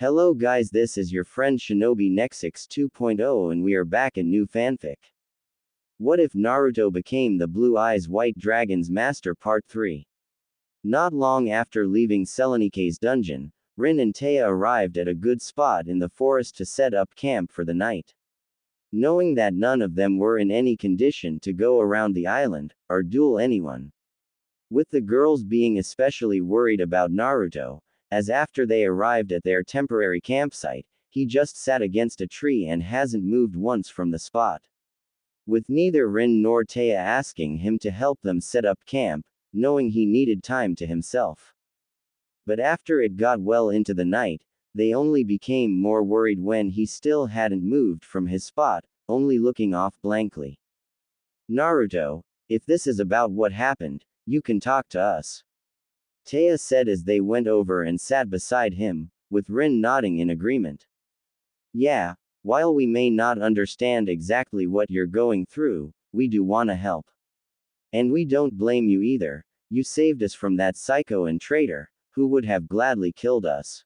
Hello guys, this is your friend Shinobi Nexix 2.0 and we are back in new fanfic. What if Naruto became the Blue Eyes White Dragon's master part 3? Not long after leaving Selenike's dungeon, Rin and Taya arrived at a good spot in the forest to set up camp for the night. Knowing that none of them were in any condition to go around the island, or duel anyone. With the girls being especially worried about Naruto, as after they arrived at their temporary campsite, he just sat against a tree and hasn't moved once from the spot. With neither Rin nor Taya asking him to help them set up camp, knowing he needed time to himself. But after it got well into the night, they only became more worried when he still hadn't moved from his spot, only looking off blankly. Naruto, if this is about what happened, you can talk to us. Taya said as they went over and sat beside him, with Rin nodding in agreement. Yeah, while we may not understand exactly what you're going through, we do wanna help. And we don't blame you either, you saved us from that psycho and traitor, who would have gladly killed us.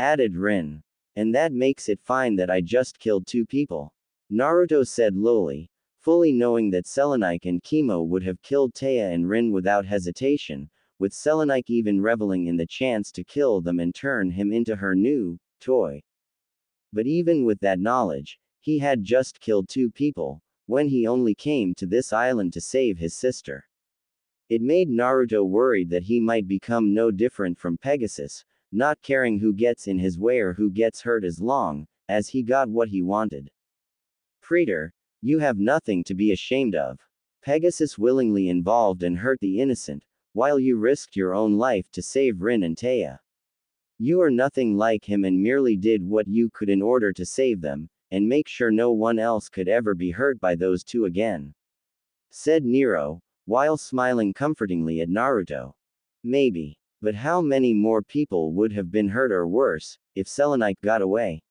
Added Rin. And that makes it fine that I just killed 2 people. Naruto said lowly, fully knowing that Selenike and Kimo would have killed Taya and Rin without hesitation, with Selenike even reveling in the chance to kill them and turn him into her new toy. But even with that knowledge, he had just killed 2 people, when he only came to this island to save his sister. It made Naruto worried that he might become no different from Pegasus, not caring who gets in his way or who gets hurt as long as he got what he wanted. Praetor, you have nothing to be ashamed of. Pegasus willingly involved and hurt the innocent, while you risked your own life to save Rin and Taya. You are nothing like him and merely did what you could in order to save them, and make sure no one else could ever be hurt by those 2 again. Said Nero, while smiling comfortingly at Naruto. Maybe. But how many more people would have been hurt or worse, if Selenike got away?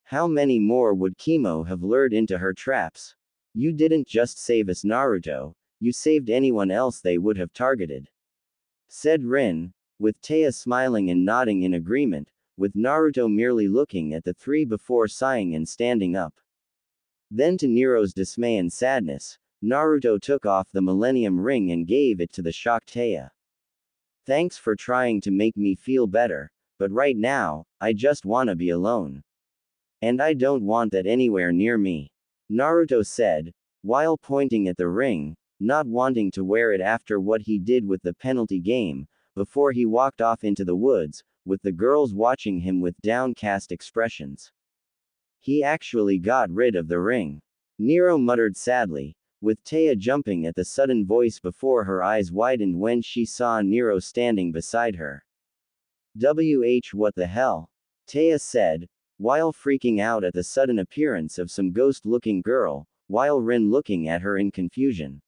How many more would Kimo have lured into her traps? You didn't just save us Naruto, you saved anyone else they would have targeted. Said Rin, with Taya smiling and nodding in agreement, with Naruto merely looking at the 3 before sighing and standing up. Then to Nero's dismay and sadness, Naruto took off the Millennium Ring and gave it to the shocked Taya. Thanks for trying to make me feel better, but right now, I just wanna be alone. And I don't want that anywhere near me. Naruto said, while pointing at the ring, not wanting to wear it after what he did with the penalty game, before he walked off into the woods, with the girls watching him with downcast expressions. He actually got rid of the ring. Nero muttered sadly, with Taya jumping at the sudden voice before her eyes widened when she saw Nero standing beside her. What the hell? Taya said, while freaking out at the sudden appearance of some ghost-looking girl, while Rin looking at her in confusion.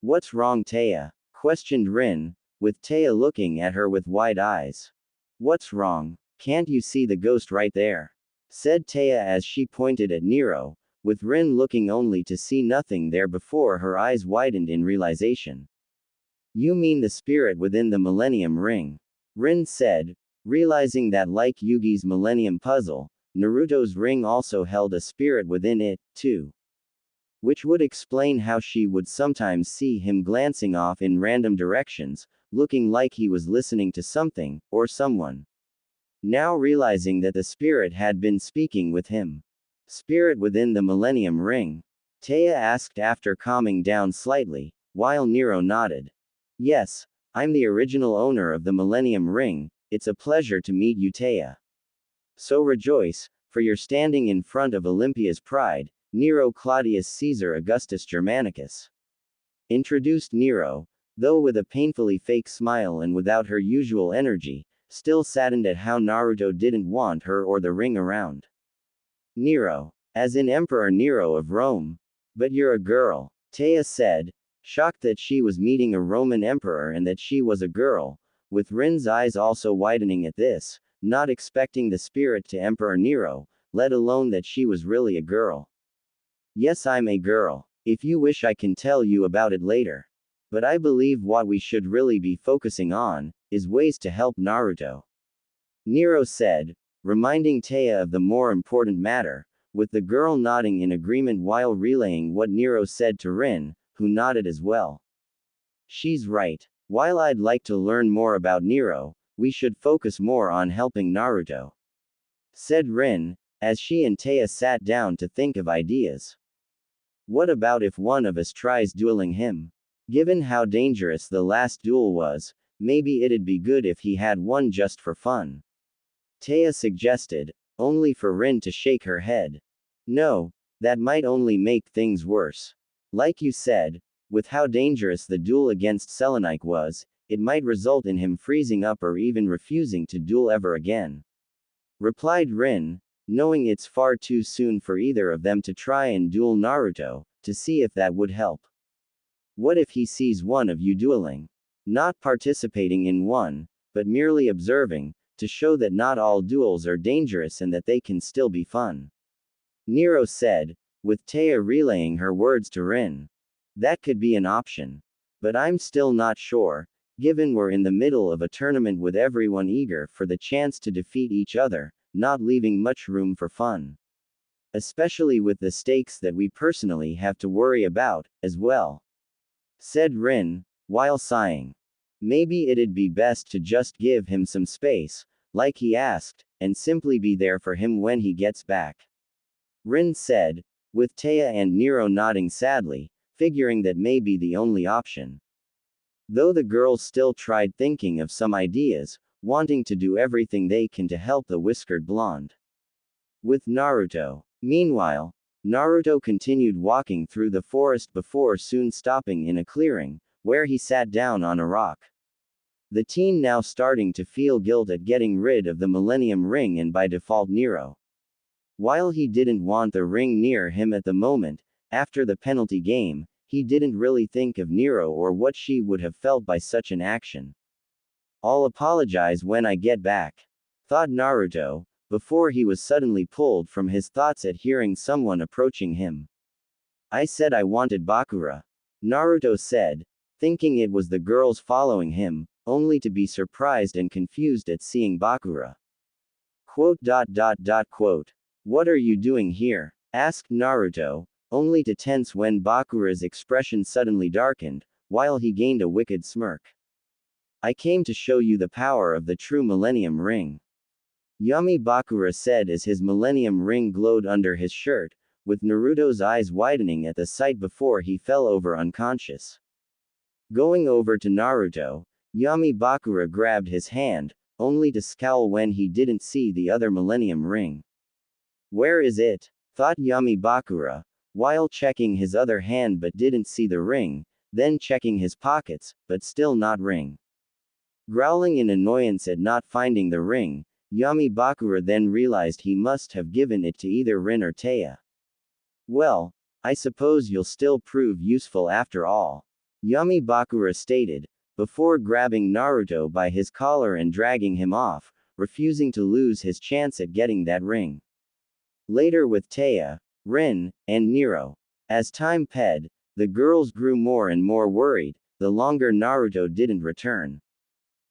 What's wrong Taya? Questioned Rin, with Taya looking at her with wide eyes. What's wrong? Can't you see the ghost right there? Said Taya as she pointed at Nero, with Rin looking only to see nothing there before her eyes widened in realization. You mean the spirit within the Millennium Ring? Rin said, realizing that like Yugi's Millennium Puzzle, Naruto's ring also held a spirit within it, too. Which would explain how she would sometimes see him glancing off in random directions, looking like he was listening to something, or someone. Now realizing that the spirit had been speaking with him. Spirit within the Millennium Ring? Taya asked after calming down slightly, while Nero nodded. Yes, I'm the original owner of the Millennium Ring, it's a pleasure to meet you Taya. So rejoice, for you're standing in front of Olympia's pride, Nero Claudius Caesar Augustus Germanicus. Introduced Nero, though with a painfully fake smile and without her usual energy, still saddened at how Naruto didn't want her or the ring around. Nero, as in Emperor Nero of Rome. But you're a girl, Taya said, shocked that she was meeting a Roman emperor and that she was a girl, with Rin's eyes also widening at this, not expecting the spirit to Emperor Nero, let alone that she was really a girl. Yes, I'm a girl. If you wish I can tell you about it later. But I believe what we should really be focusing on is ways to help Naruto. Nero said, reminding Taya of the more important matter, with the girl nodding in agreement while relaying what Nero said to Rin, who nodded as well. She's right. While I'd like to learn more about Nero, we should focus more on helping Naruto, said Rin, as she and Taya sat down to think of ideas. What about if one of us tries dueling him? Given how dangerous the last duel was, maybe it'd be good if he had one just for fun. Taya suggested, only for Rin to shake her head. No, that might only make things worse. Like you said, with how dangerous the duel against Selenite was, it might result in him freezing up or even refusing to duel ever again, replied Rin, knowing it's far too soon for either of them to try and duel Naruto, to see if that would help. What if he sees one of you dueling? Not participating in one, but merely observing, to show that not all duels are dangerous and that they can still be fun, Nero said, with Taya relaying her words to Rin. That could be an option. But I'm still not sure, given we're in the middle of a tournament with everyone eager for the chance to defeat each other, not leaving much room for fun. Especially with the stakes that we personally have to worry about, as well, said Rin, while sighing. Maybe it'd be best to just give him some space, like he asked, and simply be there for him when he gets back, Rin said, with Taya and Nero nodding sadly, figuring that may be the only option. Though the girls still tried thinking of some ideas, wanting to do everything they can to help the whiskered blonde. With Naruto. Meanwhile, Naruto continued walking through the forest before soon stopping in a clearing, where he sat down on a rock. The teen now starting to feel guilt at getting rid of the Millennium Ring and by default Nero. While he didn't want the ring near him at the moment, after the penalty game, he didn't really think of Nero or what she would have felt by such an action. I'll apologize when I get back, thought Naruto, before he was suddenly pulled from his thoughts at hearing someone approaching him. I said I wanted Bakura, Naruto said, thinking it was the girls following him, only to be surprised and confused at seeing Bakura. Quote. What are you doing here? Asked Naruto, only to tense when Bakura's expression suddenly darkened, while he gained a wicked smirk. I came to show you the power of the true Millennium Ring, Yami Bakura said as his Millennium Ring glowed under his shirt, with Naruto's eyes widening at the sight before he fell over unconscious. Going over to Naruto, Yami Bakura grabbed his hand, only to scowl when he didn't see the other Millennium Ring. Where is it? Thought Yami Bakura, while checking his other hand but didn't see the ring, then checking his pockets, but still not ring. Growling in annoyance at not finding the ring, Yami Bakura then realized he must have given it to either Rin or Taya. Well, I suppose you'll still prove useful after all, Yami Bakura stated, before grabbing Naruto by his collar and dragging him off, refusing to lose his chance at getting that ring. Later with Taya, Rin, and Nero. As time passed, the girls grew more and more worried, the longer Naruto didn't return.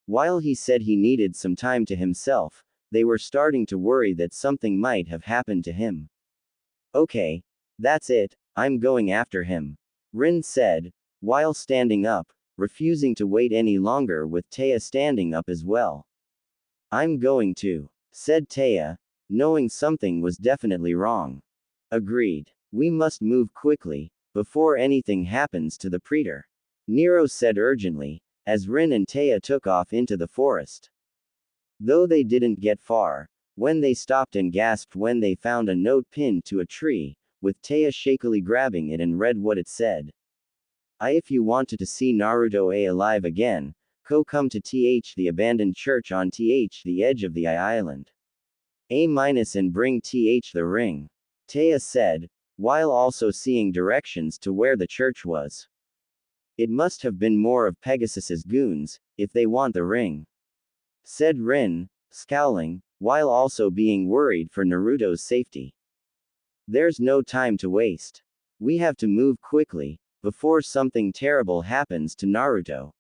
While he said he needed some time to himself, they were starting to worry that something might have happened to him. Okay, that's it, I'm going after him, Rin said, while standing up, refusing to wait any longer with Taya standing up as well. I'm going to, said Taya, knowing something was definitely wrong. Agreed. We must move quickly, before anything happens to the praetor, Nero said urgently, as Rin and Taya took off into the forest. Though they didn't get far, when they stopped and gasped when they found a note pinned to a tree, with Taya shakily grabbing it and read what it said. If you wanted to see Naruto alive again, come to the abandoned church on the edge of the island. And bring the ring, Taya said, while also seeing directions to where the church was. It must have been more of Pegasus's goons, if they want the ring, said Rin, scowling, while also being worried for Naruto's safety. There's no time to waste. We have to move quickly, before something terrible happens to Naruto,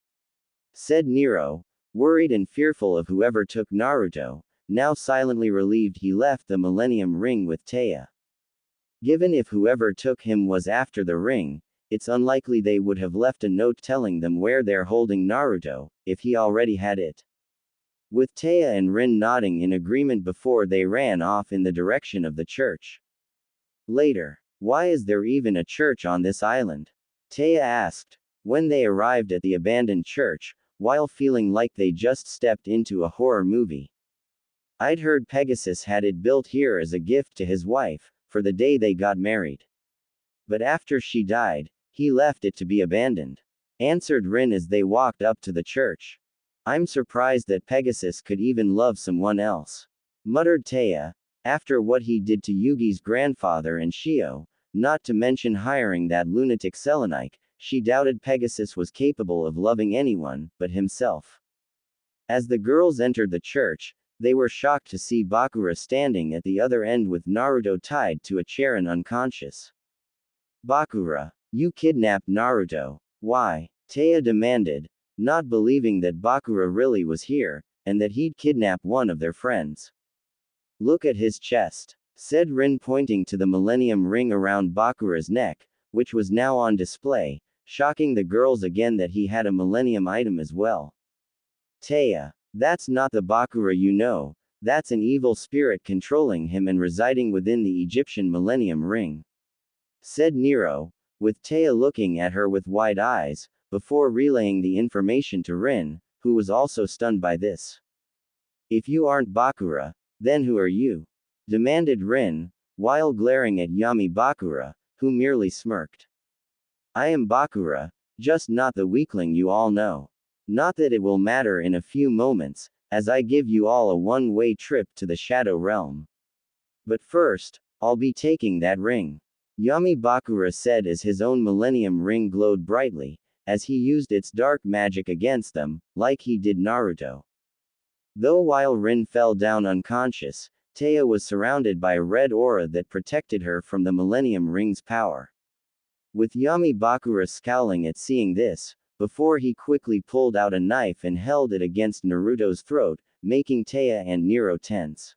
said Nero, worried and fearful of whoever took Naruto, now silently relieved he left the Millennium Ring with Taya. Given if whoever took him was after the ring, it's unlikely they would have left a note telling them where they're holding Naruto, if he already had it. With Taya and Rin nodding in agreement before they ran off in the direction of the church. Later, why is there even a church on this island? Taya asked, when they arrived at the abandoned church, while feeling like they just stepped into a horror movie. I'd heard Pegasus had it built here as a gift to his wife, for the day they got married. But after she died, he left it to be abandoned. Answered Rin as they walked up to the church. I'm surprised that Pegasus could even love someone else. Muttered Taya, after what he did to Yugi's grandfather and Shio, not to mention hiring that lunatic Selenite, she doubted Pegasus was capable of loving anyone but himself. As the girls entered the church, they were shocked to see Bakura standing at the other end with Naruto tied to a chair and unconscious. Bakura, you kidnapped Naruto. Why? Taya demanded, not believing that Bakura really was here, and that he'd kidnap one of their friends. Look at his chest, said Rin pointing to the Millennium Ring around Bakura's neck, which was now on display, shocking the girls again that he had a Millennium item as well. Taya, that's not the Bakura you know, that's an evil spirit controlling him and residing within the Egyptian Millennium Ring. Said Nero, with Taya looking at her with wide eyes, before relaying the information to Rin, who was also stunned by this. If you aren't Bakura, then who are you? Demanded Rin, while glaring at Yami Bakura, who merely smirked. I am Bakura, just not the weakling you all know. Not that it will matter in a few moments, as I give you all a one-way trip to the Shadow Realm. But first, I'll be taking that ring. Yami Bakura said as his own Millennium Ring glowed brightly, as he used its dark magic against them, like he did Naruto. Though while Rin fell down unconscious, Taya was surrounded by a red aura that protected her from the Millennium Ring's power. With Yami Bakura scowling at seeing this, before he quickly pulled out a knife and held it against Naruto's throat, making Taya and Nero tense.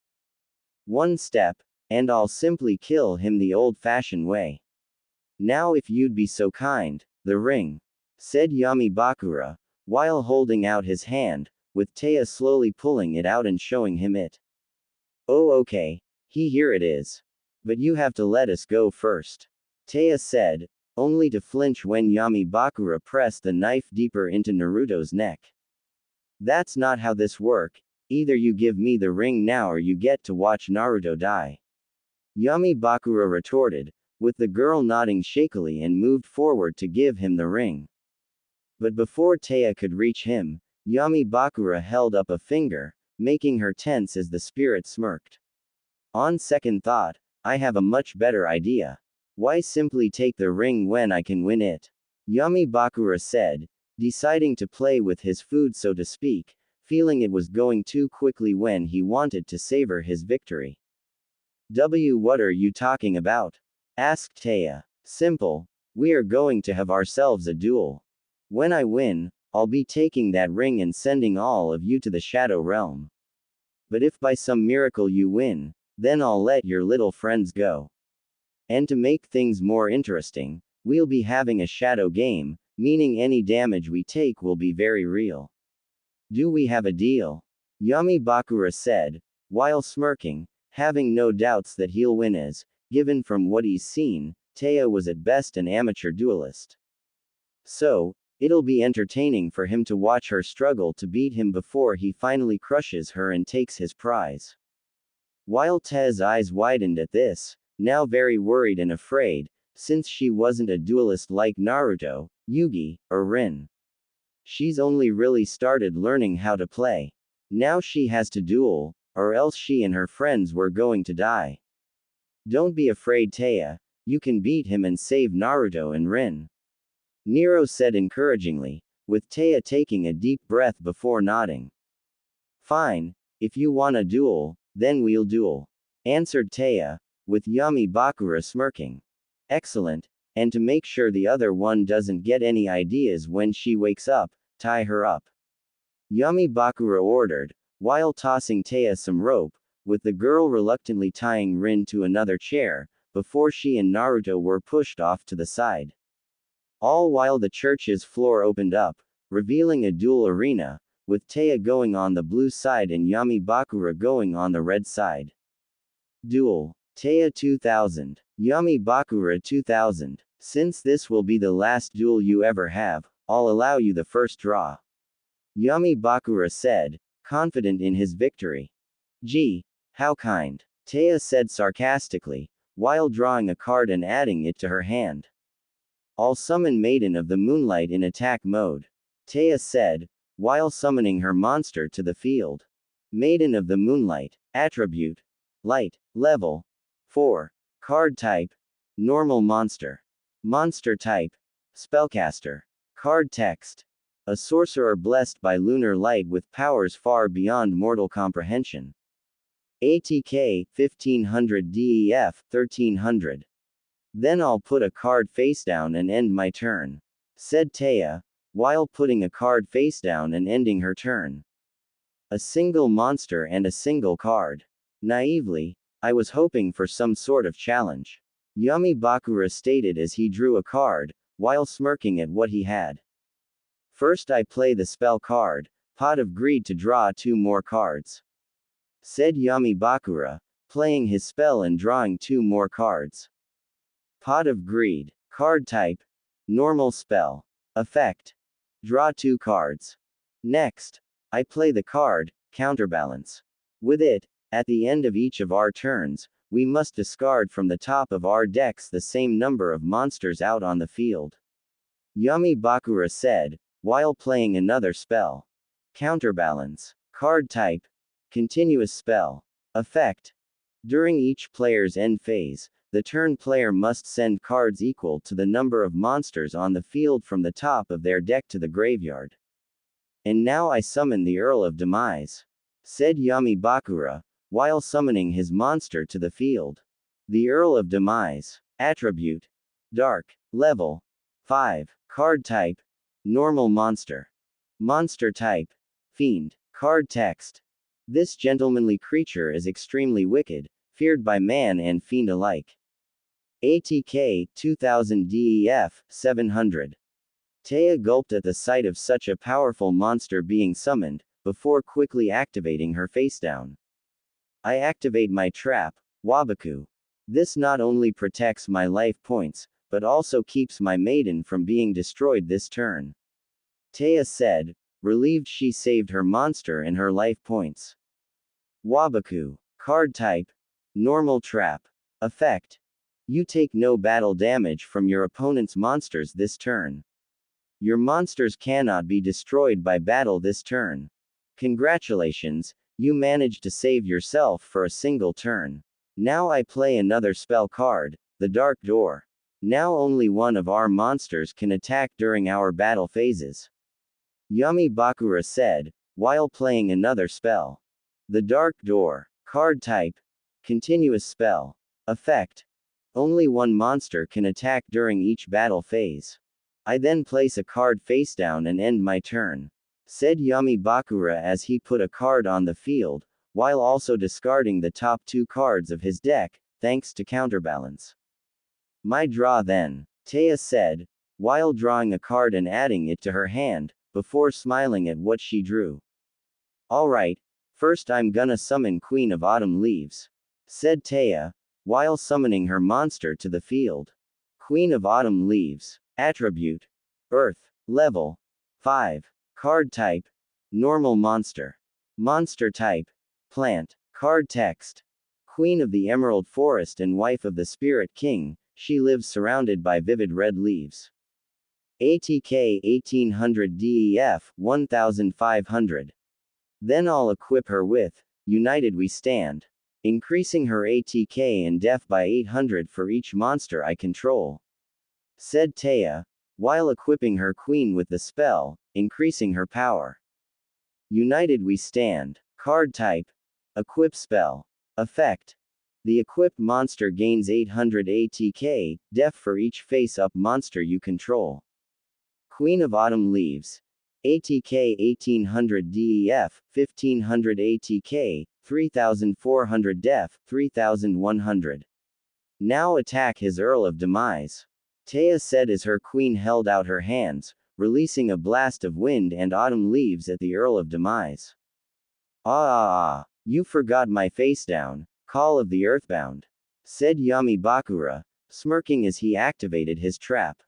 One step, and I'll simply kill him the old-fashioned way. Now if you'd be so kind, the ring, said Yami Bakura, while holding out his hand, with Taya slowly pulling it out and showing him it. Oh okay, here it is. But you have to let us go first. Taya said, only to flinch when Yami Bakura pressed the knife deeper into Naruto's neck. That's not how this works. Either you give me the ring now or you get to watch Naruto die. Yami Bakura retorted, with the girl nodding shakily and moved forward to give him the ring. But before Taya could reach him, Yami Bakura held up a finger, making her tense as the spirit smirked. On second thought, I have a much better idea. Why simply take the ring when I can win it? Yami Bakura said, deciding to play with his food so to speak, feeling it was going too quickly when he wanted to savor his victory. What are you talking about? Asked Taya. Simple. We are going to have ourselves a duel. When I win, I'll be taking that ring and sending all of you to the Shadow Realm. But if by some miracle you win, then I'll let your little friends go. And to make things more interesting, we'll be having a shadow game, meaning any damage we take will be very real. Do we have a deal? Yami Bakura said, while smirking, having no doubts that he'll win as, given from what he's seen, Taya was at best an amateur duelist. So, it'll be entertaining for him to watch her struggle to beat him before he finally crushes her and takes his prize. While Taya's eyes widened at this, now very worried and afraid, since she wasn't a duelist like Naruto, Yugi, or Rin. She's only really started learning how to play. Now she has to duel, or else she and her friends were going to die. Don't be afraid Taya, you can beat him and save Naruto and Rin. Nero said encouragingly, with Taya taking a deep breath before nodding. Fine, if you want a duel, then we'll duel. Answered Taya, with Yami Bakura smirking. Excellent, and to make sure the other one doesn't get any ideas when she wakes up, tie her up. Yami Bakura ordered, while tossing Taya some rope, with the girl reluctantly tying Rin to another chair, before she and Naruto were pushed off to the side. All while the church's floor opened up, revealing a duel arena, with Taya going on the blue side and Yami Bakura going on the red side. Duel. Taya 2000. Yami Bakura 2000. Since this will be the last duel you ever have, I'll allow you the first draw. Yami Bakura said, confident in his victory. Gee, how kind. Taya said sarcastically, while drawing a card and adding it to her hand. I'll summon Maiden of the Moonlight in attack mode. Taya said, while summoning her monster to the field. Maiden of the Moonlight. Attribute. Light. Level. 4. Card type. Normal monster. Monster type. Spellcaster. Card text. A sorcerer blessed by lunar light with powers far beyond mortal comprehension. ATK, 1500 DEF, 1300. Then I'll put a card face down and end my turn. Said Taya, while putting a card face down and ending her turn. A single monster and a single card. Naively, I was hoping for some sort of challenge. Yami Bakura stated as he drew a card, while smirking at what he had. First I play the spell card, Pot of Greed to draw 2 more cards. Said Yami Bakura, playing his spell and drawing 2 more cards. Pot of Greed. Card type. Normal spell. Effect. Draw 2 cards. Next, I play the card, Counterbalance. With it, at the end of each of our turns, we must discard from the top of our decks the same number of monsters out on the field. Yami Bakura said, while playing another spell. Counterbalance. Card type. Continuous spell. Effect. During each player's end phase, the turn player must send cards equal to the number of monsters on the field from the top of their deck to the graveyard. And now I summon the Earl of Demise. Said Yami Bakura, while summoning his monster to the field. The Earl of Demise. Attribute. Dark. Level. 5. Card type. Normal monster. Monster type. Fiend. Card text. This gentlemanly creature is extremely wicked, feared by man and fiend alike. ATK, 2000 DEF, 700. Taya gulped at the sight of such a powerful monster being summoned, before quickly activating her facedown. I activate my trap, Wabaku. This not only protects my life points, but also keeps my maiden from being destroyed this turn. Taya said, relieved she saved her monster and her life points. Wabaku. Card type. Normal trap. Effect. You take no battle damage from your opponent's monsters this turn. Your monsters cannot be destroyed by battle this turn. Congratulations, you managed to save yourself for a single turn. Now I play another spell card, the Dark Door. Now only one of our monsters can attack during our battle phases. Yami Bakura said, while playing another spell. The Dark Door. Card type. Continuous spell. Effect. Only one monster can attack during each battle phase. I then place a card face down and end my turn. Said Yami Bakura as he put a card on the field, while also discarding the top 2 cards of his deck, thanks to counterbalance. My draw then, Taya said, while drawing a card and adding it to her hand, before smiling at what she drew. Alright, first I'm gonna summon Queen of Autumn Leaves. Said Taya, while summoning her monster to the field. Queen of Autumn Leaves. Attribute. Earth. Level. 5. Card type. Normal monster. Monster type. Plant. Card text. Queen of the Emerald Forest and wife of the Spirit King, she lives surrounded by vivid red leaves. ATK 1800 DEF 1500. Then I'll equip her with United We Stand, increasing her ATK and def by 800 for each monster I control. Said Taya, while equipping her queen with the spell, increasing her power. United We Stand. Card type. Equip spell. Effect. The equipped monster gains 800 ATK, def for each face-up monster you control. Queen of Autumn Leaves. ATK 1800 DEF, 1500 ATK, 3400 Def, 3100. Now attack his Earl of Demise. Taya said as her queen held out her hands, releasing a blast of wind and autumn leaves at the Earl of Demise. You forgot my face down, Call of the Earthbound, said Yami Bakura, smirking as he activated his trap.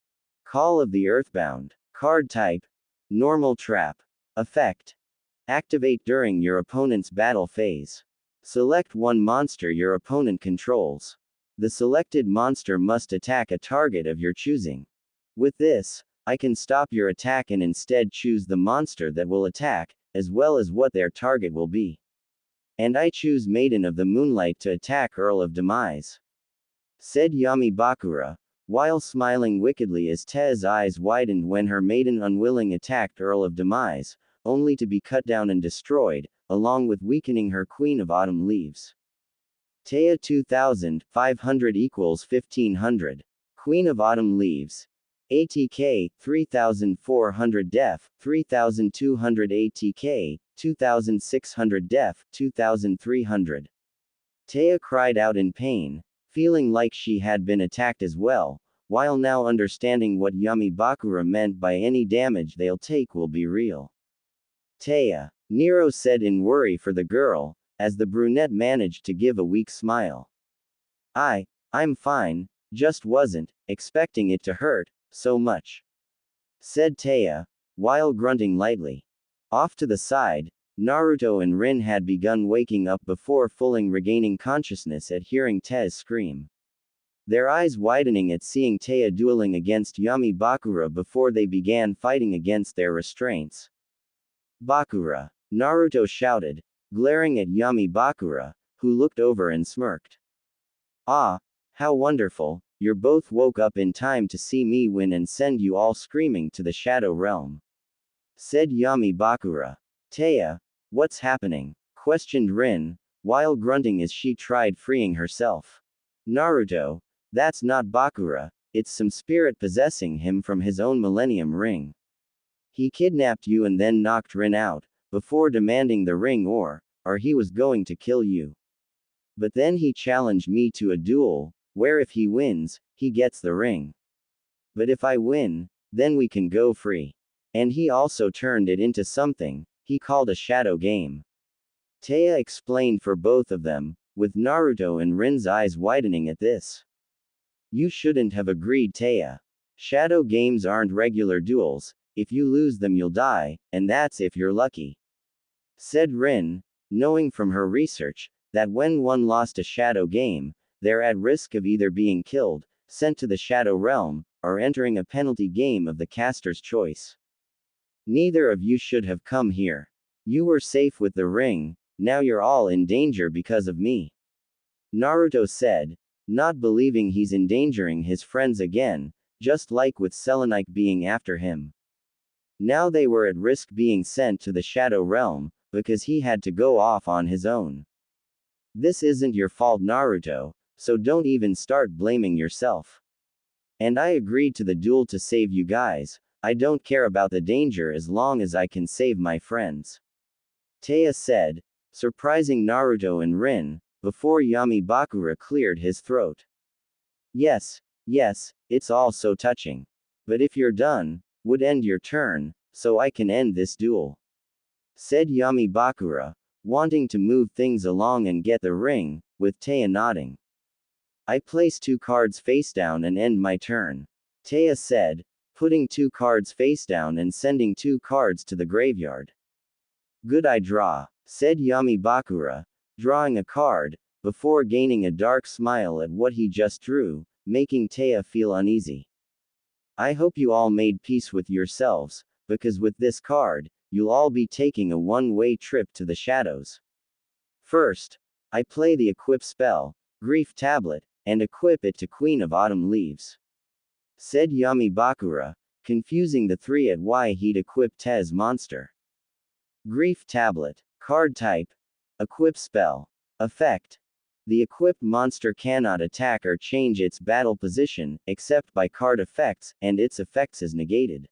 Call of the Earthbound. Card type. Normal trap. Effect. Activate during your opponent's battle phase. Select one monster your opponent controls. The selected monster must attack a target of your choosing. With this, I can stop your attack and instead choose the monster that will attack, as well as what their target will be. And I choose Maiden of the Moonlight to attack Earl of Demise, said Yami Bakura, while smiling wickedly as Te's eyes widened when her maiden unwilling attacked Earl of Demise, only to be cut down and destroyed, along with weakening her Queen of Autumn Leaves. Taya 2500 equals 1500. Queen of Autumn Leaves. ATK, 3400 Def, 3200 ATK, 2600 Def, 2300. Taya cried out in pain, feeling like she had been attacked as well, while now understanding what Yami Bakura meant by any damage they'll take will be real. Taya, Nero said in worry for the girl, as the brunette managed to give a weak smile. I'm fine, just wasn't expecting it to hurt so much, said Taya, while grunting lightly. Off to the side, Naruto and Rin had begun waking up before fully regaining consciousness at hearing Tez scream. Their eyes widening at seeing Taya dueling against Yami Bakura before they began fighting against their restraints. Bakura! Naruto shouted, glaring at Yami Bakura, who looked over and smirked. Ah, how wonderful, you're both woke up in time to see me win and send you all screaming to the Shadow Realm, said Yami Bakura. Taya, what's happening? Questioned Rin, while grunting as she tried freeing herself. Naruto, that's not Bakura, it's some spirit possessing him from his own Millennium Ring. He kidnapped you and then knocked Rin out, before demanding the ring or he was going to kill you. But then he challenged me to a duel, where if he wins, he gets the ring. But if I win, then we can go free. And he also turned it into something he called a shadow game. Taya explained for both of them, with Naruto and Rin's eyes widening at this. You shouldn't have agreed, Taya. Shadow games aren't regular duels, if you lose them you'll die, and that's if you're lucky, said Rin, knowing from her research that when one lost a shadow game, they're at risk of either being killed, sent to the Shadow Realm, or entering a penalty game of the caster's choice. Neither of you should have come here. You were safe with the ring, now you're all in danger because of me, Naruto said, not believing he's endangering his friends again, just like with Selenite being after him. Now they were at risk being sent to the Shadow Realm, because he had to go off on his own. This isn't your fault, Naruto, so don't even start blaming yourself. And I agreed to the duel to save you guys, I don't care about the danger as long as I can save my friends, Taya said, surprising Naruto and Rin, before Yami Bakura cleared his throat. Yes, it's all so touching. But if you're done, would end your turn, so I can end this duel, said Yami Bakura, wanting to move things along and get the ring, with Taya nodding. I place 2 cards face down and end my turn, Taya said, putting 2 cards face down and sending 2 cards to the graveyard. Good, I draw, said Yami Bakura, drawing a card, before gaining a dark smile at what he just drew, making Taya feel uneasy. I hope you all made peace with yourselves, because with this card, you'll all be taking a one-way trip to the shadows. First, I play the equip spell, Grief Tablet, and equip it to Queen of Autumn Leaves, said Yami Bakura, confusing the 3 at why he'd equip Tez monster. Grief Tablet. Card type. Equip spell. Effect. The equipped monster cannot attack or change its battle position, except by card effects, and its effects is negated.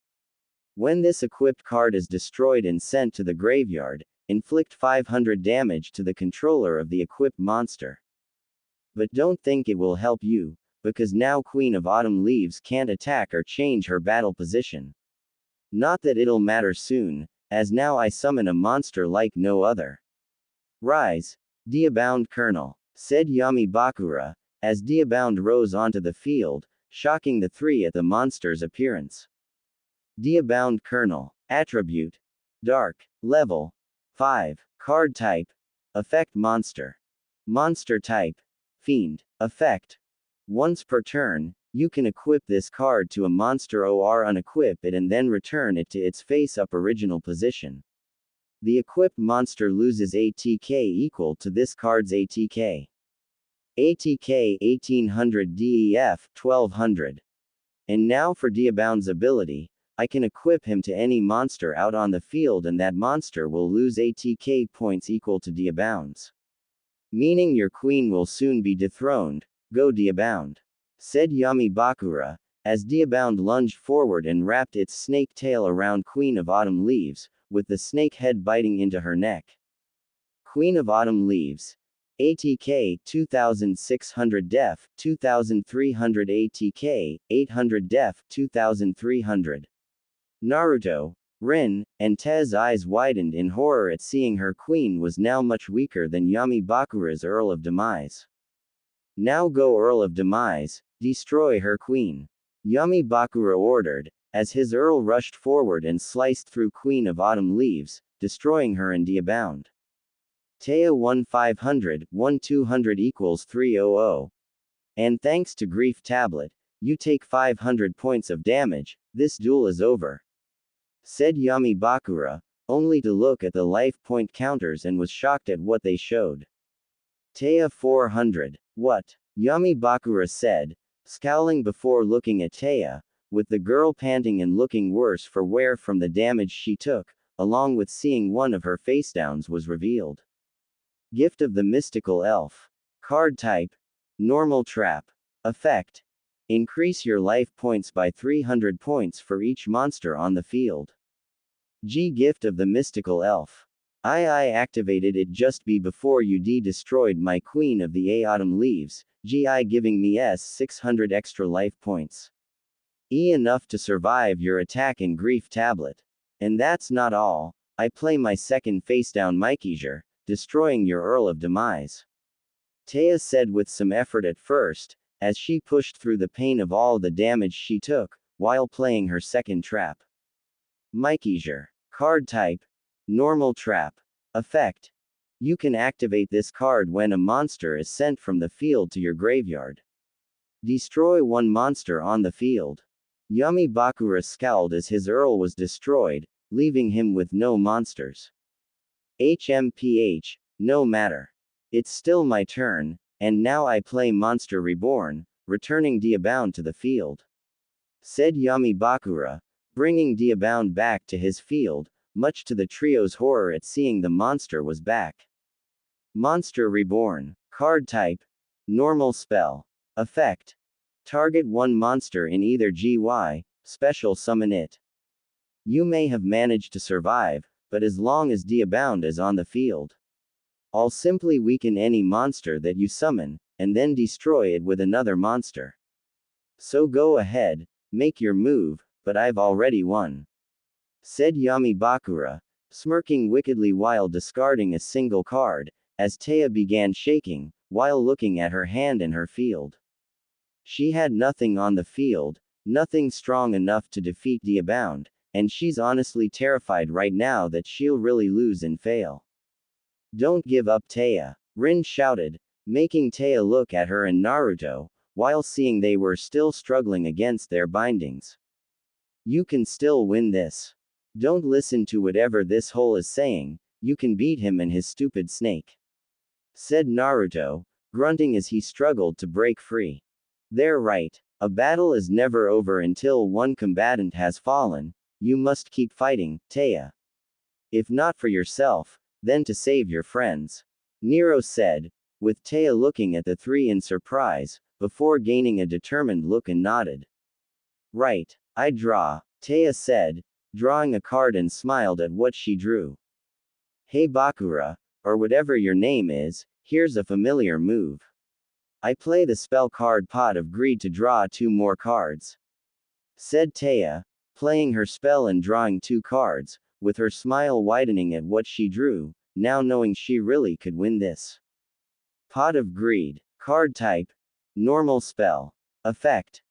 When this equipped card is destroyed and sent to the graveyard, inflict 500 damage to the controller of the equipped monster. But don't think it will help you, because now Queen of Autumn Leaves can't attack or change her battle position. Not that it'll matter soon, as now I summon a monster like no other. Rise, Diabound Colonel, said Yami Bakura, as Diabound rose onto the field, shocking the three at the monster's appearance. Diabound Colonel, Attribute, Dark, Level 5, Card Type, Effect Monster. Monster Type, Fiend. Effect. Once per turn, you can equip this card to a monster or unequip it and then return it to its face-up original position. The equipped monster loses ATK equal to this card's ATK. ATK 1800 DEF 1200. And now for Diabound's ability, I can equip him to any monster out on the field and that monster will lose ATK points equal to Diabound's. Meaning your queen will soon be dethroned. Go Diabound, said Yami Bakura, as Diabound lunged forward and wrapped its snake tail around Queen of Autumn Leaves, with the snake head biting into her neck. Queen of Autumn Leaves. ATK 2600 def, 2300 ATK, 800 def, 2300. Naruto, Rin, and Tez's eyes widened in horror at seeing her queen was now much weaker than Yami Bakura's Earl of Demise. Now go Earl of Demise, destroy her queen. Yami Bakura ordered, as his Earl rushed forward and sliced through Queen of Autumn Leaves, destroying her and Diabound. Taya 1500, 1200 equals 300. And thanks to Grief Tablet, you take 500 points of damage, this duel is over. Said Yami Bakura, only to look at the life point counters and was shocked at what they showed. Taya 400. What? Yami Bakura said, scowling before looking at Taya, with the girl panting and looking worse for wear from the damage she took, along with seeing one of her facedowns was revealed. Gift of the Mystical Elf. Card Type. Normal Trap. Effect. Increase your life points by 300 points for each monster on the field. G. Gift of the Mystical Elf. I activated it just before you destroyed my Queen of the Autumn Leaves, GI giving me 600 extra life points. Enough to survive your attack in Grief Tablet. And that's not all, I play my second facedown Mikeisure, destroying your Earl of Demise. Taya said with some effort at first, as she pushed through the pain of all the damage she took, while playing her second trap. Mikeisure. Card Type. Normal Trap. Effect. You can activate this card when a monster is sent from the field to your graveyard. Destroy one monster on the field. Yami Bakura scowled as his Earl was destroyed, leaving him with no monsters. HMPH, no matter. It's still my turn, and now I play Monster Reborn, returning Diabound to the field. Said Yami Bakura, bringing Diabound back to his field, much to the trio's horror at seeing the monster was back. Monster Reborn. Card Type. Normal Spell. Effect. Target one monster in either GY, special summon it. You may have managed to survive, but as long as Diabound is on the field, I'll simply weaken any monster that you summon, and then destroy it with another monster. So go ahead, make your move, but I've already won. Said Yami Bakura, smirking wickedly while discarding a single card, as Taya began shaking, while looking at her hand and her field. She had nothing on the field, nothing strong enough to defeat Diabound, and she's honestly terrified right now that she'll really lose and fail. Don't give up Taya, Rin shouted, making Taya look at her and Naruto, while seeing they were still struggling against their bindings. You can still win this. Don't listen to whatever this hole is saying, you can beat him and his stupid snake. Said Naruto, grunting as he struggled to break free. They're right. A battle is never over until one combatant has fallen. You must keep fighting, Taya. If not for yourself, then to save your friends. Nero said, with Taya looking at the three in surprise, before gaining a determined look and nodded. Right. I draw, Taya said, drawing a card and smiled at what she drew. Hey Bakura, or whatever your name is, here's a familiar move. I play the spell card Pot of Greed to draw 2 more cards. Said Taya, playing her spell and drawing 2 cards, with her smile widening at what she drew, now knowing she really could win this. Pot of Greed. Card type. Normal spell. Effect.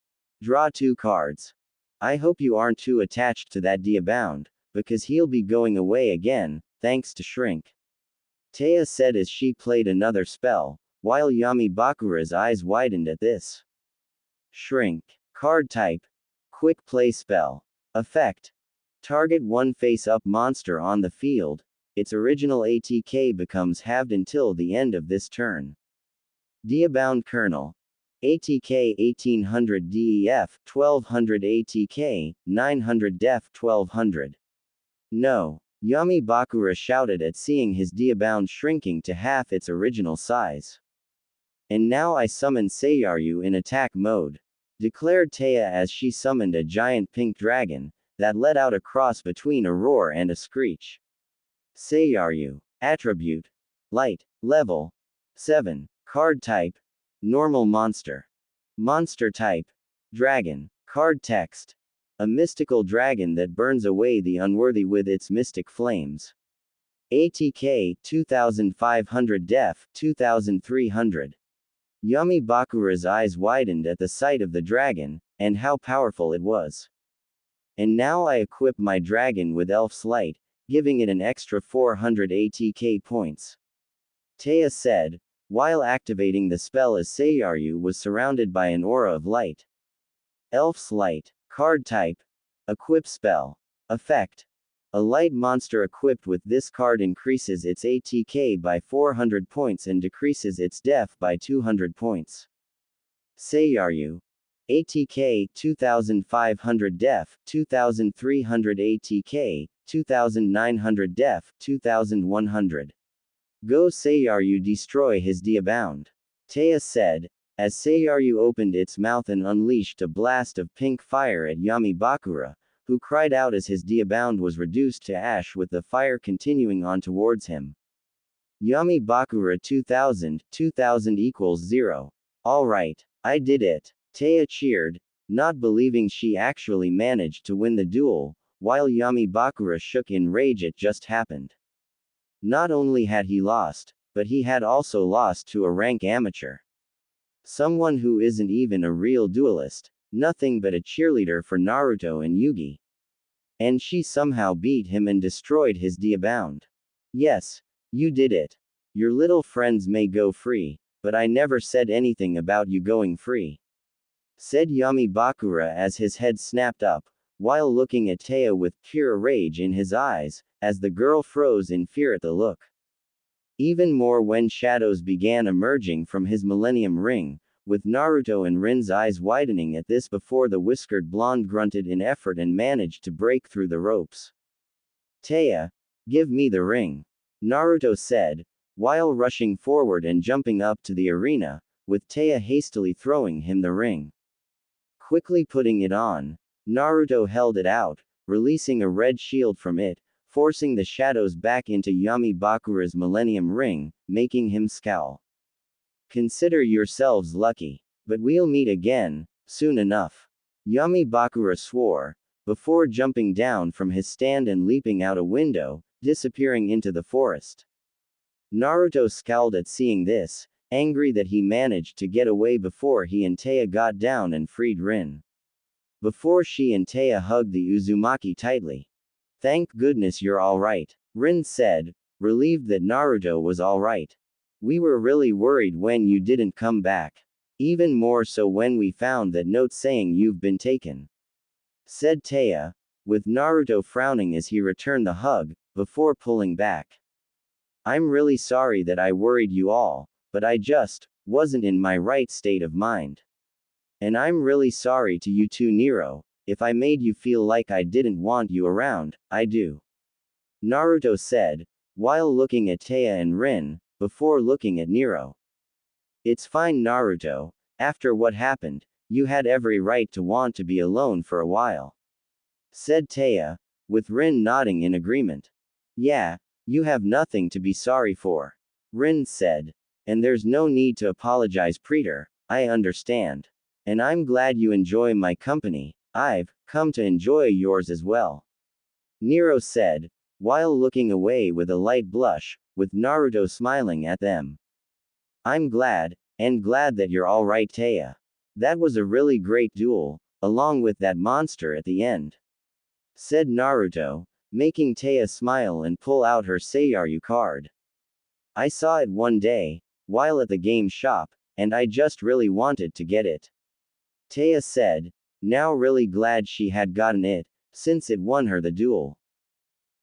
Draw 2 cards. I hope you aren't too attached to that Diabound, because he'll be going away again, thanks to Shrink. Taya said as she played another spell, while Yami Bakura's eyes widened at this. Shrink. Card type. Quick play spell. Effect. Target one face-up monster on the field. Its original ATK becomes halved until the end of this turn. Diabound Kernel. ATK 1800 DEF, 1200 ATK, 900 Def 1200. No. Yami Bakura shouted at seeing his Diabound shrinking to half its original size. And now I summon Seiyaru in attack mode, declared Taya as she summoned a giant pink dragon, that let out a cross between a roar and a screech. Seiyaru. Attribute. Light. Level 7. Card type. Normal monster. Monster type. Dragon. Card text. A mystical dragon that burns away the unworthy with its mystic flames. ATK 2500 Def 2300. Yami Bakura's eyes widened at the sight of the dragon, and how powerful it was. And now I equip my dragon with Elf's Light, giving it an extra 400 ATK points. Taya said, while activating the spell as Seiyaru was surrounded by an aura of light. Elf's Light. Card type. Equip spell. Effect. A light monster equipped with this card increases its ATK by 400 points and decreases its def by 200 points. Seiyaru. ATK 2500 Def, 2300 ATK, 2900 Def, 2100. Go Seiyaru destroy his Diabound. Taya said, as Seiyaru opened its mouth and unleashed a blast of pink fire at Yami Bakura, who cried out as his Diabound was reduced to ash with the fire continuing on towards him. Yami Bakura 2000 equals 0. Alright, I did it. Taya cheered, not believing she actually managed to win the duel, while Yami Bakura shook in rage it just happened. Not only had he lost, but he had also lost to a rank amateur. Someone who isn't even a real duelist, nothing but a cheerleader for Naruto and Yugi. And she somehow beat him and destroyed his Diabound. Yes, you did it. Your little friends may go free, but I never said anything about you going free. Said Yami Bakura as his head snapped up, while looking at Taya with pure rage in his eyes, as the girl froze in fear at the look. Even more when shadows began emerging from his Millennium Ring, with Naruto and Rin's eyes widening at this before the whiskered blonde grunted in effort and managed to break through the ropes. Taya, give me the ring. Naruto said, while rushing forward and jumping up to the arena, with Taya hastily throwing him the ring. Quickly putting it on, Naruto held it out, releasing a red shield from it, forcing the shadows back into Yami Bakura's Millennium Ring, making him scowl. Consider yourselves lucky, but we'll meet again, soon enough. Yami Bakura swore, before jumping down from his stand and leaping out a window, disappearing into the forest. Naruto scowled at seeing this, angry that he managed to get away before he and Taya got down and freed Rin. Before she and Taya hugged the Uzumaki tightly. Thank goodness you're alright, Rin said, relieved that Naruto was alright. We were really worried when you didn't come back. Even more so when we found that note saying you've been taken. Said Taya, with Naruto frowning as he returned the hug, before pulling back. I'm really sorry that I worried you all, but I just wasn't in my right state of mind. And I'm really sorry to you too, Nero, if I made you feel like I didn't want you around, I do. Naruto said, while looking at Taya and Rin, before looking at Nero. It's fine, Naruto, after what happened, you had every right to want to be alone for a while. Said Taya, with Rin nodding in agreement. Yeah, you have nothing to be sorry for. Rin said. And there's no need to apologize, Preeter, I understand. And I'm glad you enjoy my company, I've come to enjoy yours as well. Nero said, while looking away with a light blush, with Naruto smiling at them. I'm glad, and glad that you're alright, Taya. That was a really great duel, along with that monster at the end. Said Naruto, making Taya smile and pull out her Seiyaru card. I saw it one day, while at the game shop, and I just really wanted to get it. Taya said, now really glad she had gotten it, since it won her the duel.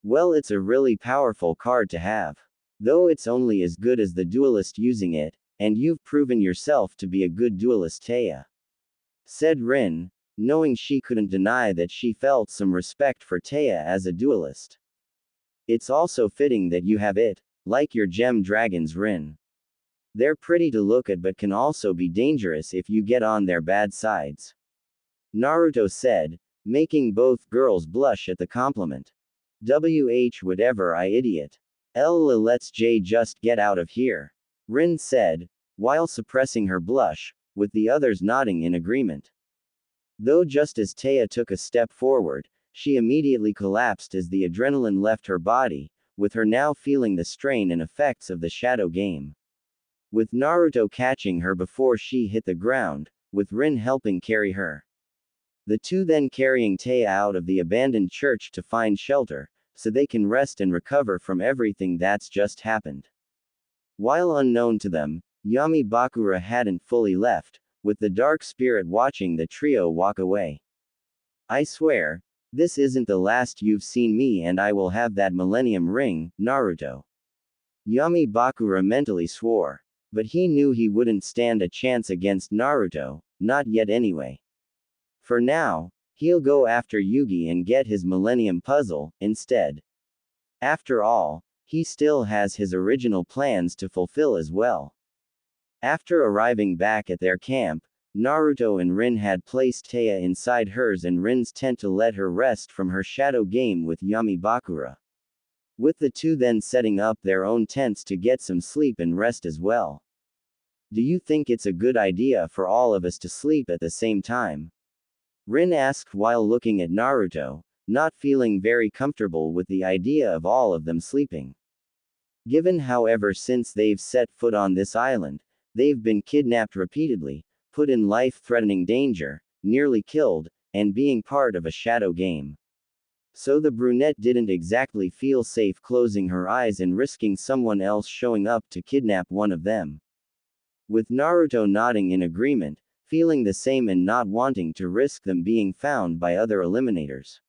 Well, it's a really powerful card to have. Though it's only as good as the duelist using it, and you've proven yourself to be a good duelist, Taya. Said Rin, knowing she couldn't deny that she felt some respect for Taya as a duelist. It's also fitting that you have it, like your gem dragons, Rin. They're pretty to look at but can also be dangerous if you get on their bad sides. Naruto said, making both girls blush at the compliment. Whatever, I idiot. Let's just get out of here. Rin said, while suppressing her blush, with the others nodding in agreement. Though just as Taya took a step forward, she immediately collapsed as the adrenaline left her body, with her now feeling the strain and effects of the shadow game. With Naruto catching her before she hit the ground, with Rin helping carry her. The two then carrying Taya out of the abandoned church to find shelter, so they can rest and recover from everything that's just happened. While unknown to them, Yami Bakura hadn't fully left, with the dark spirit watching the trio walk away. I swear, this isn't the last you've seen me, and I will have that Millennium Ring, Naruto. Yami Bakura mentally swore. But he knew he wouldn't stand a chance against Naruto, not yet anyway. For now, he'll go after Yugi and get his Millennium Puzzle, instead. After all, he still has his original plans to fulfill as well. After arriving back at their camp, Naruto and Rin had placed Taya inside hers and Rin's tent to let her rest from her shadow game with Yami Bakura. With the two then setting up their own tents to get some sleep and rest as well. Do you think it's a good idea for all of us to sleep at the same time? Rin asked while looking at Naruto, not feeling very comfortable with the idea of all of them sleeping. Given however since they've set foot on this island, they've been kidnapped repeatedly, put in life-threatening danger, nearly killed, and being part of a shadow game. So the brunette didn't exactly feel safe closing her eyes and risking someone else showing up to kidnap one of them. With Naruto nodding in agreement, feeling the same and not wanting to risk them being found by other eliminators.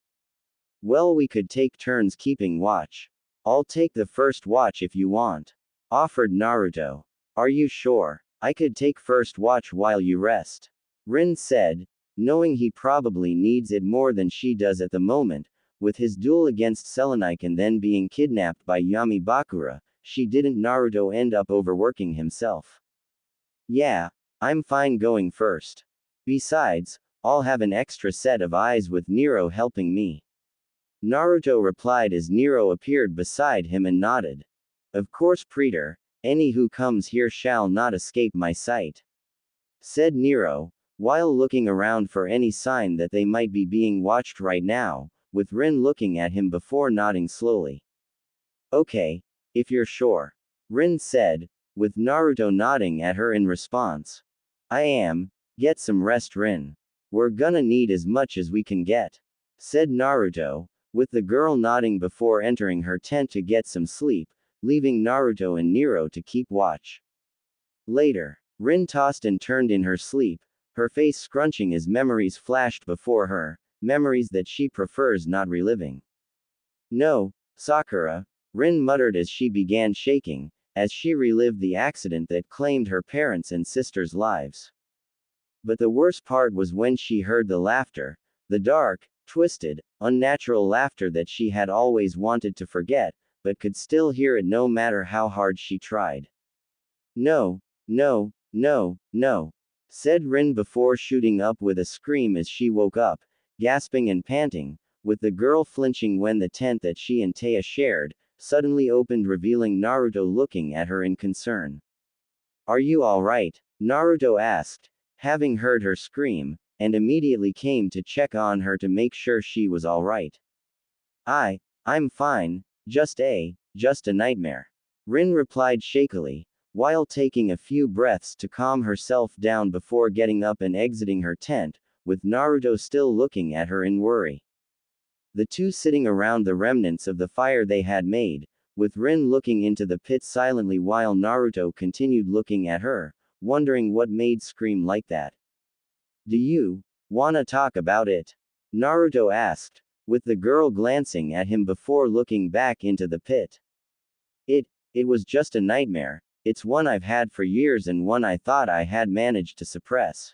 Well, we could take turns keeping watch. I'll take the first watch if you want. Offered Naruto. Are you sure? I could take first watch while you rest. Rin said, knowing he probably needs it more than she does at the moment, with his duel against Selenik and then being kidnapped by Yami Bakura, she didn't Naruto end up overworking himself. Yeah, I'm fine going first. Besides, I'll have an extra set of eyes with Nero helping me. Naruto replied as Nero appeared beside him and nodded. Of course, Preeter, any who comes here shall not escape my sight. Said Nero, while looking around for any sign that they might be being watched right now, with Rin looking at him before nodding slowly. Okay, if you're sure. Rin said, with Naruto nodding at her in response. I am. Get some rest, Rin. We're gonna need as much as we can get. Said Naruto, with the girl nodding before entering her tent to get some sleep, leaving Naruto and Nero to keep watch. Later, Rin tossed and turned in her sleep, her face scrunching as memories flashed before her, memories that she prefers not reliving. No, Sakura, Rin muttered as she began shaking, as she relived the accident that claimed her parents' and sister's lives. But the worst part was when she heard the laughter, the dark, twisted, unnatural laughter that she had always wanted to forget, but could still hear it no matter how hard she tried. No, no, no, no, said Rin before shooting up with a scream as she woke up, gasping and panting, with the girl flinching when the tent that she and Taya shared suddenly opened, revealing Naruto looking at her in concern. "Are you alright?" Naruto asked, having heard her scream, and immediately came to check on her to make sure she was alright. I'm fine, just a nightmare," Rin replied shakily, while taking a few breaths to calm herself down before getting up and exiting her tent, with Naruto still looking at her in worry. The two sitting around the remnants of the fire they had made, with Rin looking into the pit silently while Naruto continued looking at her, wondering what made scream like that. "Do you wanna talk about it?" Naruto asked, with the girl glancing at him before looking back into the pit. It was just a nightmare. It's one I've had for years and one I thought I had managed to suppress.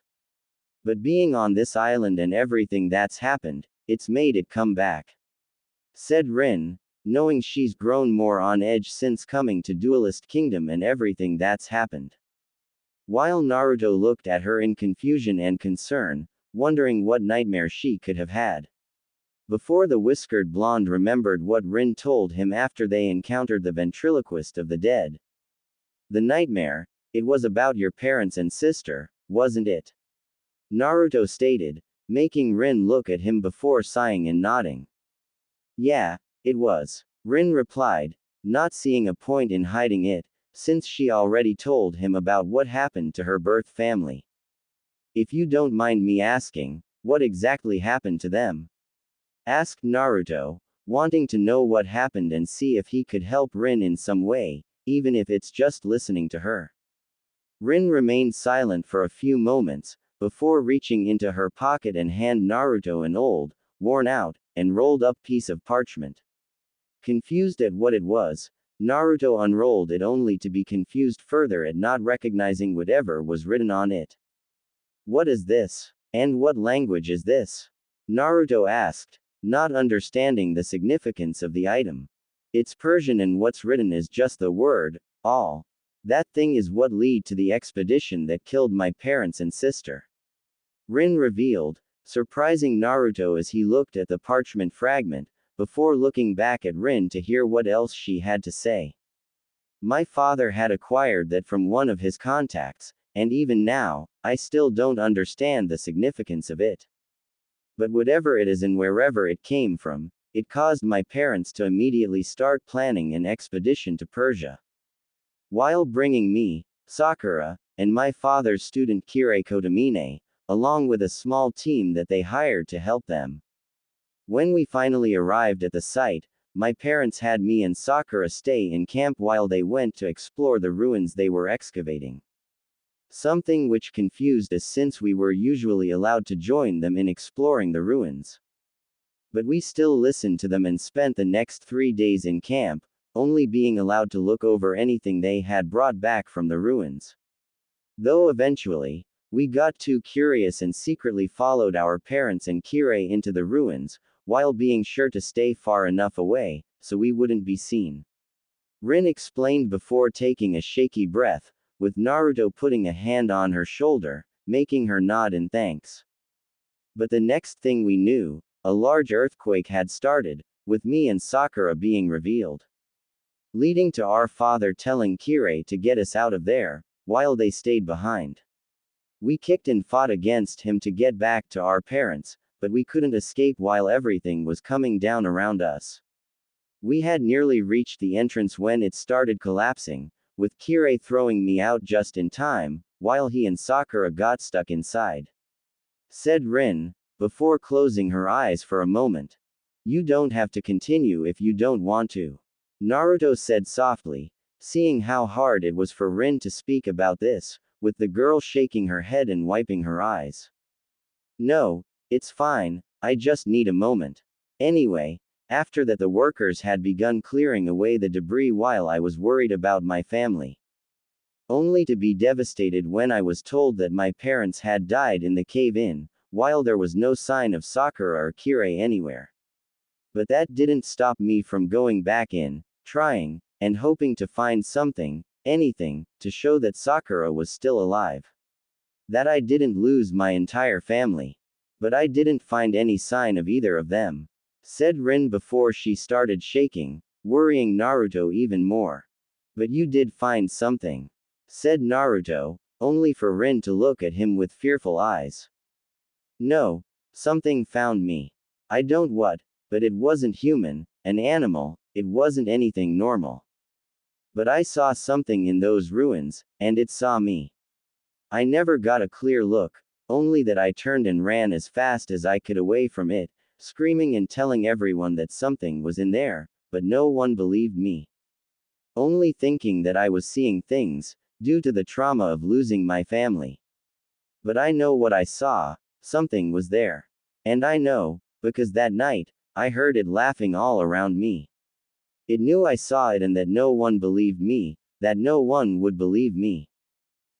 But being on this island and everything that's happened, it's made it come back," said Rin, knowing she's grown more on edge since coming to Duelist Kingdom and everything that's happened. While Naruto looked at her in confusion and concern, wondering what nightmare she could have had. Before the whiskered blonde remembered what Rin told him after they encountered the ventriloquist of the dead. "The nightmare, it was about your parents and sister, wasn't it?" Naruto stated, making Rin look at him before sighing and nodding. "Yeah, it was," Rin replied, not seeing a point in hiding it, since she already told him about what happened to her birth family. "If you don't mind me asking, what exactly happened to them?" asked Naruto, wanting to know what happened and see if he could help Rin in some way, even if it's just listening to her. Rin remained silent for a few moments, before reaching into her pocket and hand Naruto an old, worn out, and rolled up piece of parchment. Confused at what it was, Naruto unrolled it only to be confused further at not recognizing whatever was written on it. "What is this? And what language is this?" Naruto asked, not understanding the significance of the item. "It's Persian and what's written is just the word, all. That thing is what led to the expedition that killed my parents and sister," Rin revealed, surprising Naruto as he looked at the parchment fragment, before looking back at Rin to hear what else she had to say. "My father had acquired that from one of his contacts, and even now, I still don't understand the significance of it. But whatever it is and wherever it came from, it caused my parents to immediately start planning an expedition to Persia. While bringing me, Sakura, and my father's student Kirei Kotomine, along with a small team that they hired to help them. When we finally arrived at the site, my parents had me and Sakura stay in camp while they went to explore the ruins they were excavating. Something which confused us since we were usually allowed to join them in exploring the ruins. But we still listened to them and spent the next 3 days in camp, only being allowed to look over anything they had brought back from the ruins. Though eventually, we got too curious and secretly followed our parents and Kirei into the ruins, while being sure to stay far enough away, so we wouldn't be seen," Rin explained before taking a shaky breath, with Naruto putting a hand on her shoulder, making her nod in thanks. "But the next thing we knew, a large earthquake had started, with me and Sakura being revealed. Leading to our father telling Kirei to get us out of there, while they stayed behind. We kicked and fought against him to get back to our parents, but we couldn't escape while everything was coming down around us. We had nearly reached the entrance when it started collapsing, with Kirei throwing me out just in time, while he and Sakura got stuck inside," said Rin, before closing her eyes for a moment. "You don't have to continue if you don't want to," Naruto said softly, seeing how hard it was for Rin to speak about this, with the girl shaking her head and wiping her eyes. "No, it's fine, I just need a moment. Anyway, after that the workers had begun clearing away the debris while I was worried about my family. Only to be devastated when I was told that my parents had died in the cave-in, while there was no sign of Sakura or Kirei anywhere. But that didn't stop me from going back in, trying, and hoping to find something, anything, to show that Sakura was still alive. That I didn't lose my entire family. But I didn't find any sign of either of them. said Rin before she started shaking, worrying Naruto even more. But you did find something, said Naruto, only for Rin to look at him with fearful eyes. No, something found me. I don't what, but it wasn't human, an animal, it wasn't anything normal. But I saw something in those ruins, and it saw me. I never got a clear look, only that I turned and ran as fast as I could away from it, screaming and telling everyone that something was in there, but no one believed me. Only thinking that I was seeing things, due to the trauma of losing my family. But I know what I saw, something was there. And I know, because that night, I heard it laughing all around me. It knew I saw it and that no one believed me, that no one would believe me.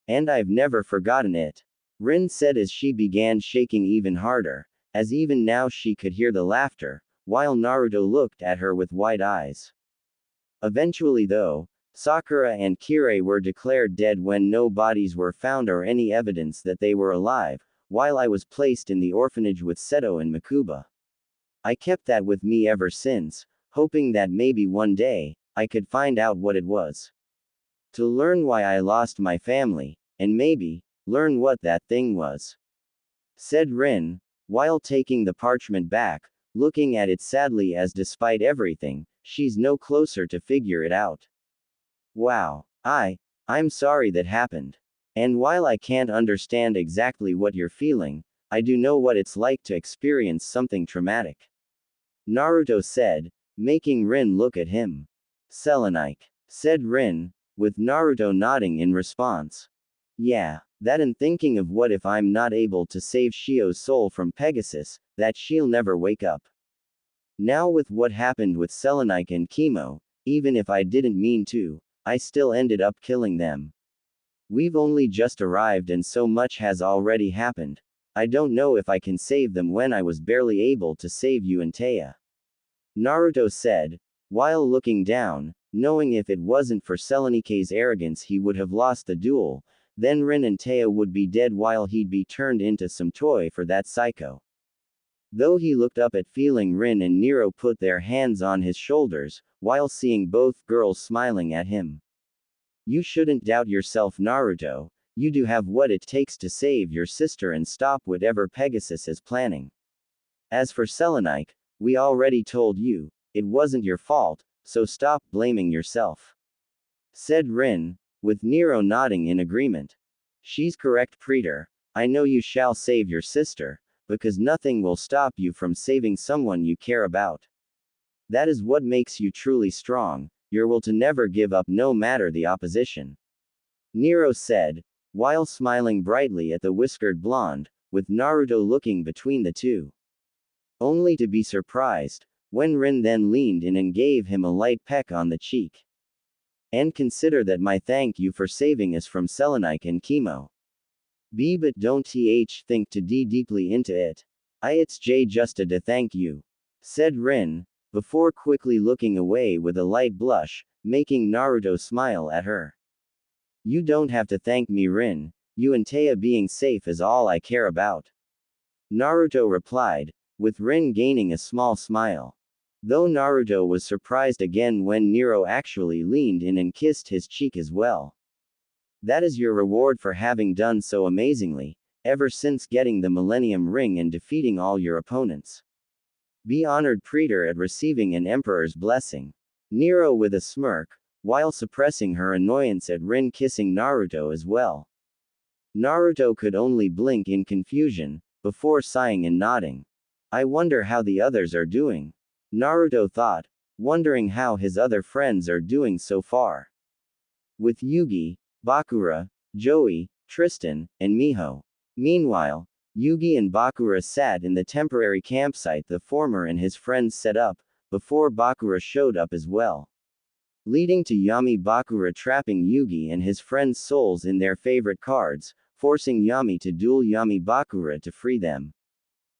And I've never forgotten it. Rin said as she began shaking even harder, as even now she could hear the laughter, while Naruto looked at her with wide eyes. Eventually though, Sakura and Kirei were declared dead when no bodies were found or any evidence that they were alive, while I was placed in the orphanage with Seto and Makuba. I kept that with me ever since, hoping that maybe one day, I could find out what it was. To learn why I lost my family, and maybe, learn what that thing was, said Rin, while taking the parchment back, looking at it sadly as despite everything, she's no closer to figure it out. Wow. I'm sorry that happened. And while I can't understand exactly what you're feeling, I do know what it's like to experience something traumatic, Naruto said, making Rin look at him. Selenite, said Rin, with Naruto nodding in response. Yeah, that and thinking of what if I'm not able to save Shio's soul from Pegasus, that she'll never wake up. Now with what happened with Selenite and Chemo, even if I didn't mean to, I still ended up killing them. We've only just arrived and so much has already happened. I don't know if I can save them when I was barely able to save you and Taya, Naruto said, while looking down, knowing if it wasn't for Selenike's arrogance he would have lost the duel, then Rin and Taya would be dead while he'd be turned into some toy for that psycho. Though he looked up at feeling Rin and Nero put their hands on his shoulders, while seeing both girls smiling at him. You shouldn't doubt yourself, Naruto, you do have what it takes to save your sister and stop whatever Pegasus is planning. As for Selenike, we already told you, it wasn't your fault, so stop blaming yourself, said Rin, with Nero nodding in agreement. She's correct, Preetor. I know you shall save your sister, because nothing will stop you from saving someone you care about. That is what makes you truly strong, your will to never give up no matter the opposition, Nero said, while smiling brightly at the whiskered blonde, with Naruto looking between the two. Only to be surprised, when Rin then leaned in and gave him a light peck on the cheek. And consider that my thank you for saving us from Selenike and Chemo. B but don't think too deeply into it. It's just a thank you, said Rin, before quickly looking away with a light blush, making Naruto smile at her. You don't have to thank me, Rin, you and Taya being safe is all I care about, Naruto replied, with Rin gaining a small smile. Though Naruto was surprised again when Nero actually leaned in and kissed his cheek as well. That is your reward for having done so amazingly, ever since getting the Millennium Ring and defeating all your opponents. Be honored, Preetor, at receiving an Emperor's blessing, Nero with a smirk, while suppressing her annoyance at Rin kissing Naruto as well. Naruto could only blink in confusion, before sighing and nodding. I wonder how the others are doing, Naruto thought, wondering how his other friends are doing so far. With Yugi, Bakura, Joey, Tristan, and Miho. Meanwhile, Yugi and Bakura sat in the temporary campsite the former and his friends set up, before Bakura showed up as well, leading to Yami Bakura trapping Yugi and his friends' souls in their favorite cards, forcing Yami to duel Yami Bakura to free them.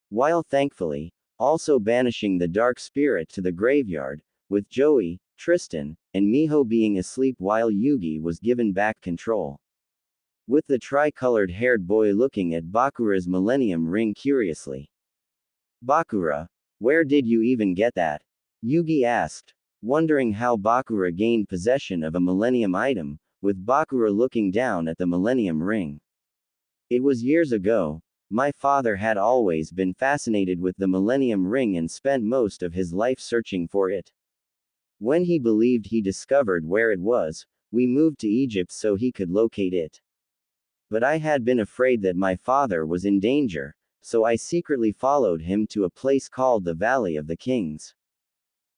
While thankfully, also banishing the dark spirit to the graveyard, with Joey, Tristan, and Miho being asleep while Yugi was given back control. With the tricolored haired boy looking at Bakura's Millennium Ring curiously. Bakura, Where did you even get that? Yugi asked, wondering how Bakura gained possession of a Millennium item, with Bakura looking down at the Millennium Ring. It was years ago. My father had always been fascinated with the Millennium Ring and spent most of his life searching for it. When he believed he discovered where it was, we moved to Egypt so he could locate it. But I had been afraid that my father was in danger, so I secretly followed him to a place called the Valley of the Kings.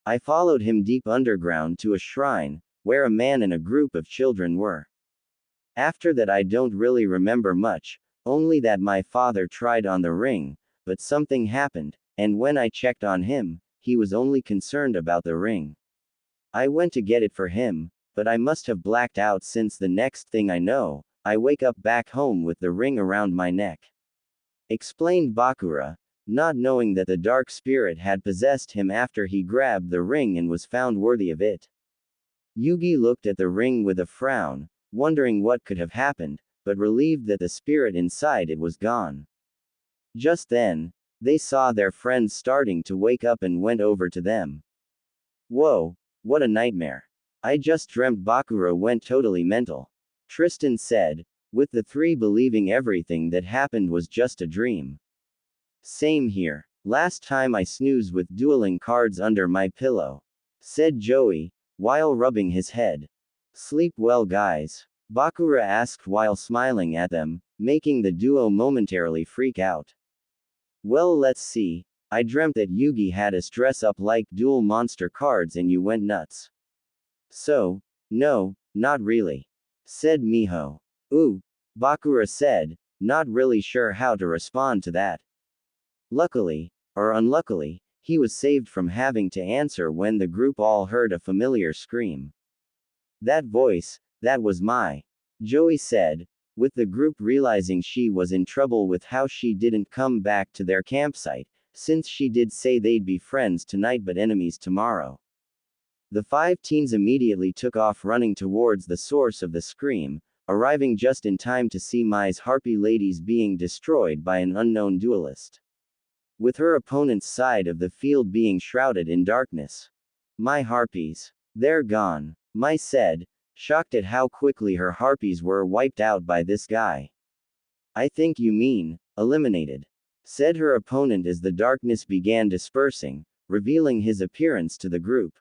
I followed him deep underground to a shrine, where a man and a group of children were. After that, I don't really remember much, only that my father tried on the ring, but something happened, and when I checked on him, he was only concerned about the ring. I went to get it for him, but I must have blacked out since the next thing I know, I wake up back home with the ring around my neck. Explained Bakura, not knowing that the dark spirit had possessed him after he grabbed the ring and was found worthy of it. Yugi looked at the ring with a frown, wondering what could have happened, but relieved that the spirit inside it was gone. Just then, they saw their friends starting to wake up and went over to them. Whoa, what a nightmare. I just dreamt Bakura went totally mental. Tristan said, with the three believing everything that happened was just a dream. Same here. Last time I snoozed with dueling cards under my pillow, said Joey, while rubbing his head. Sleep well, guys? Bakura asked while smiling at them, making the duo momentarily freak out. Well, let's see. I dreamt that Yugi had us dress up like dual monster cards and you went nuts. So, no, not really, said Miho. Ooh, Bakura said, not really sure how to respond to that. Luckily, or unluckily, he was saved from having to answer when the group all heard a familiar scream. That voice, that was Mai. Joey said, with the group realizing she was in trouble with how she didn't come back to their campsite, since she did say they'd be friends tonight but enemies tomorrow. The 5 teens immediately took off running towards the source of the scream, arriving just in time to see Mai's harpy ladies being destroyed by an unknown duelist, with her opponent's side of the field being shrouded in darkness. My harpies. They're gone, Mai said, shocked at how quickly her harpies were wiped out by this guy. I think you mean, eliminated, said her opponent as the darkness began dispersing, revealing his appearance to the group.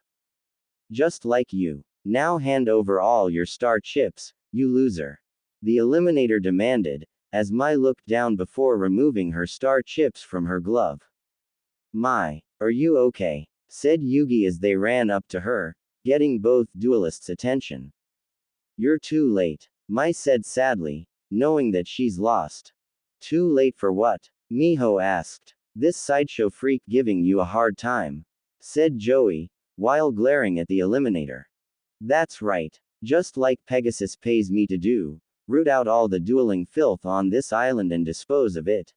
Just like you. Now hand over all your star chips, you loser. The eliminator demanded, as Mai looked down before removing her star chips from her glove. Mai, are you okay? Said Yugi as they ran up to her, getting both duelists' attention. You're too late, Mai said sadly, knowing that she's lost. Too late for what? Miho asked. This sideshow freak giving you a hard time, said Joey, while glaring at the eliminator. That's right. Just like Pegasus pays me to do, root out all the dueling filth on this island and dispose of it.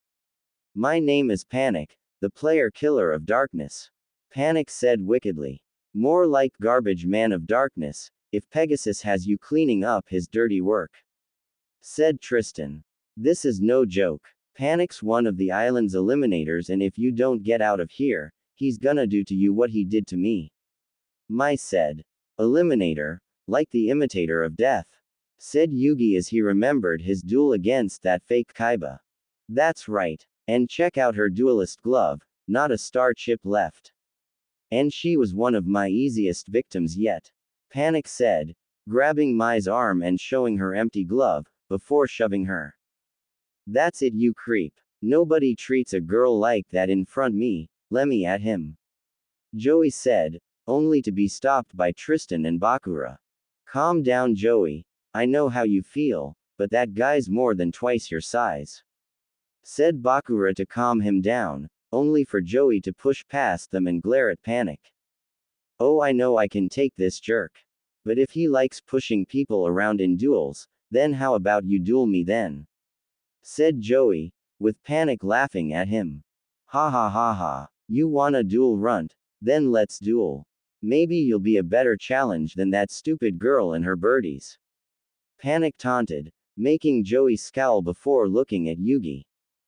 My name is Panic, the player killer of darkness. Panic said wickedly. More like garbage man of darkness, if Pegasus has you cleaning up his dirty work, said Tristan. This is no joke. Panic's one of the island's eliminators, and if you don't get out of here, he's gonna do to you what he did to me. Mai said. Eliminator, like the imitator of death, said Yugi as he remembered his duel against that fake Kaiba. That's right. And check out her duelist glove, not a star chip left. And she was one of my easiest victims yet, Panic said, grabbing Mai's arm and showing her empty glove, before shoving her. That's it, you creep. Nobody treats a girl like that in front me, let me at him, Joey said, only to be stopped by Tristan and Bakura. Calm down, Joey. I know how you feel, but that guy's more than twice your size, said Bakura to calm him down, only for Joey to push past them and glare at Panic. Oh, I know I can take this jerk. But if he likes pushing people around in duels, then how about you duel me then? Said Joey, with Panic laughing at him. Ha ha ha ha. You wanna duel, runt? Then let's duel. Maybe you'll be a better challenge than that stupid girl and her birdies. Panic taunted, making Joey scowl before looking at Yugi.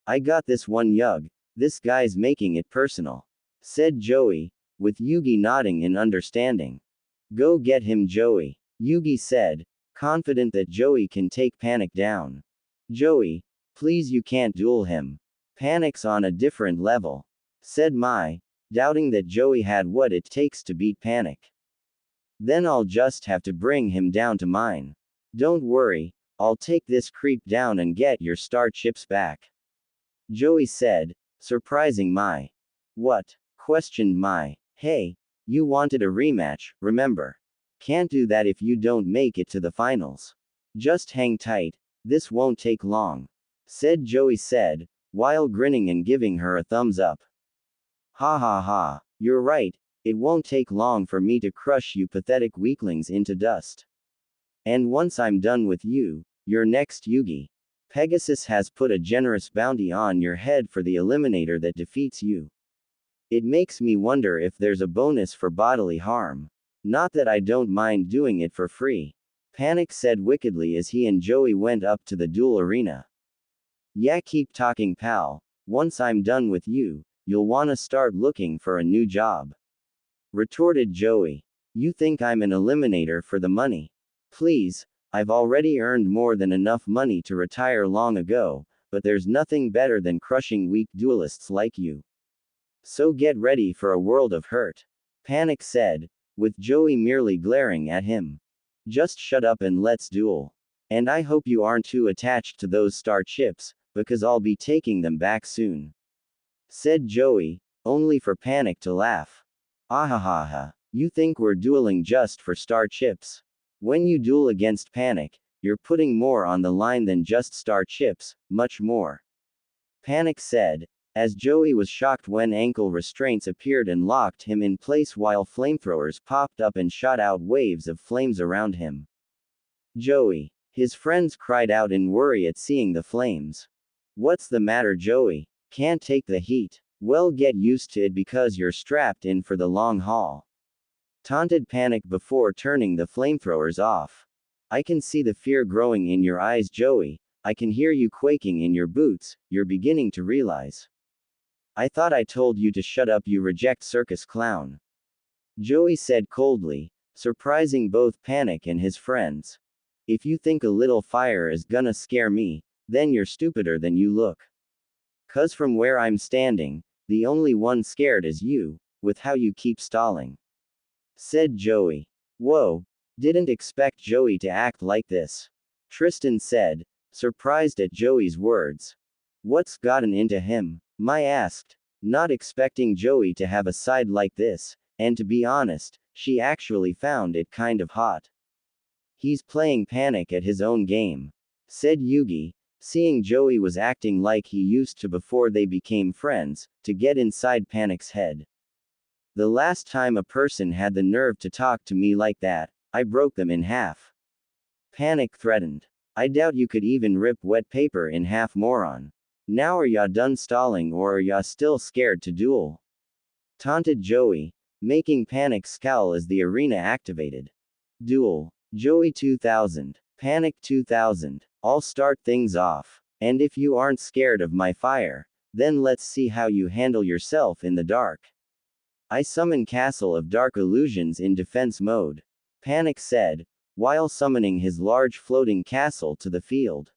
I got this one, Yug. This guy's making it personal. said Joey, with Yugi nodding in understanding. Go get him, Joey, Yugi said, confident that Joey can take Panic down. Joey, please, you can't duel him. Panic's on a different level, said Mai, doubting that Joey had what it takes to beat Panic. Then I'll just have to bring him down to mine. Don't worry, I'll take this creep down and get your star chips back, Joey said, surprising Mai. What? Questioned Mai. Hey, you wanted a rematch, remember? Can't do that if you don't make it to the finals. Just hang tight, this won't take long, said Joey said, while grinning and giving her a thumbs up. Ha ha ha, you're right, it won't take long for me to crush you pathetic weaklings into dust. And once I'm done with you, you're next, Yugi. Pegasus has put a generous bounty on your head for the eliminator that defeats you. It makes me wonder if there's a bonus for bodily harm. Not that I don't mind doing it for free, Panic said wickedly as he and Joey went up to the duel arena. Yeah, keep talking, pal. Once I'm done with you, you'll wanna start looking for a new job, retorted Joey. You think I'm an eliminator for the money? Please, I've already earned more than enough money to retire long ago, but there's nothing better than crushing weak duelists like you. So get ready for a world of hurt, Panic said, with Joey merely glaring at him. Just shut up and let's duel. And I hope you aren't too attached to those star chips, because I'll be taking them back soon, said Joey, only for Panic to laugh. Ahahaha, you think we're dueling just for star chips? When you duel against Panic, you're putting more on the line than just star chips, much more, Panic said, as Joey was shocked when ankle restraints appeared and locked him in place while flamethrowers popped up and shot out waves of flames around him. Joey, his friends cried out in worry at seeing the flames. What's the matter, Joey? Can't take the heat? Well, get used to it because you're strapped in for the long haul, taunted Panic before turning the flamethrowers off. I can see the fear growing in your eyes, Joey. I can hear you quaking in your boots. You're beginning to realize. I thought I told you to shut up, you reject circus clown, Joey said coldly, surprising both Panic and his friends. If you think a little fire is gonna scare me, then you're stupider than you look. 'Cause from where I'm standing, the only one scared is you, with how you keep stalling, said Joey. Whoa, didn't expect Joey to act like this, Tristan said, surprised at Joey's words. What's gotten into him? Mai asked, not expecting Joey to have a side like this, and to be honest, she actually found it kind of hot. He's playing Panic at his own game, said Yugi, seeing Joey was acting like he used to before they became friends, to get inside Panic's head. The last time a person had the nerve to talk to me like that, I broke them in half, Panic threatened. I doubt you could even rip wet paper in half, moron. Now are ya done stalling or are ya still scared to duel? Taunted Joey, making Panic scowl as the arena activated. Duel. Joey 2000. Panic 2000. I'll start things off. And if you aren't scared of my fire, then let's see how you handle yourself in the dark. I summon Castle of Dark Illusions in defense mode, Panic said, while summoning his large floating castle to the field.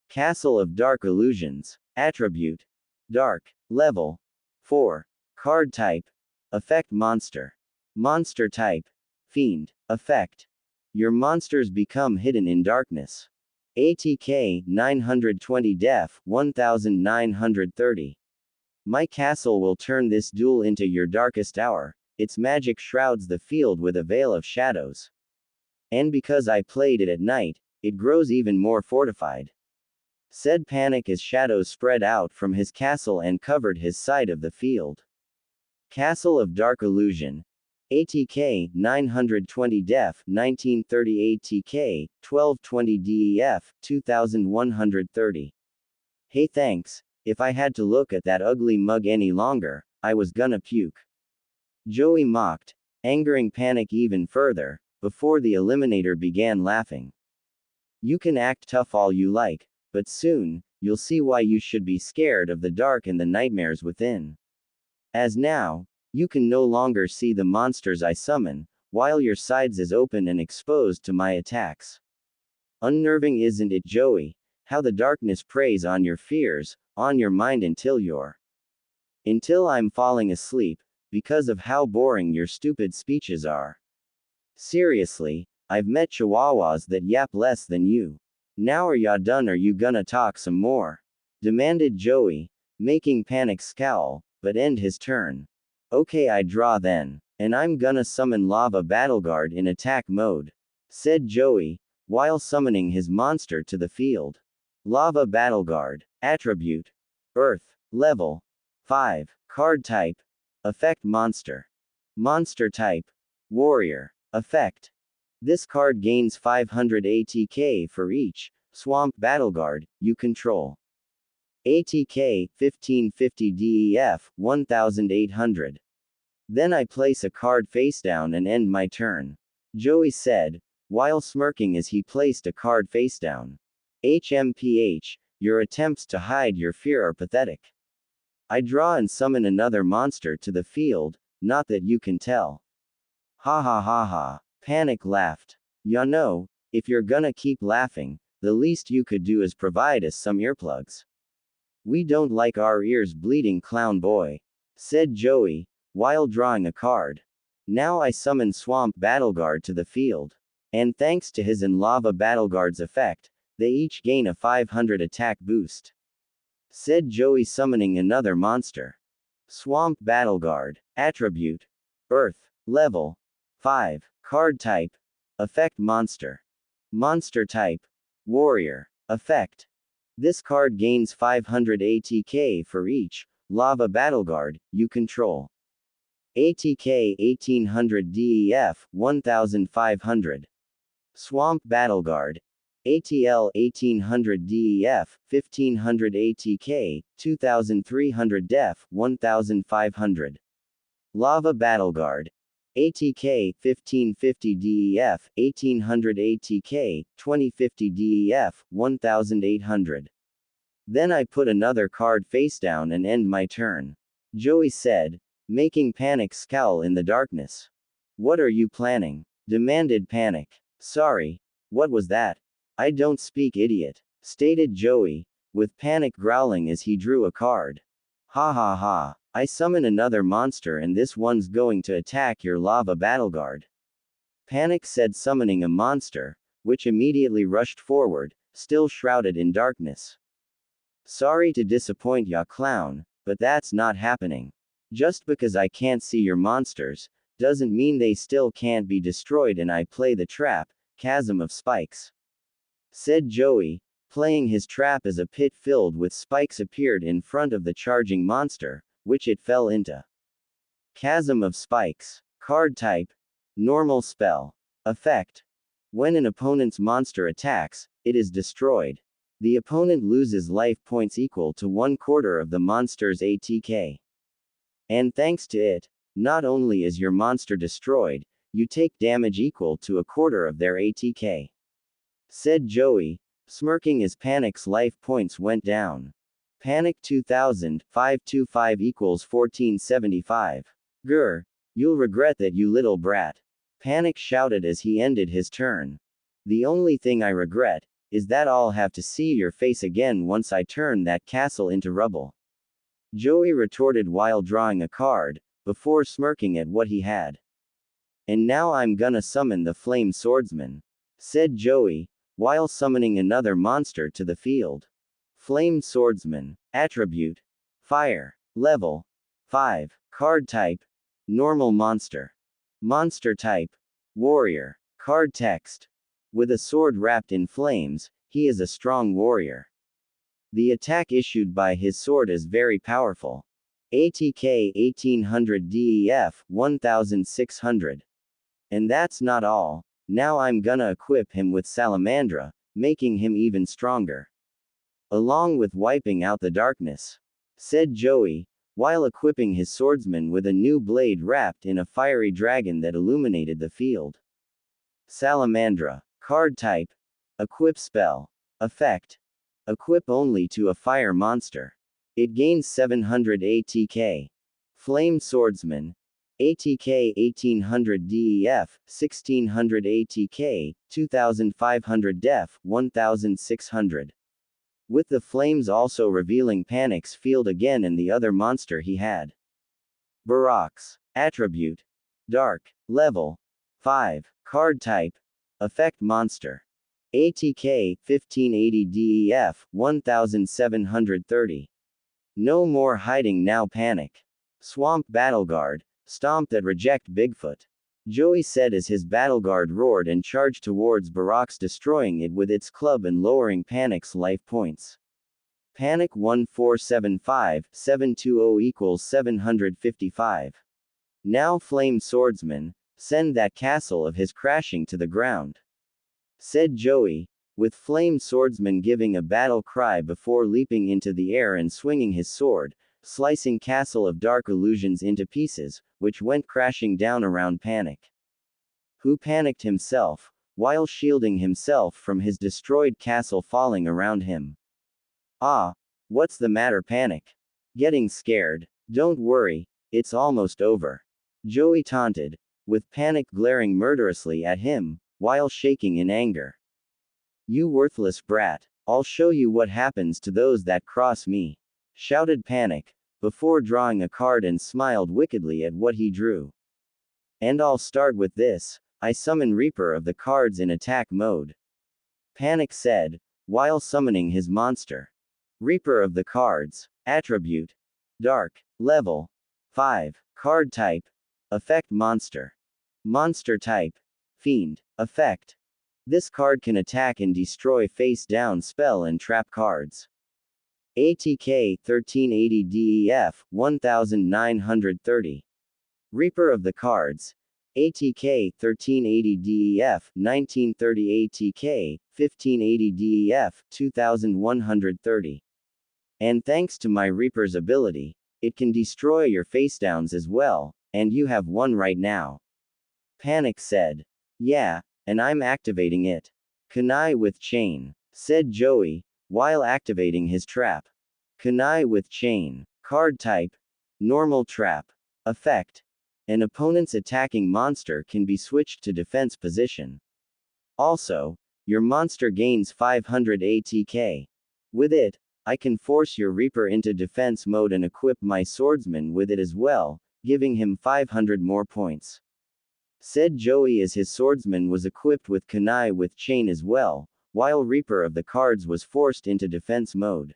Castle of Dark Illusions. Attribute. Dark. Level. 4. Card type. Effect monster. Monster type. Fiend. Effect. Your monsters become hidden in darkness. ATK 920 def 1930. My castle will turn this duel into your darkest hour. Its magic shrouds the field with a veil of shadows. And because I played it at night, it grows even more fortified, said Panic as shadows spread out from his castle and covered his side of the field. Castle of Dark Illusion. ATK 920 def 1930 ATK 1220 DEF 2130. Hey, thanks. If I had to look at that ugly mug any longer, I was gonna puke, Joey mocked, angering Panic even further, before the eliminator began laughing. You can act tough all you like, but soon, you'll see why you should be scared of the dark and the nightmares within. As now, you can no longer see the monsters I summon, while your sides is open and exposed to my attacks. Unnerving, isn't it, Joey? How the darkness preys on your fears, on your mind until I'm falling asleep, because of how boring your stupid speeches are. Seriously, I've met chihuahuas that yap less than you. Now are ya done, or you gonna talk some more? Demanded Joey, making Panic scowl, but end his turn. Okay, I draw then. And I'm gonna summon Lava Battleguard in attack mode, said Joey, while summoning his monster to the field. Lava Battleguard. Attribute: Earth. Level 5. Card type: Effect Monster. Monster type: Warrior. Effect: This card gains 500 ATK for each Swamp Battleguard you control. ATK 1550 DEF 1800. Then I place a card face down and end my turn, Joey said, while smirking as he placed a card face down. HMPH, your attempts to hide your fear are pathetic. I draw and summon another monster to the field, not that you can tell. Ha ha ha ha. Panic laughed. Ya know, if you're gonna keep laughing, the least you could do is provide us some earplugs. We don't like our ears bleeding, clown boy, said Joey, while drawing a card. Now I summon Swamp Battleguard to the field. And thanks to his and Lava Battleguard's effect, they each gain a 500 attack boost, said Joey, summoning another monster. Swamp Battleguard. Attribute: Earth. Level 5. Card type: Effect Monster. Monster type: Warrior. Effect: This card gains 500 ATK for each Lava Battleguard you control. ATK 1800 DEF 1500. Swamp Battleguard. ATL 1800 DEF 1500 ATK 2300 DEF 1500. Lava Battleguard. ATK 1550 DEF 1800 ATK 2050 DEF 1800. Then I put another card face down and end my turn, Joey said, making Panic scowl in the darkness. What are you planning? Demanded Panic. Sorry, what was that? I don't speak, idiot, stated Joey, with Panic growling as he drew a card. Ha ha ha. I summon another monster and this one's going to attack your Lava Battleguard, Panic said, summoning a monster, which immediately rushed forward, still shrouded in darkness. Sorry to disappoint ya, clown, but that's not happening. Just because I can't see your monsters, doesn't mean they still can't be destroyed, and I play the trap, Chasm of Spikes, said Joey, playing his trap as a pit filled with spikes appeared in front of the charging monster, which it fell into. Chasm of Spikes. Card type: Normal spell. Effect: When an opponent's monster attacks, it is destroyed. The opponent loses life points equal to 1/4 of the monster's ATK. And thanks to it, not only is your monster destroyed, you take damage equal to 1/4 of their ATK, said Joey, smirking as Panic's life points went down. Panic 2000, 525 equals 1475. Grr, you'll regret that, you little brat, Panic shouted as he ended his turn. The only thing I regret is that I'll have to see your face again once I turn that castle into rubble, Joey retorted while drawing a card, before smirking at what he had. And now I'm gonna summon the Flame Swordsman, said Joey, while summoning another monster to the field. Flame Swordsman. Attribute: Fire. Level 5. Card type: Normal monster. Monster type: Warrior. Card text: With a sword wrapped in flames, he is a strong warrior. The attack issued by his sword is very powerful. ATK 1800 DEF 1600. And that's not all. Now I'm gonna equip him with Salamandra, making him even stronger, along with wiping out the darkness, said Joey, while equipping his swordsman with a new blade wrapped in a fiery dragon that illuminated the field. Salamandra. Card type: Equip spell. Effect: Equip only to a fire monster. It gains 700 ATK. Flame Swordsman. ATK 1800 DEF, 1600 ATK, 2500 DEF, 1600. With the flames also revealing Thankx field again and the other monster he had. Barracks. Attribute. Dark. Level. 5. Card type. Effect monster. ATK 1580 DEF 1730. No more hiding now panic. Swamp Battleguard. Stomp that reject Bigfoot. Joey said as his battleguard roared and charged towards Barracks, destroying it with its club and lowering Thankx life points. Panic 1475 720 equals 755. Now Flame Swordsman, send that castle of his crashing to the ground. Said Joey, with Flame Swordsman giving a battle cry before leaping into the air and swinging his sword, slicing Castle of Dark Illusions into pieces, which went crashing down around Panic. Who panicked himself, while shielding himself from his destroyed castle falling around him. Ah, what's the matter Panic? Getting scared? Don't worry, it's almost over. Joey taunted, with Panic glaring murderously at him, while shaking in anger. You worthless brat, I'll show you what happens to those that cross me, shouted Panic, before drawing a card and smiled wickedly at what he drew. And I'll start with this, I summon Reaper of the Cards in attack mode. Panic said, while summoning his monster. Reaper of the Cards. Attribute. Dark. Level. 5. Card type. Effect monster. Monster type. Fiend. Effect. This card can attack and destroy face-down spell and trap cards. ATK 1380 DEF 1930. Reaper of the Cards. ATK 1380 DEF 1930 ATK 1580 DEF 2130. And thanks to my Reaper's ability, it can destroy your face-downs as well, and you have one right now. Panic said. Yeah, and I'm activating it. Kunai with chain, said Joey, while activating his trap. Kunai with chain. Card type. Normal trap. Effect. An opponent's attacking monster can be switched to defense position. Also, your monster gains 500 ATK. With it, I can force your Reaper into defense mode and equip my swordsman with it as well, giving him 500 more points. Said Joey as his swordsman was equipped with kunai with chain as well, while Reaper of the Cards was forced into defense mode.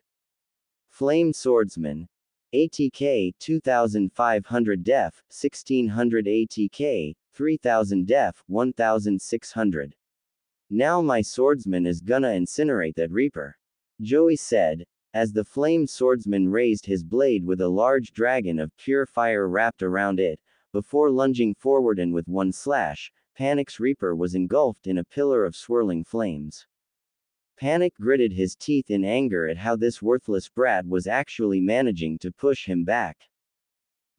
Flame Swordsman. ATK 2500 def, 1600 ATK, 3000 def, 1600. Now my swordsman is gonna incinerate that Reaper. Joey said, as the Flame Swordsman raised his blade with a large dragon of pure fire wrapped around it, before lunging forward and with one slash, Panic's Reaper was engulfed in a pillar of swirling flames. Panic gritted his teeth in anger at how this worthless brat was actually managing to push him back.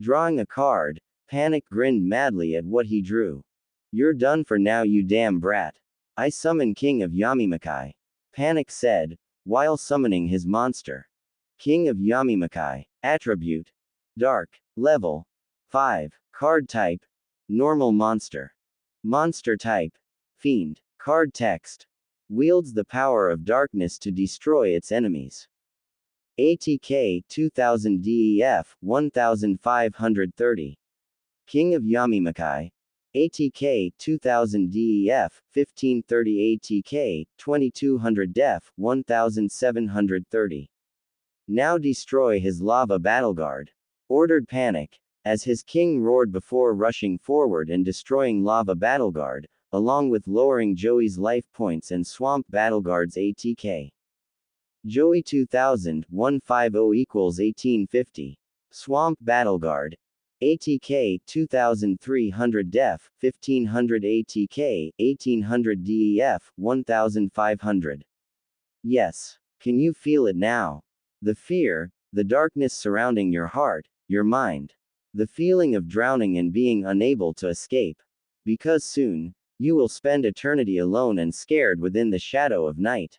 Drawing a card, Panic grinned madly at what he drew. You're done for now you damn brat. I summon King of Yamimakai. Panic said, while summoning his monster. King of Yamimakai. Attribute. Dark. Level. 5. Card type. Normal monster. Monster type. Fiend. Card text. Wields the power of darkness to destroy its enemies. ATK 2000 DEF 1530. King of Yamimakai. ATK 2000 DEF 1530 ATK 2200 def 1730. Now destroy his lava battleguard. Ordered Panic, as his king roared before rushing forward and destroying lava battleguard, along with lowering Joey's life points and swamp battleguard's ATK. Joey 2000 150 equals 1850. Swamp battleguard. ATK 2300 def, 1500 ATK, 1800 DEF, 1500. Yes. Can you feel it now? The fear, the darkness surrounding your heart, your mind. The feeling of drowning and being unable to escape. Because soon, you will spend eternity alone and scared within the shadow of night.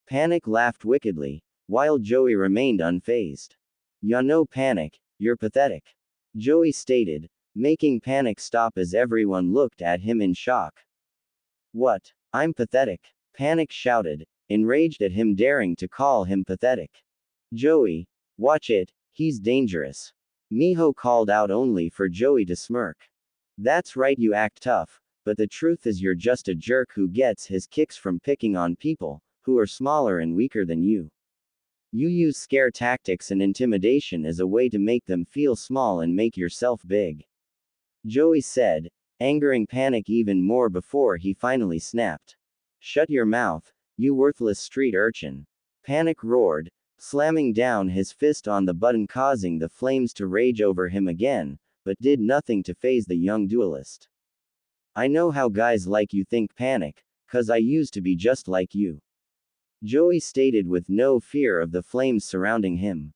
Panic laughed wickedly, while Joey remained unfazed. Ya no Panic, you're pathetic. Joey stated, making Panic stop as everyone looked at him in shock. What? I'm pathetic. Panic shouted, enraged at him daring to call him pathetic. Joey, watch it, he's dangerous. Miho called out only for Joey to smirk. That's right, you act tough, but the truth is you're just a jerk who gets his kicks from picking on people who are smaller and weaker than you. You use scare tactics and intimidation as a way to make them feel small and make yourself big. Joey said, angering Panic even more before he finally snapped. Shut your mouth, you worthless street urchin. Panic roared, slamming down his fist on the button, causing the flames to rage over him again, but did nothing to faze the young duelist. I know how guys like you think, Panic, 'cause I used to be just like you. Joey stated with no fear of the flames surrounding him.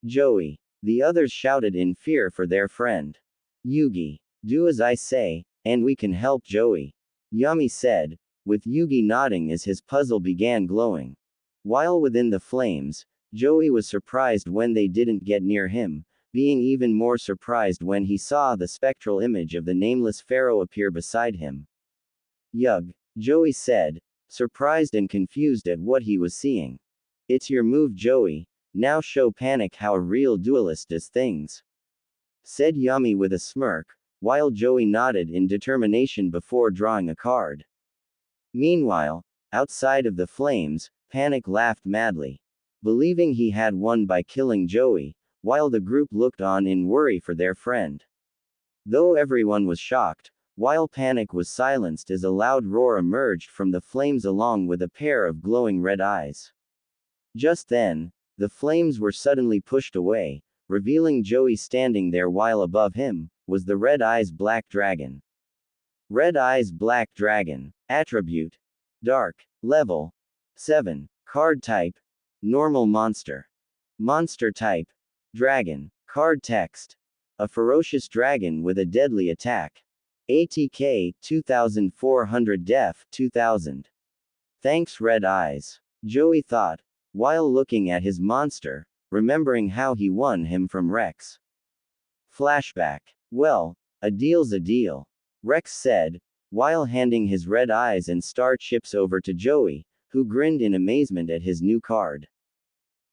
Joey. The others shouted in fear for their friend. Yugi. Do as I say, and we can help Joey. Yami said, with Yugi nodding as his puzzle began glowing. While within the flames, Joey was surprised when they didn't get near him, being even more surprised when he saw the spectral image of the nameless pharaoh appear beside him. Yug. Joey said, surprised and confused at what he was seeing. It's your move, Joey. Now show Panic how a real duelist does things. Said Yami with a smirk, while Joey nodded in determination before drawing a card. Meanwhile, outside of the flames, Panic laughed madly, believing he had won by killing Joey, while the group looked on in worry for their friend. Though everyone was shocked, while Panic was silenced as a loud roar emerged from the flames along with a pair of glowing red eyes. Just then, the flames were suddenly pushed away, revealing Joey standing there, while above him was the Red Eyes Black Dragon. Red Eyes Black Dragon. Attribute: Dark. Level: 7. Card type: Normal monster. Monster type: Dragon. Card text: a ferocious dragon with a deadly attack. ATK 2400 Def 2000. Thanks, Red Eyes. Joey thought, while looking at his monster, remembering how he won him from Rex. Flashback. Well, a deal's a deal. Rex said, while handing his red eyes and star chips over to Joey, who grinned in amazement at his new card.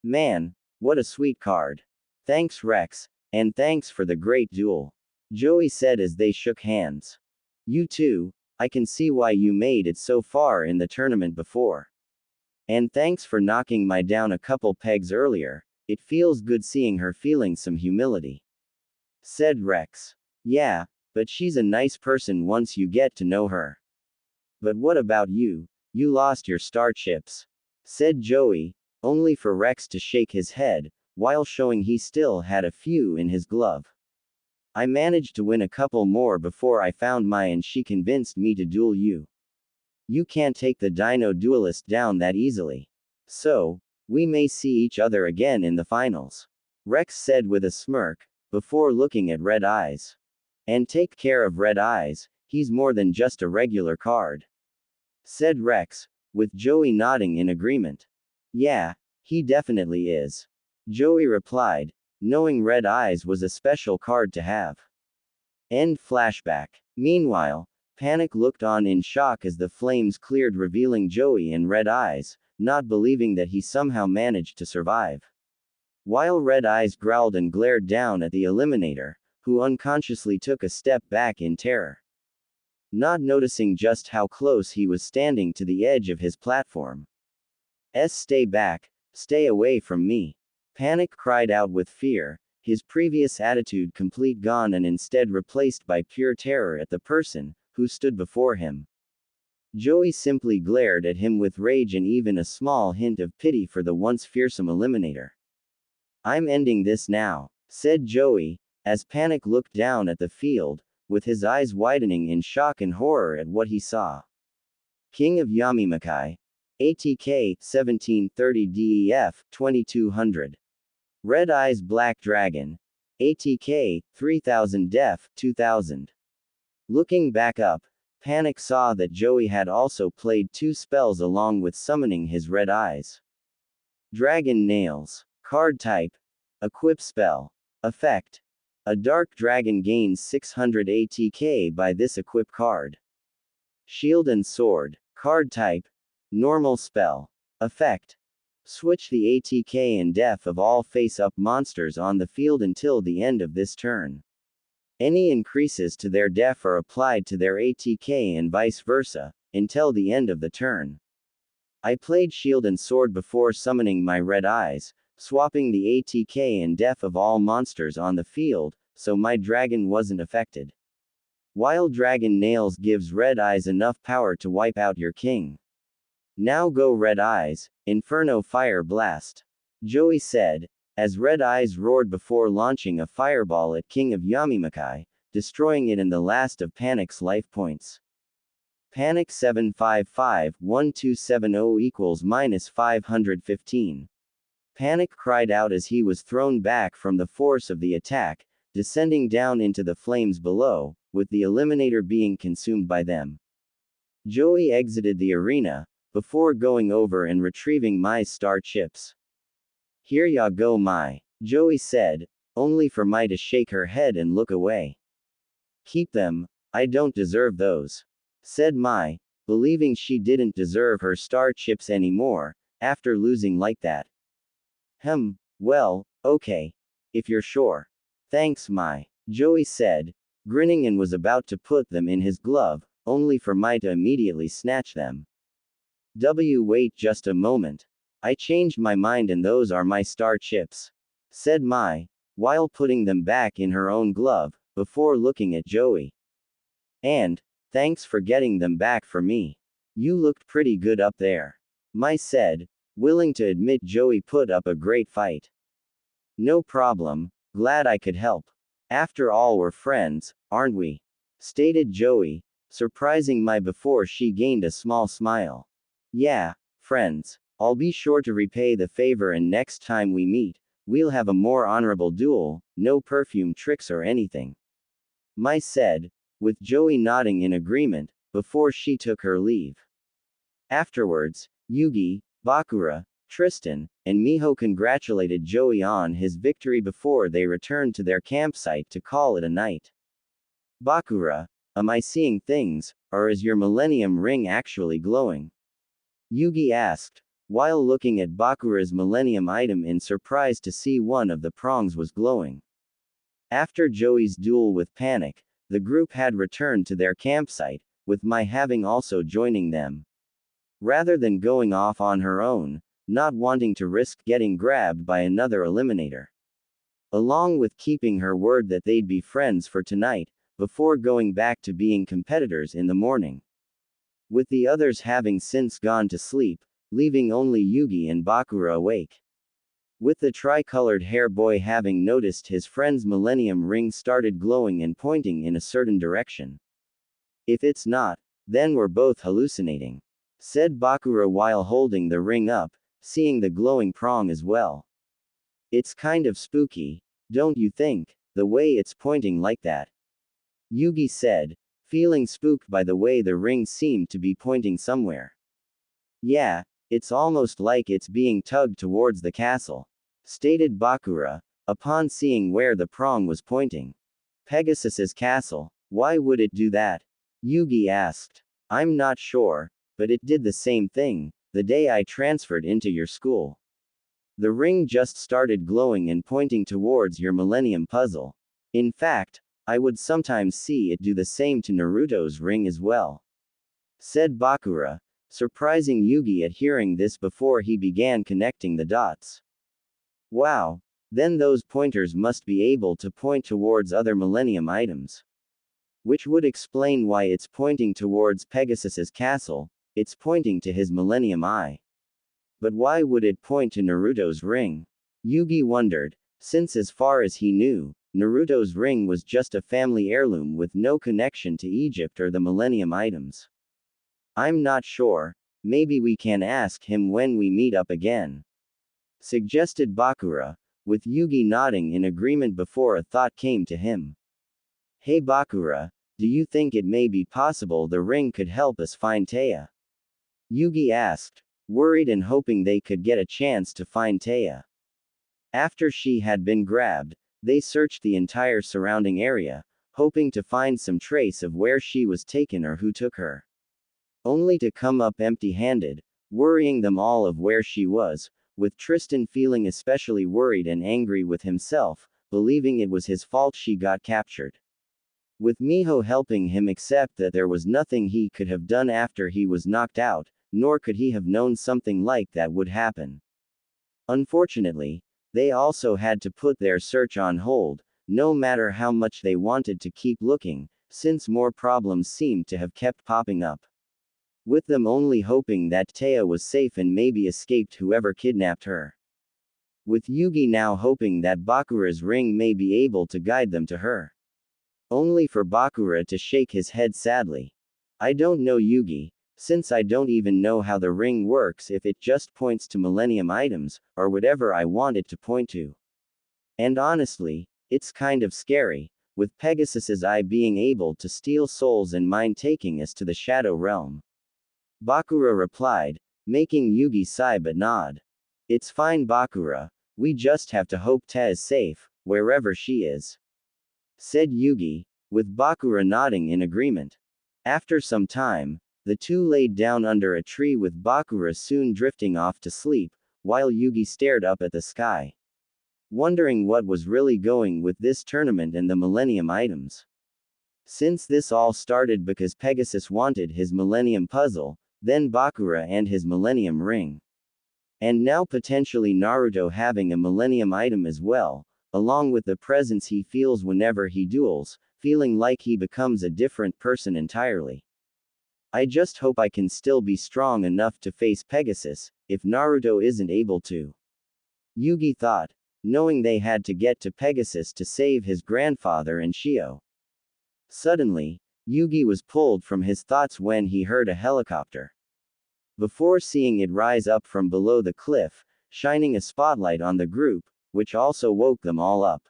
Man, what a sweet card. Thanks, Rex, and thanks for the great duel. Joey said as they shook hands. You too, I can see why you made it so far in the tournament before. And thanks for knocking my down a couple pegs earlier, it feels good seeing her feeling some humility. Said Rex. Yeah, but she's a nice person once you get to know her. But what about you? You lost your star chips. Said Joey, only for Rex to shake his head, while showing he still had a few in his glove. I managed to win a couple more before I found Mai and she convinced me to duel you. You can't take the Dino Duelist down that easily. So, we may see each other again in the finals. Rex said with a smirk, before looking at Red Eyes. And take care of Red Eyes, he's more than just a regular card. Said Rex, with Joey nodding in agreement. Yeah, he definitely is. Joey replied, knowing Red Eyes was a special card to have. End flashback. Meanwhile, Panic looked on in shock as the flames cleared, revealing Joey and Red Eyes, not believing that he somehow managed to survive. While Red Eyes growled and glared down at the Eliminator, who unconsciously took a step back in terror. Not noticing just how close he was standing to the edge of his platform. Stay back, stay away from me. Panic cried out with fear, his previous attitude complete gone and instead replaced by pure terror at the person who stood before him. Joey simply glared at him with rage and even a small hint of pity for the once fearsome Eliminator. I'm ending this now, said Joey, as Panic looked down at the field, with his eyes widening in shock and horror at what he saw. King of Yamimakai. ATK 1730 DEF 2200. Red Eyes Black Dragon. ATK 3000 Def 2000. Looking back up, Panic saw that Joey had also played 2 spells along with summoning his red eyes. Dragon Nails. Card type: Equip spell. Effect: A dark dragon gains 600 ATK by this equip card. Shield and Sword. Card type. Normal spell. Effect. Switch the ATK and def of all face-up monsters on the field until the end of this turn. Any increases to their def are applied to their ATK and vice versa, until the end of the turn. I played Shield and Sword before summoning my Red Eyes, swapping the ATK and def of all monsters on the field, so my dragon wasn't affected. While Dragon Nails gives Red Eyes enough power to wipe out your king. Now go Red Eyes, Inferno Fire Blast. Joey said, as Red Eyes roared before launching a fireball at King of Yamimakai, destroying it in the last of Panic's life points. Panic 755-1270 equals -515. Panic cried out as he was thrown back from the force of the attack, descending down into the flames below, with the Eliminator being consumed by them. Joey exited the arena, before going over and retrieving Mai's star chips. Here ya go Mai, Joey said, only for Mai to shake her head and look away. Keep them, I don't deserve those, said Mai, believing she didn't deserve her star chips anymore, after losing like that. Well, okay. If you're sure. Thanks Mai, Joey said, grinning and was about to put them in his glove, only for Mai to immediately snatch them. Wait just a moment. I changed my mind and those are my star chips, said Mai, while putting them back in her own glove, before looking at Joey. And, thanks for getting them back for me. You looked pretty good up there, Mai said, willing to admit Joey put up a great fight. No problem, glad I could help. After all we're friends, aren't we? Stated Joey, surprising Mai before she gained a small smile. Yeah, friends. I'll be sure to repay the favor and next time we meet, we'll have a more honorable duel, no perfume tricks or anything. Mai said, with Joey nodding in agreement, before she took her leave. Afterwards, Yugi, Bakura, Tristan, and Miho congratulated Joey on his victory before they returned to their campsite to call it a night. Bakura, am I seeing things, or is your Millennium Ring actually glowing? Yugi asked, while looking at Bakura's Millennium item in surprise to see one of the prongs was glowing. After Joey's duel with Panic, the group had returned to their campsite, with Mai having also joining them. Rather than going off on her own, not wanting to risk getting grabbed by another Eliminator. Along with keeping her word that they'd be friends for tonight, before going back to being competitors in the morning. With the others having since gone to sleep, leaving only Yugi and Bakura awake. With the tri-colored hair boy having noticed his friend's Millennium Ring started glowing and pointing in a certain direction. If it's not, then we're both hallucinating, said Bakura while holding the ring up, seeing the glowing prong as well. It's kind of spooky, don't you think, the way it's pointing like that? Yugi said, feeling spooked by the way the ring seemed to be pointing somewhere. Yeah, it's almost like it's being tugged towards the castle, stated Bakura, upon seeing where the prong was pointing. Pegasus's castle, why would it do that? Yugi asked. I'm not sure, but it did the same thing, the day I transferred into your school. The ring just started glowing and pointing towards your Millennium Puzzle. In fact, I would sometimes see it do the same to Naruto's ring as well, said Bakura, surprising Yugi at hearing this before he began connecting the dots. Wow, then those pointers must be able to point towards other Millennium items. Which would explain why it's pointing towards Pegasus's castle, it's pointing to his Millennium Eye. But why would it point to Naruto's ring? Yugi wondered, since as far as he knew, Naruto's ring was just a family heirloom with no connection to Egypt or the Millennium items. I'm not sure, maybe we can ask him when we meet up again, suggested Bakura, with Yugi nodding in agreement before a thought came to him. Hey Bakura, do you think it may be possible the ring could help us find Taya? Yugi asked, worried and hoping they could get a chance to find Taya. After she had been grabbed, They searched the entire surrounding area, hoping to find some trace of where she was taken or who took her. Only to come up empty-handed, worrying them all of where she was, with Tristan feeling especially worried and angry with himself, believing it was his fault she got captured. With Miho helping him accept that there was nothing he could have done after he was knocked out, nor could he have known something like that would happen. Unfortunately, they also had to put their search on hold, no matter how much they wanted to keep looking, since more problems seemed to have kept popping up. With them only hoping that Taya was safe and maybe escaped whoever kidnapped her. With Yugi now hoping that Bakura's ring may be able to guide them to her. Only for Bakura to shake his head sadly. I don't know Yugi, since I don't even know how the ring works if it just points to Millennium items, or whatever I want it to point to. And honestly, it's kind of scary, with Pegasus's eye being able to steal souls and mine taking us to the Shadow Realm. Bakura replied, making Yugi sigh but nod. It's fine Bakura, we just have to hope Ta is safe, wherever she is. Said Yugi, with Bakura nodding in agreement. After some time, the two laid down under a tree with Bakura soon drifting off to sleep, while Yugi stared up at the sky. Wondering what was really going with this tournament and the Millennium items. Since this all started because Pegasus wanted his Millennium puzzle, then Bakura and his Millennium ring. And now potentially Naruto having a Millennium item as well, along with the presence he feels whenever he duels, feeling like he becomes a different person entirely. I just hope I can still be strong enough to face Pegasus, if Naruto isn't able to. Yugi thought, knowing they had to get to Pegasus to save his grandfather and Shio. Suddenly, Yugi was pulled from his thoughts when he heard a helicopter. Before seeing it rise up from below the cliff, shining a spotlight on the group, which also woke them all up.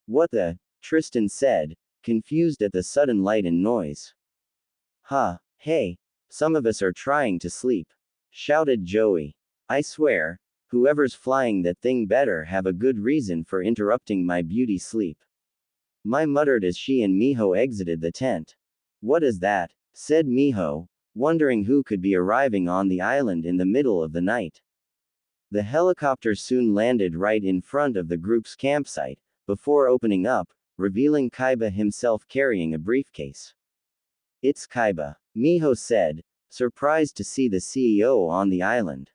What the? Tristan said, confused at the sudden light and noise. Huh, hey, some of us are trying to sleep, shouted Joey. I swear, whoever's flying that thing better have a good reason for interrupting my beauty sleep. Mai muttered as she and Miho exited the tent. What is that? Said Miho, wondering who could be arriving on the island in the middle of the night. The helicopter soon landed right in front of the group's campsite, before opening up, revealing Kaiba himself carrying a briefcase. It's Kaiba, Miho said, surprised to see the CEO on the island.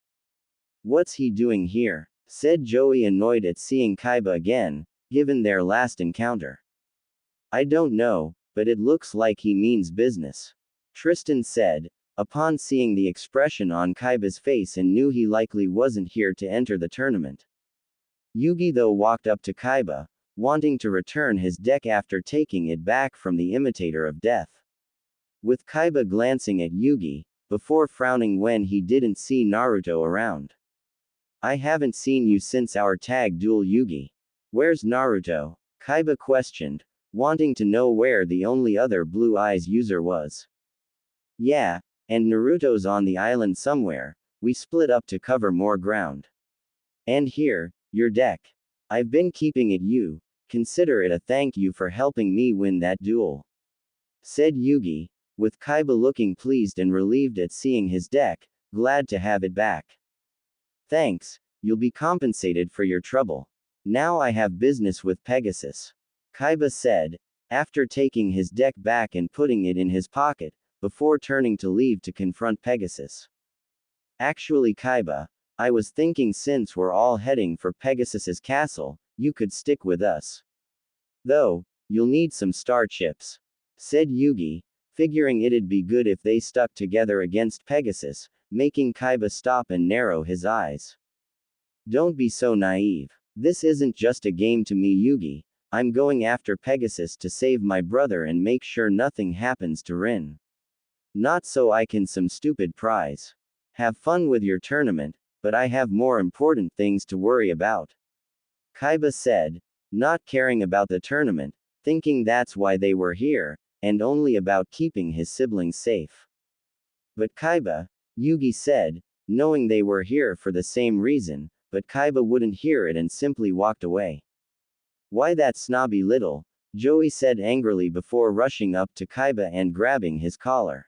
What's he doing here? Said Joey, annoyed at seeing Kaiba again, given their last encounter. I don't know, but it looks like he means business. Tristan said, upon seeing the expression on Kaiba's face and knew he likely wasn't here to enter the tournament. Yugi though walked up to Kaiba, wanting to return his deck after taking it back from the imitator of death. With Kaiba glancing at Yugi, before frowning when he didn't see Naruto around. I haven't seen you since our tag duel Yugi. Where's Naruto? Kaiba questioned, wanting to know where the only other Blue Eyes user was. Yeah, and Naruto's on the island somewhere, we split up to cover more ground. And here, your deck. I've been keeping it you, consider it a thank you for helping me win that duel. Said Yugi, with Kaiba looking pleased and relieved at seeing his deck, glad to have it back. Thanks, you'll be compensated for your trouble. Now I have business with Pegasus. Kaiba said, after taking his deck back and putting it in his pocket, before turning to leave to confront Pegasus. Actually Kaiba, I was thinking since we're all heading for Pegasus's castle, you could stick with us. Though, you'll need some star chips. Said Yugi, figuring it'd be good if they stuck together against Pegasus, making Kaiba stop and narrow his eyes. Don't be so naive. This isn't just a game to me Yugi, I'm going after Pegasus to save my brother and make sure nothing happens to Rin. Not so I can some stupid prize. Have fun with your tournament, but I have more important things to worry about. Kaiba said, not caring about the tournament, thinking that's why they were here, and only about keeping his siblings safe. But Kaiba, Yugi said, knowing they were here for the same reason, but Kaiba wouldn't hear it and simply walked away. Why that snobby little, Joey said angrily before rushing up to Kaiba and grabbing his collar.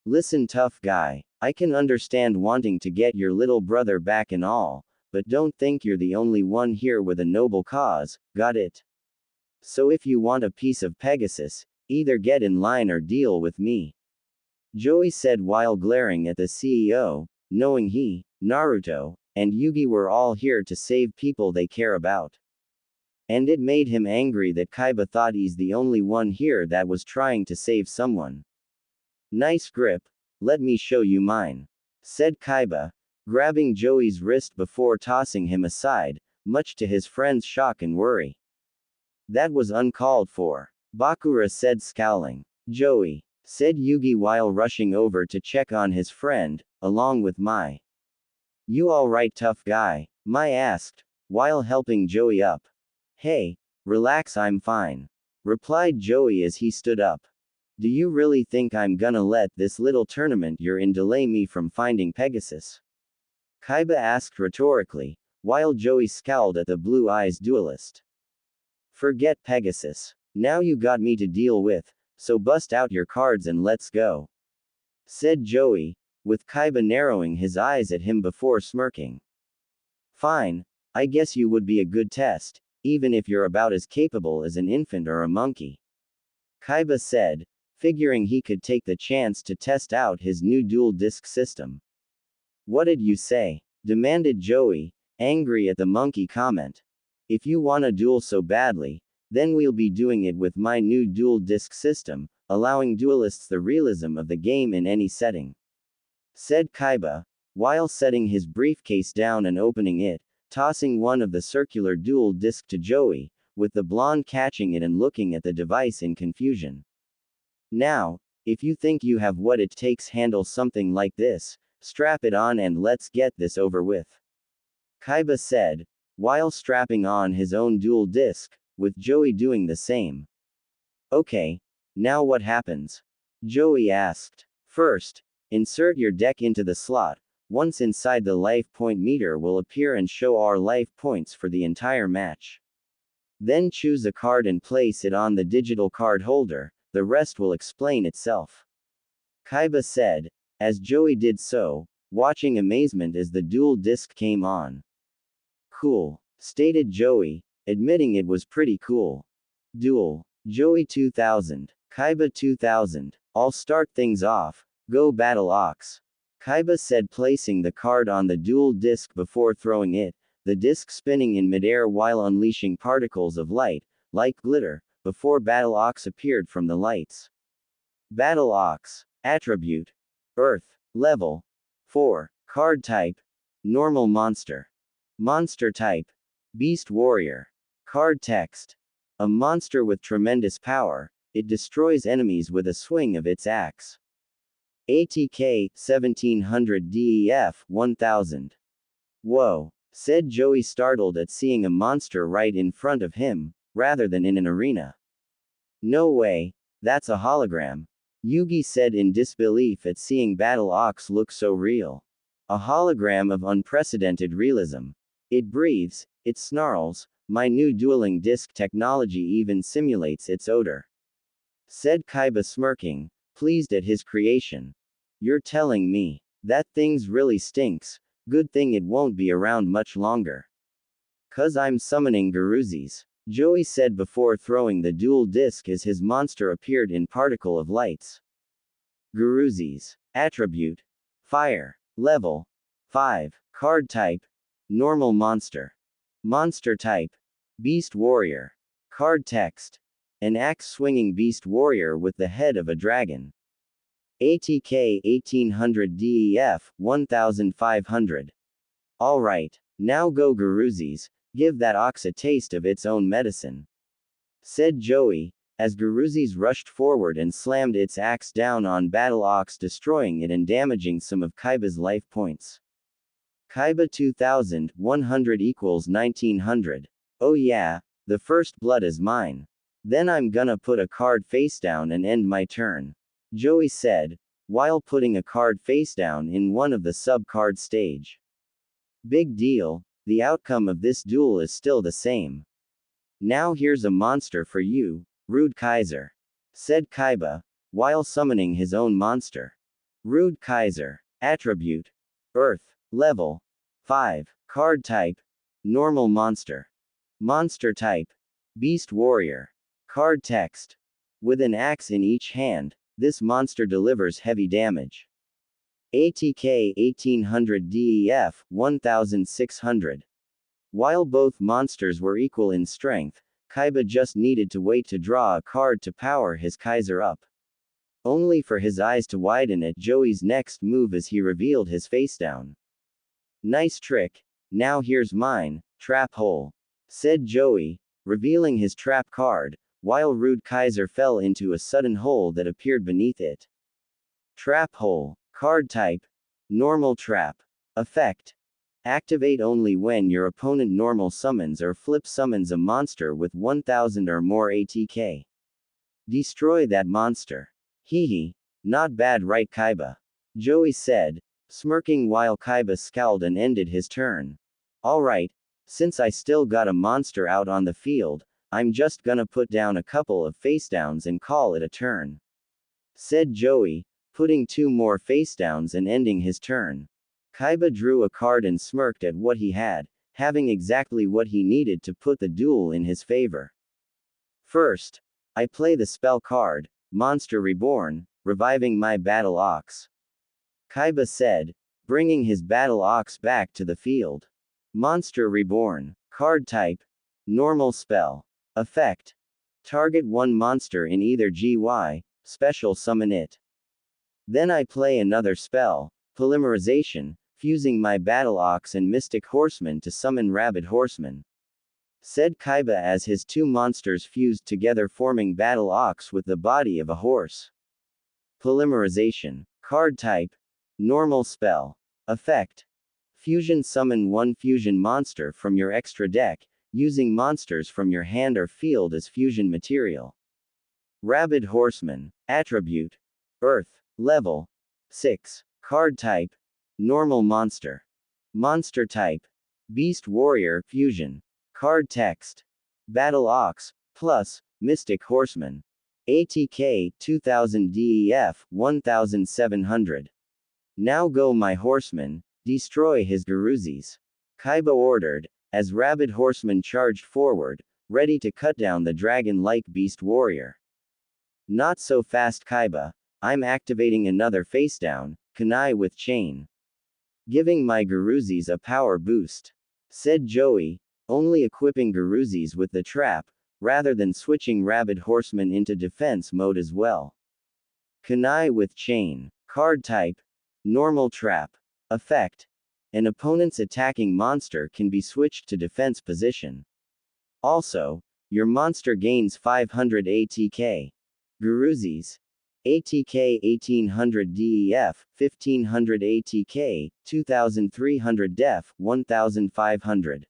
Listen, tough guy, I can understand wanting to get your little brother back and all, but don't think you're the only one here with a noble cause, got it? So if you want a piece of Pegasus, either get in line or deal with me. Joey said while glaring at the CEO, knowing he, Naruto, and Yugi were all here to save people they care about. And it made him angry that Kaiba thought he's the only one here that was trying to save someone. Nice grip, let me show you mine, said Kaiba, grabbing Joey's wrist before tossing him aside, much to his friend's shock and worry. That was uncalled for, Bakura said scowling. Joey, said Yugi while rushing over to check on his friend, along with Mai. You alright, tough guy? Mai asked, while helping Joey up. Hey, relax, I'm fine, replied Joey as he stood up. Do you really think I'm gonna let this little tournament you're in delay me from finding Pegasus? Kaiba asked rhetorically, while Joey scowled at the Blue Eyes duelist. Forget Pegasus. Now you got me to deal with, so bust out your cards and let's go, said Joey, with Kaiba narrowing his eyes at him before smirking. Fine, I guess you would be a good test, even if you're about as capable as an infant or a monkey, Kaiba said, figuring he could take the chance to test out his new dual disc system. What did you say? Demanded Joey, angry at the monkey comment. If you want a duel so badly, then we'll be doing it with my new dual disc system, allowing duelists the realism of the game in any setting, said Kaiba, while setting his briefcase down and opening it, tossing one of the circular dual disc to Joey, with the blonde catching it and looking at the device in confusion. Now, if you think you have what it takes to handle something like this, strap it on and let's get this over with, Kaiba said, while strapping on his own dual disc, with Joey doing the same. Okay, now what happens? Joey asked. First, insert your deck into the slot. Once inside, the life point meter will appear and show our life points for the entire match. Then choose a card and place it on the digital card holder. The rest will explain itself, Kaiba said, as Joey did so, watching amazement as the dual disc came on. Cool, stated Joey, admitting it was pretty cool. Duel. Joey 2000. Kaiba 2000. I'll start things off. Go Battle Ox, Kaiba said, placing the card on the dual disc before throwing it, the disc spinning in midair while unleashing particles of light, like glitter, before Battle Ox appeared from the lights. Battle Ox. Attribute. Earth. Level. 4. Card type. Normal monster. Monster type. Beast Warrior. Card text. A monster with tremendous power, it destroys enemies with a swing of its axe. ATK, 1700 DEF, 1000. Whoa, said Joey, startled at seeing a monster right in front of him, rather than in an arena. No way, that's a hologram, Yugi said in disbelief at seeing Battle Ox look so real. A hologram of unprecedented realism. It breathes, it snarls, my new dueling disc technology even simulates its odor, said Kaiba, smirking, pleased at his creation. You're telling me that thing's really stinks? Good thing it won't be around much longer. 'Cause I'm summoning Garuzis, Joey said before throwing the dual disc as his monster appeared in particle of lights. Garuzis. Attribute. Fire. Level. 5. Card type. Normal monster. Monster type. Beast Warrior. Card text. An axe-swinging beast warrior with the head of a dragon. ATK 1800 DEF 1500. Alright, now go Garuzis, give that ox a taste of its own medicine, said Joey, as Garuzis rushed forward and slammed its axe down on Battle Ox, destroying it and damaging some of Kaiba's life points. Kaiba 2100 equals 1900. Oh yeah, the first blood is mine. Then I'm gonna put a card face down and end my turn, Joey said, while putting a card face down in one of the sub-card stage. Big deal, the outcome of this duel is still the same. Now here's a monster for you, Rude Kaiser, said Kaiba, while summoning his own monster. Rude Kaiser. Attribute. Earth. Level. 5. Card type. Normal monster. Monster type. Beast warrior. Card text. With an axe in each hand, this monster delivers heavy damage. ATK 1800 DEF 1600. While both monsters were equal in strength, Kaiba just needed to wait to draw a card to power his Kaiser up. Only for his eyes to widen at Joey's next move as he revealed his face down. Nice trick, now here's mine, trap hole, said Joey, revealing his trap card, while Rude Kaiser fell into a sudden hole that appeared beneath it. Trap hole, card type, normal trap. Effect. Activate only when your opponent normal summons or flip summons a monster with 1000 or more ATK. Destroy that monster. Hehe. Not bad, right, Kaiba? Joey said, smirking while Kaiba scowled and ended his turn. Alright, since I still got a monster out on the field, I'm just gonna put down a couple of facedowns and call it a turn, said Joey, putting 2 more facedowns and ending his turn. Kaiba drew a card and smirked at what he had, having exactly what he needed to put the duel in his favor. First, I play the spell card, Monster Reborn, reviving my Battle Ox, Kaiba said, bringing his Battle Ox back to the field. Monster Reborn. Card type. Normal spell. Effect. Target one monster in either GY, special summon it. Then I play another spell, Polymerization, fusing my Battle Ox and Mystic Horseman to summon Rabid Horseman, said Kaiba as his 2 monsters fused together forming Battle Ox with the body of a horse. Polymerization. Card type. Normal spell. Effect. Fusion summon 1 fusion monster from your extra deck, using monsters from your hand or field as fusion material. Rabid Horseman. Attribute. Earth. Level. 6. Card type. Normal monster. Monster type. Beast Warrior Fusion. Card text. Battle Ox, plus, Mystic Horseman. ATK 2000 DEF 1700. Now go my horseman, destroy his Garuzis, Kaiba ordered, as Rabid Horseman charged forward, ready to cut down the dragon-like Beast Warrior. Not so fast, Kaiba, I'm activating another facedown, Kunai with Chain, giving my Garuzis a power boost, said Joey, only equipping Garuzis with the trap, rather than switching Rabid Horseman into defense mode as well. Kunai with Chain. Card type. Normal trap. Effect. An opponent's attacking monster can be switched to defense position. Also, your monster gains 500 ATK. Garuzis. ATK 1800 DEF, 1500 ATK, 2300 DEF, 1500.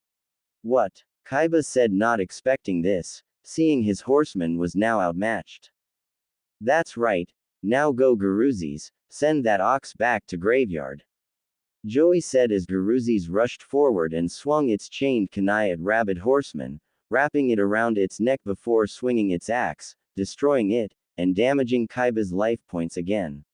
What? Kaiba said, not expecting this, seeing his horseman was now outmatched. That's right, now go Garuzis, send that ox back to graveyard, Joey said as Garuzis rushed forward and swung its chained kunai at Rabid Horseman, wrapping it around its neck before swinging its axe, destroying it, and damaging Kaiba's life points again.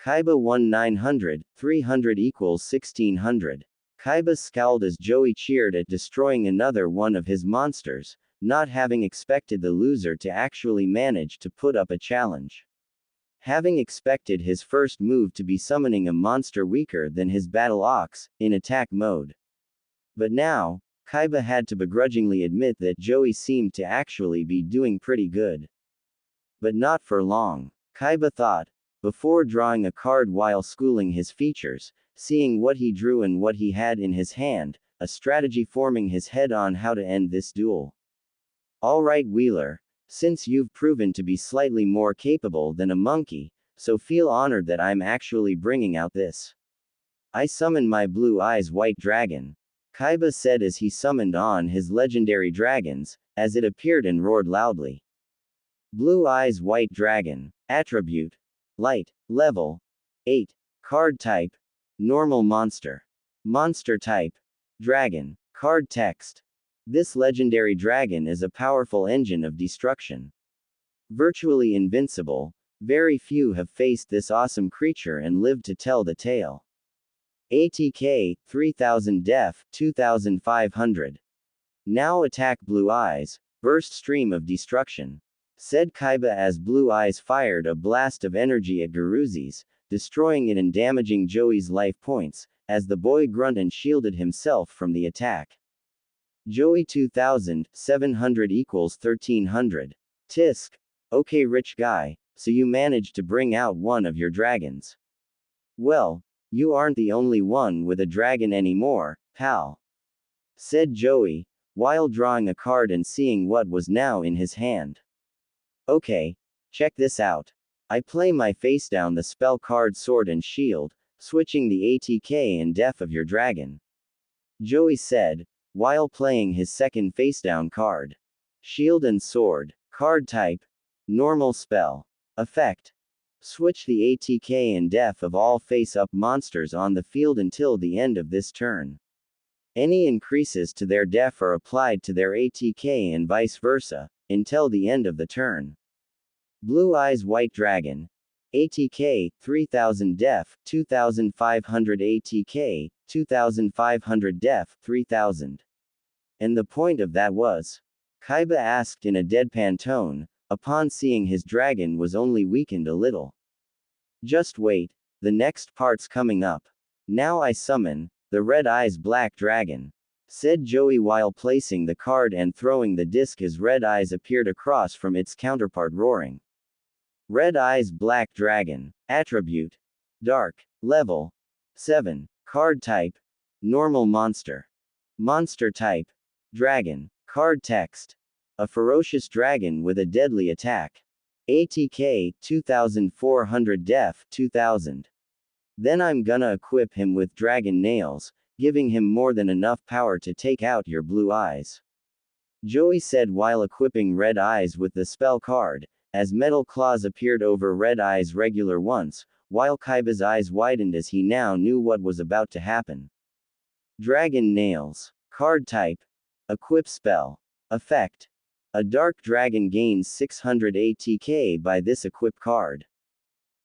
Kaiba won 900, 300 equals 1600. Kaiba scowled as Joey cheered at destroying another one of his monsters, not having expected the loser to actually manage to put up a challenge. Having expected his first move to be summoning a monster weaker than his Battle Ox, in attack mode. But now, Kaiba had to begrudgingly admit that Joey seemed to actually be doing pretty good. But not for long, Kaiba thought, before drawing a card while schooling his features, seeing what he drew and what he had in his hand, a strategy forming his head on how to end this duel. Alright Wheeler, since you've proven to be slightly more capable than a monkey, so feel honored that I'm actually bringing out this. I summon my Blue Eyes White Dragon, Kaiba said as he summoned on his legendary dragons, as it appeared and roared loudly. Blue Eyes White Dragon. Attribute. Light. Level. 8. Card type. Normal monster. Monster type. Dragon. Card text. This legendary dragon is a powerful engine of destruction. Virtually invincible, very few have faced this awesome creature and lived to tell the tale. ATK, 3000 def, 2500. Now attack Blue Eyes, burst stream of destruction. Said Kaiba as Blue Eyes fired a blast of energy at Garuzzi's, destroying it and damaging Joey's life points, as the boy grunted and shielded himself from the attack. Joey 2700 equals 1300. Tisk. Okay rich guy, so you managed to bring out one of your dragons. Well, you aren't the only one with a dragon anymore, pal. Said Joey, while drawing a card and seeing what was now in his hand. Okay, check this out. I play my face down the spell card Sword and Shield, switching the ATK and def of your dragon. Joey said, while playing his second face down card. Shield and Sword. Card type. Normal spell. Effect. Switch the ATK and def of all face-up monsters on the field until the end of this turn. Any increases to their def are applied to their ATK and vice versa, until the end of the turn. Blue Eyes White Dragon. ATK, 3000 def, 2500 ATK, 2500 def, 3000. And the point of that was? Kaiba asked in a deadpan tone, upon seeing his dragon was only weakened a little. Just wait, the next part's coming up. Now I summon, the Red Eyes Black Dragon. Said Joey while placing the card and throwing the disc as Red Eyes appeared across from its counterpart roaring. Red Eyes Black Dragon. Attribute. Dark. Level. 7. Card type. Normal monster. Monster type. Dragon. Card text. A ferocious dragon with a deadly attack. ATK, 2400 def, 2000. Then I'm gonna equip him with dragon nails, giving him more than enough power to take out your Blue Eyes. Joey said while equipping Red Eyes with the spell card, as metal claws appeared over Red Eyes' regular ones, while Kaiba's eyes widened as he now knew what was about to happen. Dragon Nails. Card type. Equip spell. Effect. A dark dragon gains 600 ATK by this equip card.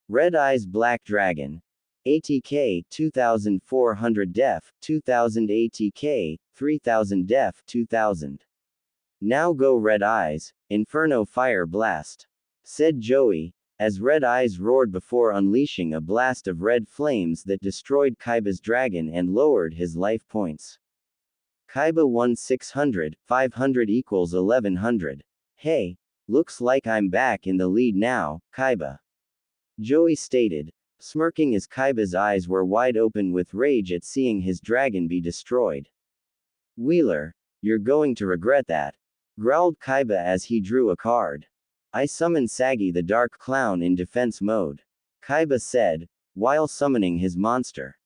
Red Eyes Black Dragon. ATK, 2400 def, 2000 ATK, 3000 def, 2000. Now go Red Eyes, Inferno Fire Blast. Said Joey, as Red Eyes roared before unleashing a blast of red flames that destroyed Kaiba's dragon and lowered his life points. Kaiba won 600, 500 equals 1100. Hey, looks like I'm back in the lead now, Kaiba. Joey stated, smirking as Kaiba's eyes were wide open with rage at seeing his dragon be destroyed. Wheeler, you're going to regret that. Growled Kaiba as he drew a card. I summon Sagi the Dark Clown in defense mode. Kaiba said, while summoning his monster.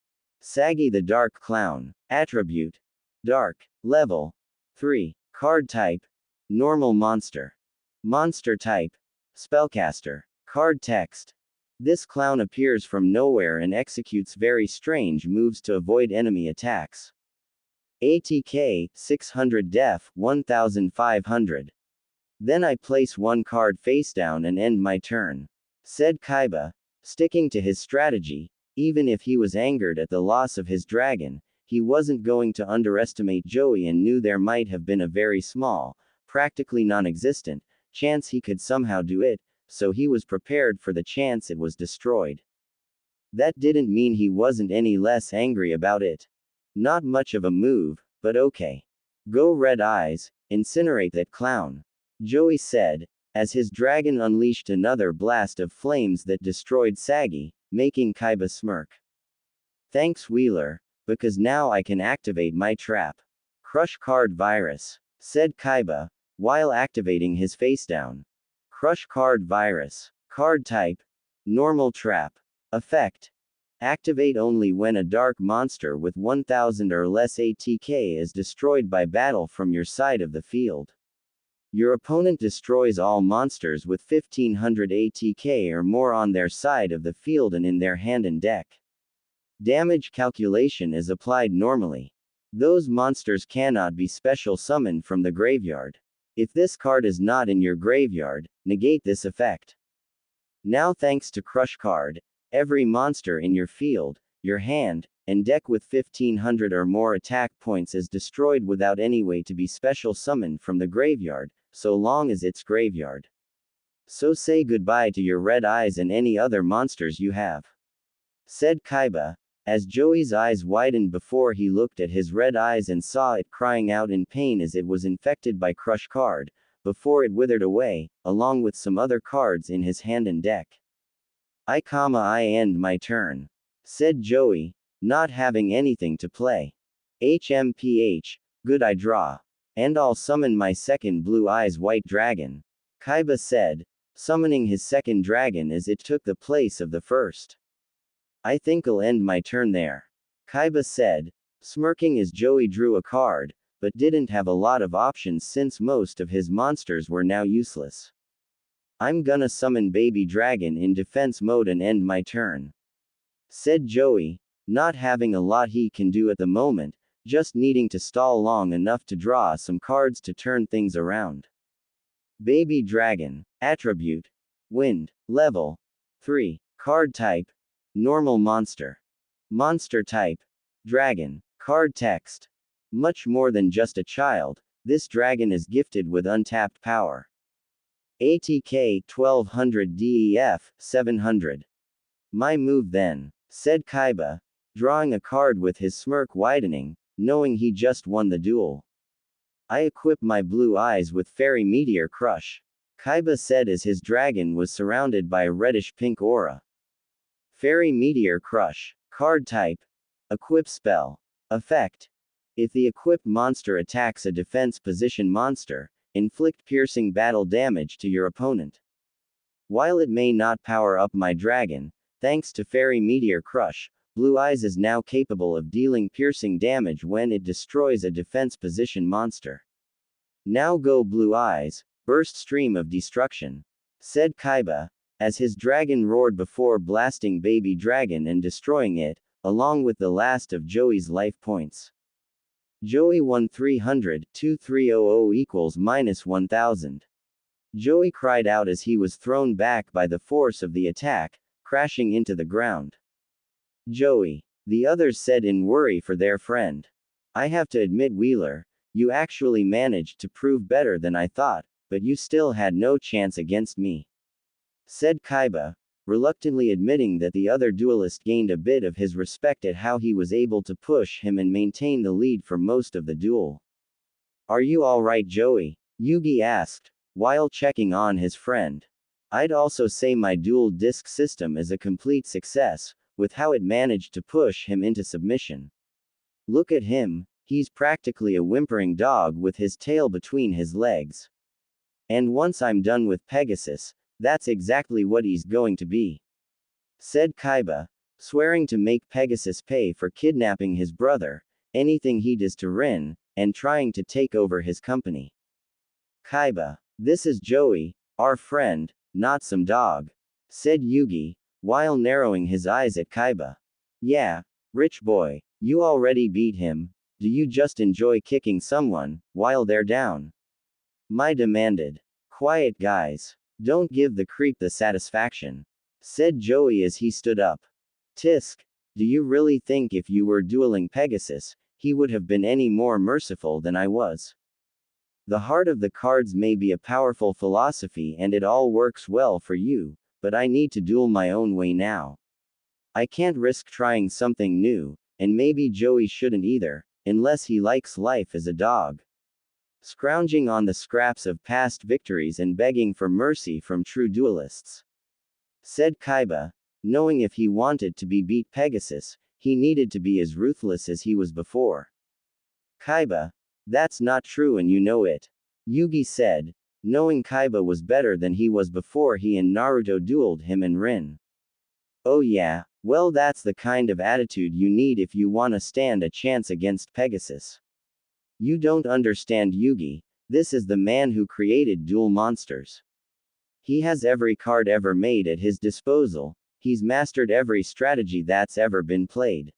Sagi the Dark Clown. Attribute. Dark. Level. 3. Card type. Normal monster. Monster type. Spellcaster. Card text. This clown appears from nowhere and executes very strange moves to avoid enemy attacks. ATK, 600 def, 1500. Then I place one card face down and end my turn. Said Kaiba, sticking to his strategy, even if he was angered at the loss of his dragon, he wasn't going to underestimate Joey and knew there might have been a very small, practically non-existent, chance he could somehow do it, so he was prepared for the chance it was destroyed. That didn't mean he wasn't any less angry about it. Not much of a move, but okay. Go Red Eyes, incinerate that clown. Joey said, as his dragon unleashed another blast of flames that destroyed Sagi, making Kaiba smirk. Thanks Wheeler, because now I can activate my trap. Crush Card Virus. Said Kaiba, while activating his face down. Crush Card Virus. Card type. Normal Trap. Effect. Activate only when a dark monster with 1000 or less ATK is destroyed by battle from your side of the field. Your opponent destroys all monsters with 1500 ATK or more on their side of the field and in their hand and deck. Damage calculation is applied normally. Those monsters cannot be special summoned from the graveyard. If this card is not in your graveyard, negate this effect. Now thanks to Crush card, every monster in your field, your hand, and deck with 1500 or more attack points is destroyed without any way to be special summoned from the graveyard, so long as it's graveyard. So say goodbye to your red eyes and any other monsters you have. Said Kaiba, as Joey's eyes widened before he looked at his red eyes and saw it crying out in pain as it was infected by Crush card, before it withered away, along with some other cards in his hand and deck. I end my turn. Said Joey, not having anything to play. HMPH, good I draw. And I'll summon my second Blue Eyes White Dragon. Kaiba said, summoning his second dragon as it took the place of the first. I think I'll end my turn there. Kaiba said, smirking as Joey drew a card, but didn't have a lot of options since most of his monsters were now useless. I'm gonna summon Baby Dragon in defense mode and end my turn. Said Joey, not having a lot he can do at the moment, just needing to stall long enough to draw some cards to turn things around. Baby Dragon, Attribute, Wind, Level 3, Card Type, Normal Monster. Monster Type, Dragon, Card Text. Much more than just a child, this dragon is gifted with untapped power. ATK 1200 DEF 700. My move then, said Kaiba, drawing a card with his smirk widening, knowing he just won the duel. I equip my blue eyes with Fairy Meteor Crush, Kaiba said as his dragon was surrounded by a reddish-pink aura. Fairy Meteor Crush, Card Type, Equip Spell. Effect. If the equipped monster attacks a defense position monster, inflict piercing battle damage to your opponent. While it may not power up my dragon, thanks to Fairy Meteor Crush, Blue Eyes is now capable of dealing piercing damage when it destroys a defense position monster. Now go Blue Eyes, burst stream of destruction. Said Kaiba, as his dragon roared before blasting Baby Dragon and destroying it, along with the last of Joey's life points. Joey won 300, 2300 equals -1000. Joey cried out as he was thrown back by the force of the attack, crashing into the ground. Joey, the others said in worry for their friend. I have to admit, Wheeler, you actually managed to prove better than I thought, but you still had no chance against me. Said Kaiba, reluctantly admitting that the other duelist gained a bit of his respect at how he was able to push him and maintain the lead for most of the duel. Are you alright, Joey? Yugi asked, while checking on his friend. I'd also say my dual disc system is a complete success, with how it managed to push him into submission. Look at him, he's practically a whimpering dog with his tail between his legs. And once I'm done with Pegasus, that's exactly what he's going to be. Said Kaiba, swearing to make Pegasus pay for kidnapping his brother, anything he does to Rin, and trying to take over his company. Kaiba, this is Joey, our friend, not some dog. Said Yugi, while narrowing his eyes at Kaiba. Yeah, rich boy, you already beat him, do you just enjoy kicking someone, while they're down? Mai demanded. Quiet guys. Don't give the creep the satisfaction. Said Joey as he stood up. Tisk, do you really think if you were dueling Pegasus, he would have been any more merciful than I was? The heart of the cards may be a powerful philosophy and it all works well for you, but I need to duel my own way now. I can't risk trying something new, and maybe Joey shouldn't either, unless he likes life as a dog. Scrounging on the scraps of past victories and begging for mercy from true duelists. Said Kaiba, knowing if he wanted to beat Pegasus, he needed to be as ruthless as he was before. Kaiba, that's not true and you know it. Yugi said, knowing Kaiba was better than he was before he and Naruto dueled him and Rin. Oh yeah, well that's the kind of attitude you need if you wanna stand a chance against Pegasus. You don't understand Yugi, this is the man who created duel monsters. He has every card ever made at his disposal, he's mastered every strategy that's ever been played.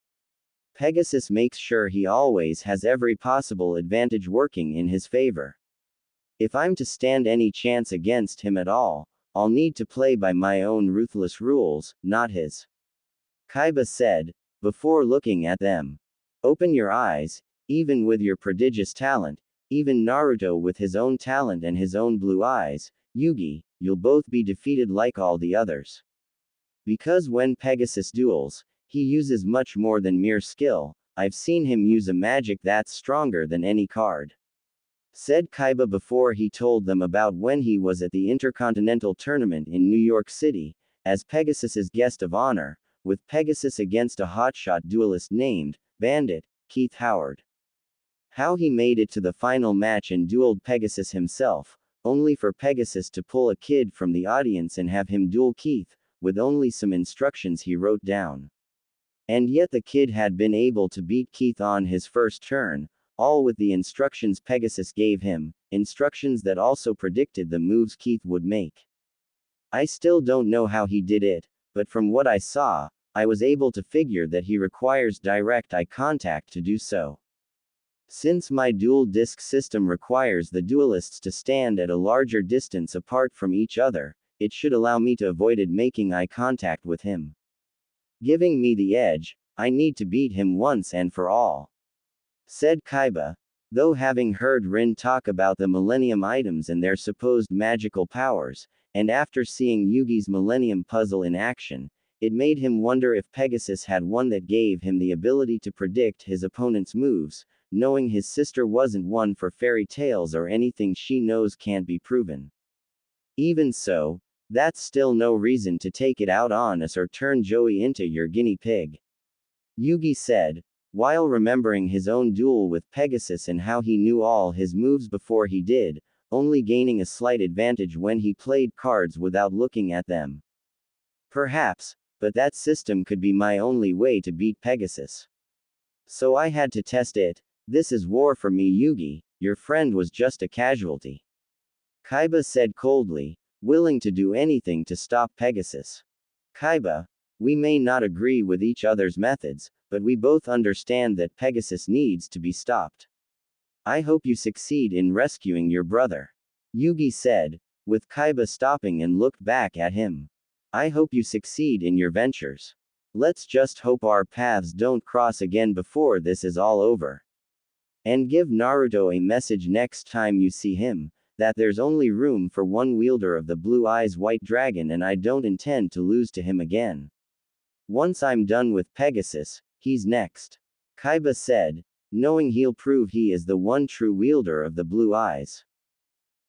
Pegasus makes sure he always has every possible advantage working in his favor. If I'm to stand any chance against him at all, I'll need to play by my own ruthless rules, not his. Kaiba said, before looking at them. Open your eyes, even with your prodigious talent, even Naruto with his own talent and his own blue eyes, Yugi, you'll both be defeated like all the others. Because when Pegasus duels, he uses much more than mere skill. I've seen him use a magic that's stronger than any card. Said Kaiba before he told them about when he was at the Intercontinental Tournament in New York City, as Pegasus's guest of honor, with Pegasus against a hotshot duelist named Bandit Keith Howard. How he made it to the final match and dueled Pegasus himself, only for Pegasus to pull a kid from the audience and have him duel Keith, with only some instructions he wrote down. And yet the kid had been able to beat Keith on his first turn, all with the instructions Pegasus gave him, instructions that also predicted the moves Keith would make. I still don't know how he did it, but from what I saw, I was able to figure that he requires direct eye contact to do so. Since my dual disc system requires the duelists to stand at a larger distance apart from each other, it should allow me to avoid making eye contact with him. Giving me the edge, I need to beat him once and for all. Said Kaiba, though having heard Rin talk about the Millennium items and their supposed magical powers, and after seeing Yugi's Millennium puzzle in action, it made him wonder if Pegasus had one that gave him the ability to predict his opponent's moves, knowing his sister wasn't one for fairy tales or anything she knows can't be proven. Even so, that's still no reason to take it out on us or turn Joey into your guinea pig. Yugi said, while remembering his own duel with Pegasus and how he knew all his moves before he did, only gaining a slight advantage when he played cards without looking at them. Perhaps, but that system could be my only way to beat Pegasus. So I had to test it. This is war for me, Yugi, your friend was just a casualty. Kaiba said coldly, willing to do anything to stop Pegasus. Kaiba, we may not agree with each other's methods, but we both understand that Pegasus needs to be stopped. I hope you succeed in rescuing your brother. Yugi said, with Kaiba stopping and looked back at him. I hope you succeed in your ventures. Let's just hope our paths don't cross again before this is all over. And give Naruto a message next time you see him, that there's only room for one wielder of the Blue Eyes White Dragon and I don't intend to lose to him again. Once I'm done with Pegasus, he's next. Kaiba said, knowing he'll prove he is the one true wielder of the Blue Eyes.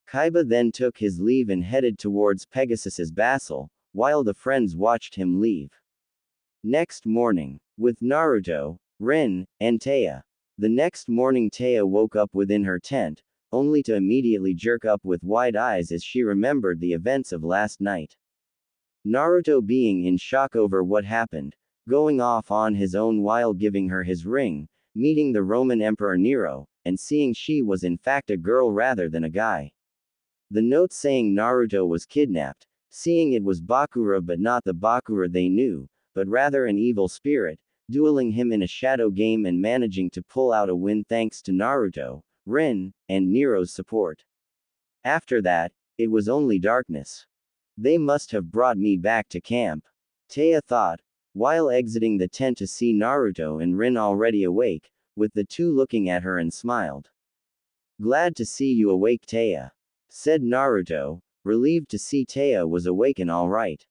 Kaiba then took his leave and headed towards Pegasus's castle, while the friends watched him leave. Next morning, with Naruto, Rin, and Taya. The next morning Taya woke up within her tent, only to immediately jerk up with wide eyes as she remembered the events of last night. Naruto being in shock over what happened, going off on his own while giving her his ring, meeting the Roman Emperor Nero, and seeing she was in fact a girl rather than a guy. The note saying Naruto was kidnapped, seeing it was Bakura but not the Bakura they knew, but rather an evil spirit, dueling him in a shadow game and managing to pull out a win thanks to Naruto, Rin, and Nero's support. After that, it was only darkness. They must have brought me back to camp. Taya thought, while exiting the tent to see Naruto and Rin already awake, with the two looking at her and smiled. Glad to see you awake, Taya, said Naruto, relieved to see Taya was awake and all right.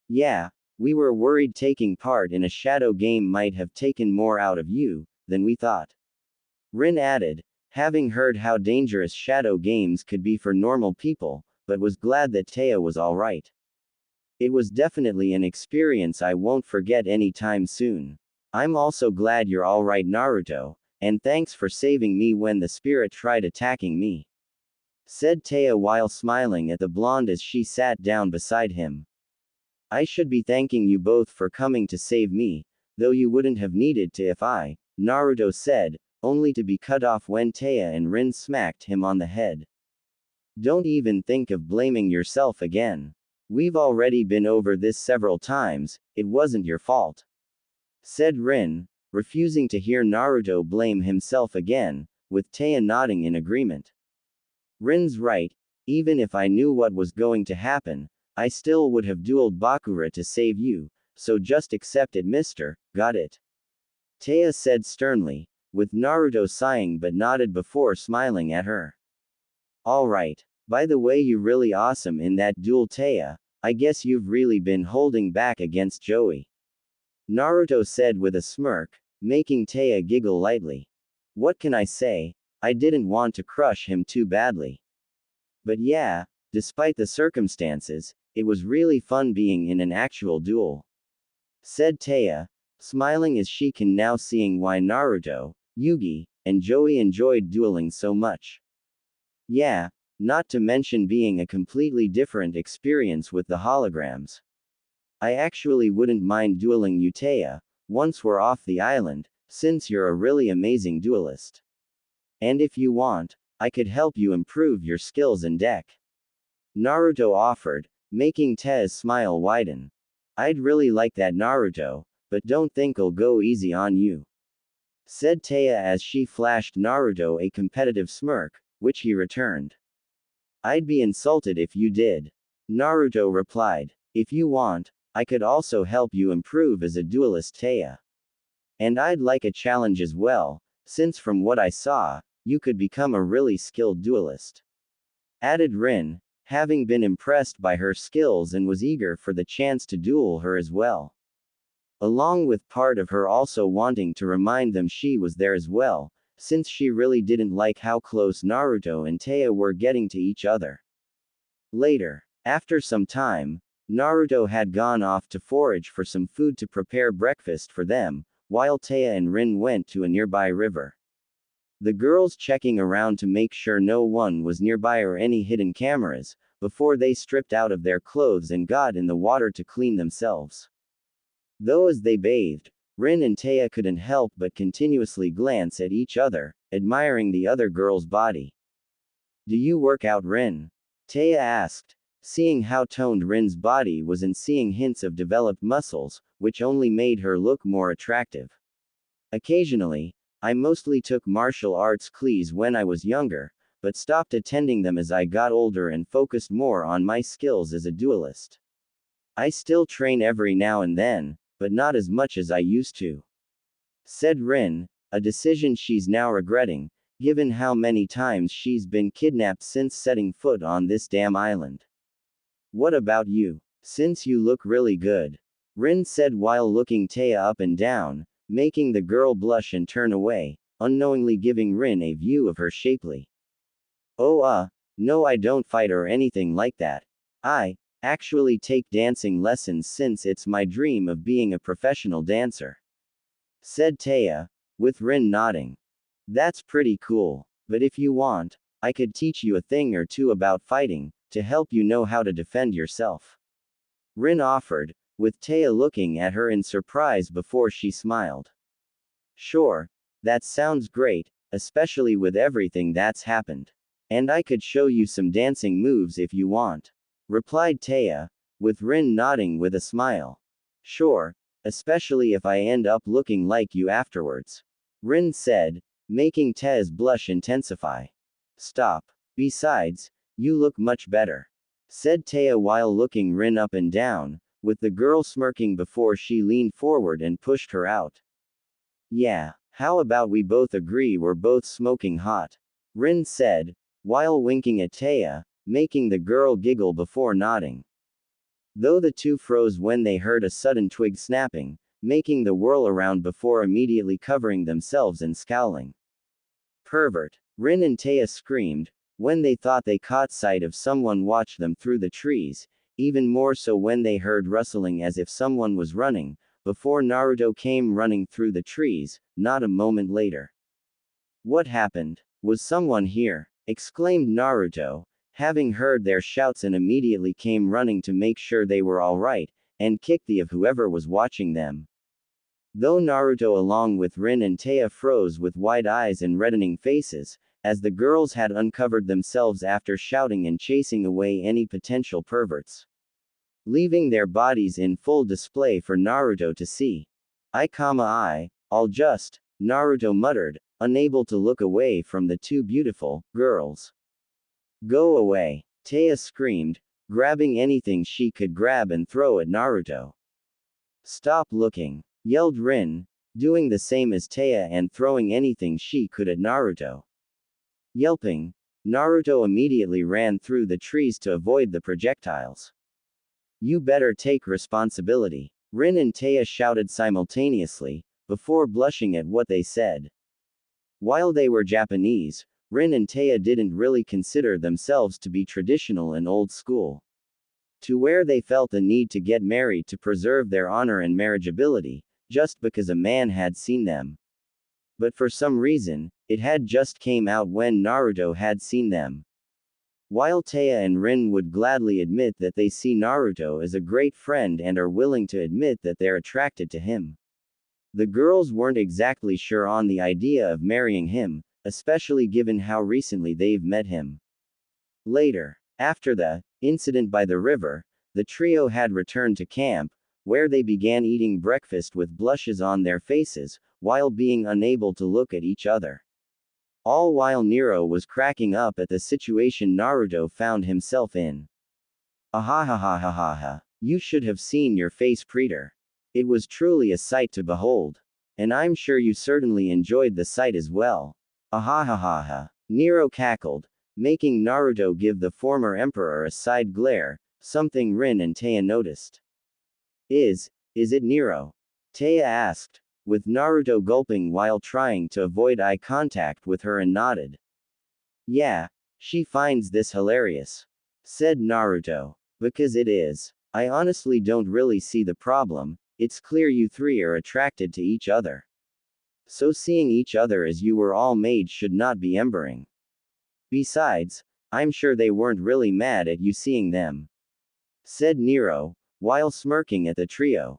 Yeah, we were worried taking part in a shadow game might have taken more out of you than we thought. Rin added, having heard how dangerous shadow games could be for normal people, but was glad that Taya was all right. It was definitely an experience I won't forget any time soon. I'm also glad you're all right, Naruto, and thanks for saving me when the spirit tried attacking me, said Taya while smiling at the blonde as she sat down beside him. I should be thanking you both for coming to save me, though you wouldn't have needed to if I, Naruto said, only to be cut off when Taya and Rin smacked him on the head. Don't even think of blaming yourself again. We've already been over this several times, it wasn't your fault, said Rin, refusing to hear Naruto blame himself again, with Taya nodding in agreement. Rin's right, even if I knew what was going to happen, I still would have dueled Bakura to save you, so just accept it, mister, got it? Taya said sternly, with Naruto sighing but nodded before smiling at her. Alright. By the way, you're really awesome in that duel, Taya. I guess you've really been holding back against Joey. Naruto said with a smirk, making Taya giggle lightly. What can I say? I didn't want to crush him too badly. But yeah, despite the circumstances, it was really fun being in an actual duel. Said Taya, smiling as she can now seeing why Naruto, Yugi, and Joey enjoyed dueling so much. Yeah, not to mention being a completely different experience with the holograms. I actually wouldn't mind dueling you, Taya, once we're off the island, since you're a really amazing duelist. And if you want, I could help you improve your skills and deck. Naruto offered, making Tez smile widen. I'd really like that, Naruto, but don't think I'll go easy on you. Said Taya as she flashed Naruto a competitive smirk, which he returned. I'd be insulted if you did. Naruto replied. If you want, I could also help you improve as a duelist, Taya. And I'd like a challenge as well, since from what I saw, you could become a really skilled duelist. Added Rin, having been impressed by her skills and was eager for the chance to duel her as well. Along with part of her also wanting to remind them she was there as well, since she really didn't like how close Naruto and Taya were getting to each other. Later, after some time, Naruto had gone off to forage for some food to prepare breakfast for them, while Taya and Rin went to a nearby river. The girls checking around to make sure no one was nearby or any hidden cameras, before they stripped out of their clothes and got in the water to clean themselves. Though as they bathed, Rin and Taya couldn't help but continuously glance at each other, admiring the other girl's body. Do you work out, Rin? Taya asked, seeing how toned Rin's body was and seeing hints of developed muscles, which only made her look more attractive. Occasionally, I mostly took martial arts classes when I was younger, but stopped attending them as I got older and focused more on my skills as a duelist. I still train every now and then, but not as much as I used to. Said Rin, a decision she's now regretting, given how many times she's been kidnapped since setting foot on this damn island. What about you? Since you look really good. Rin said while looking Taya up and down, making the girl blush and turn away, unknowingly giving Rin a view of her shapely. Oh no, I don't fight or anything like that. I actually take dancing lessons since it's my dream of being a professional dancer. Said Taya, with Rin nodding. That's pretty cool, but if you want, I could teach you a thing or two about fighting, to help you know how to defend yourself. Rin offered, with Taya looking at her in surprise before she smiled. Sure, that sounds great, especially with everything that's happened. And I could show you some dancing moves if you want. Replied Taya, with Rin nodding with a smile. Sure, especially if I end up looking like you afterwards. Rin said, making Tez blush intensify. Stop. Besides, you look much better. Said Taya while looking Rin up and down, with the girl smirking before she leaned forward and pushed her out. Yeah, how about we both agree we're both smoking hot? Rin said, while winking at Taya, making the girl giggle before nodding. Though the two froze when they heard a sudden twig snapping, making the whirl around before immediately covering themselves and scowling. Pervert! Rin and Taya screamed, when they thought they caught sight of someone watch them through the trees, even more so when they heard rustling as if someone was running, before Naruto came running through the trees, not a moment later. What happened? Was someone here? Exclaimed Naruto, having heard their shouts and immediately came running to make sure they were alright, and kick the of whoever was watching them. Though Naruto along with Rin and Taya froze with wide eyes and reddening faces, as the girls had uncovered themselves after shouting and chasing away any potential perverts. Leaving their bodies in full display for Naruto to see. I, I'll just, Naruto muttered, unable to look away from the two beautiful girls. Go away, Taya screamed, grabbing anything she could grab and throw at Naruto. Stop looking, yelled Rin, doing the same as Taya and throwing anything she could at Naruto. Yelping, Naruto immediately ran through the trees to avoid the projectiles. You better take responsibility, Rin and Taya shouted simultaneously, before blushing at what they said. While they were Japanese, Rin and Taya didn't really consider themselves to be traditional and old school. To where they felt the need to get married to preserve their honor and marriageability, just because a man had seen them. But for some reason, it had just came out when Naruto had seen them. While Taya and Rin would gladly admit that they see Naruto as a great friend and are willing to admit that they're attracted to him, the girls weren't exactly sure on the idea of marrying him, especially given how recently they've met him. Later, after the incident by the river, the trio had returned to camp, where they began eating breakfast with blushes on their faces, while being unable to look at each other. All while Nero was cracking up at the situation Naruto found himself in. Ahahahahaha. You should have seen your face, Preeter. It was truly a sight to behold. And I'm sure you certainly enjoyed the sight as well. Ahahahaha. Nero cackled, making Naruto give the former emperor a side glare, something Rin and Taya noticed. Is it Nero? Taya asked, with Naruto gulping while trying to avoid eye contact with her and nodded. Yeah, she finds this hilarious, said Naruto. Because it is. I honestly don't really see the problem, it's clear you three are attracted to each other. So seeing each other as you were all made should not be embering. Besides, I'm sure they weren't really mad at you seeing them, said Nero, while smirking at the trio.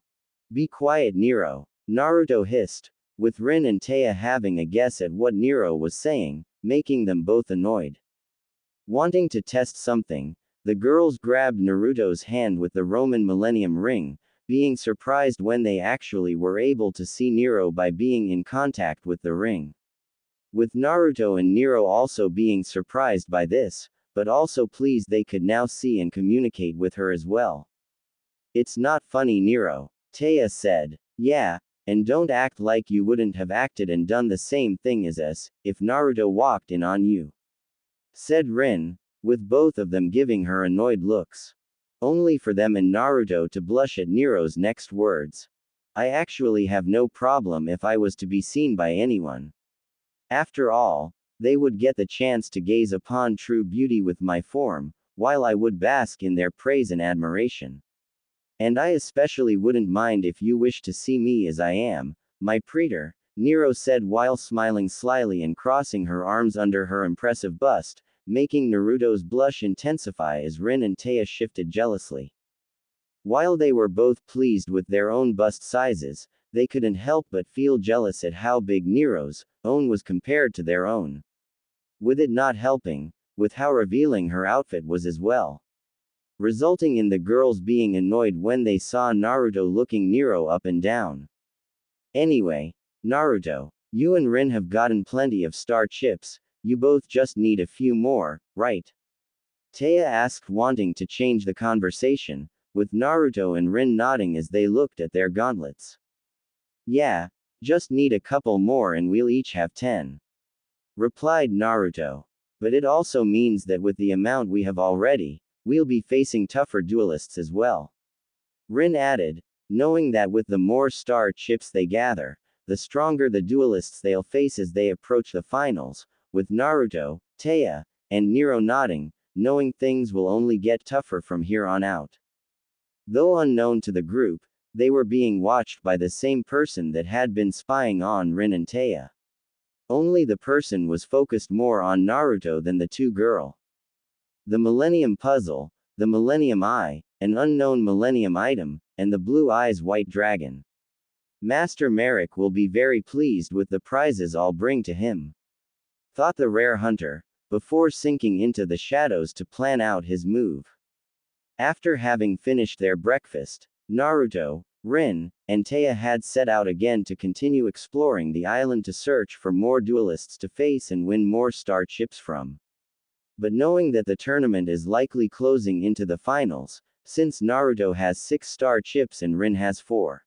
Be quiet, Nero, Naruto hissed, with Rin and Taya having a guess at what Nero was saying, making them both annoyed. Wanting to test something, the girls grabbed Naruto's hand with the Roman Millennium Ring, being surprised when they actually were able to see Nero by being in contact with the ring. With Naruto and Nero also being surprised by this, but also pleased they could now see and communicate with her as well. It's not funny, Nero, Taya said. Yeah, and don't act like you wouldn't have acted and done the same thing as us, if Naruto walked in on you, said Rin, with both of them giving her annoyed looks. Only for them and Naruto to blush at Nero's next words. I actually have no problem if I was to be seen by anyone. After all, they would get the chance to gaze upon true beauty with my form, while I would bask in their praise and admiration. And I especially wouldn't mind if you wish to see me as I am, my Preeter, Nero said while smiling slyly and crossing her arms under her impressive bust, making Naruto's blush intensify as Rin and Taya shifted jealously. While they were both pleased with their own bust sizes, they couldn't help but feel jealous at how big Nero's own was compared to their own. With it not helping, with how revealing her outfit was as well. Resulting in the girls being annoyed when they saw Naruto looking Nero up and down. Anyway, Naruto, you and Rin have gotten plenty of star chips, you both just need a few more, right? Taya asked, wanting to change the conversation, with Naruto and Rin nodding as they looked at their gauntlets. Yeah, just need a couple more and we'll each have 10. Replied Naruto. But it also means that with the amount we have already, we'll be facing tougher duelists as well. Rin added, knowing that with the more star chips they gather, the stronger the duelists they'll face as they approach the finals, with Naruto, Taya, and Nero nodding, knowing things will only get tougher from here on out. Though unknown to the group, they were being watched by the same person that had been spying on Rin and Taya. Only the person was focused more on Naruto than the two girls. The Millennium Puzzle, the Millennium Eye, an unknown Millennium Item, and the Blue Eyes White Dragon. Master Merrick will be very pleased with the prizes I'll bring to him, thought the rare hunter, before sinking into the shadows to plan out his move. After having finished their breakfast, Naruto, Rin, and Taya had set out again to continue exploring the island to search for more duelists to face and win more star chips from. But knowing that the tournament is likely closing into the finals, since Naruto has 6 star chips and Rin has 4.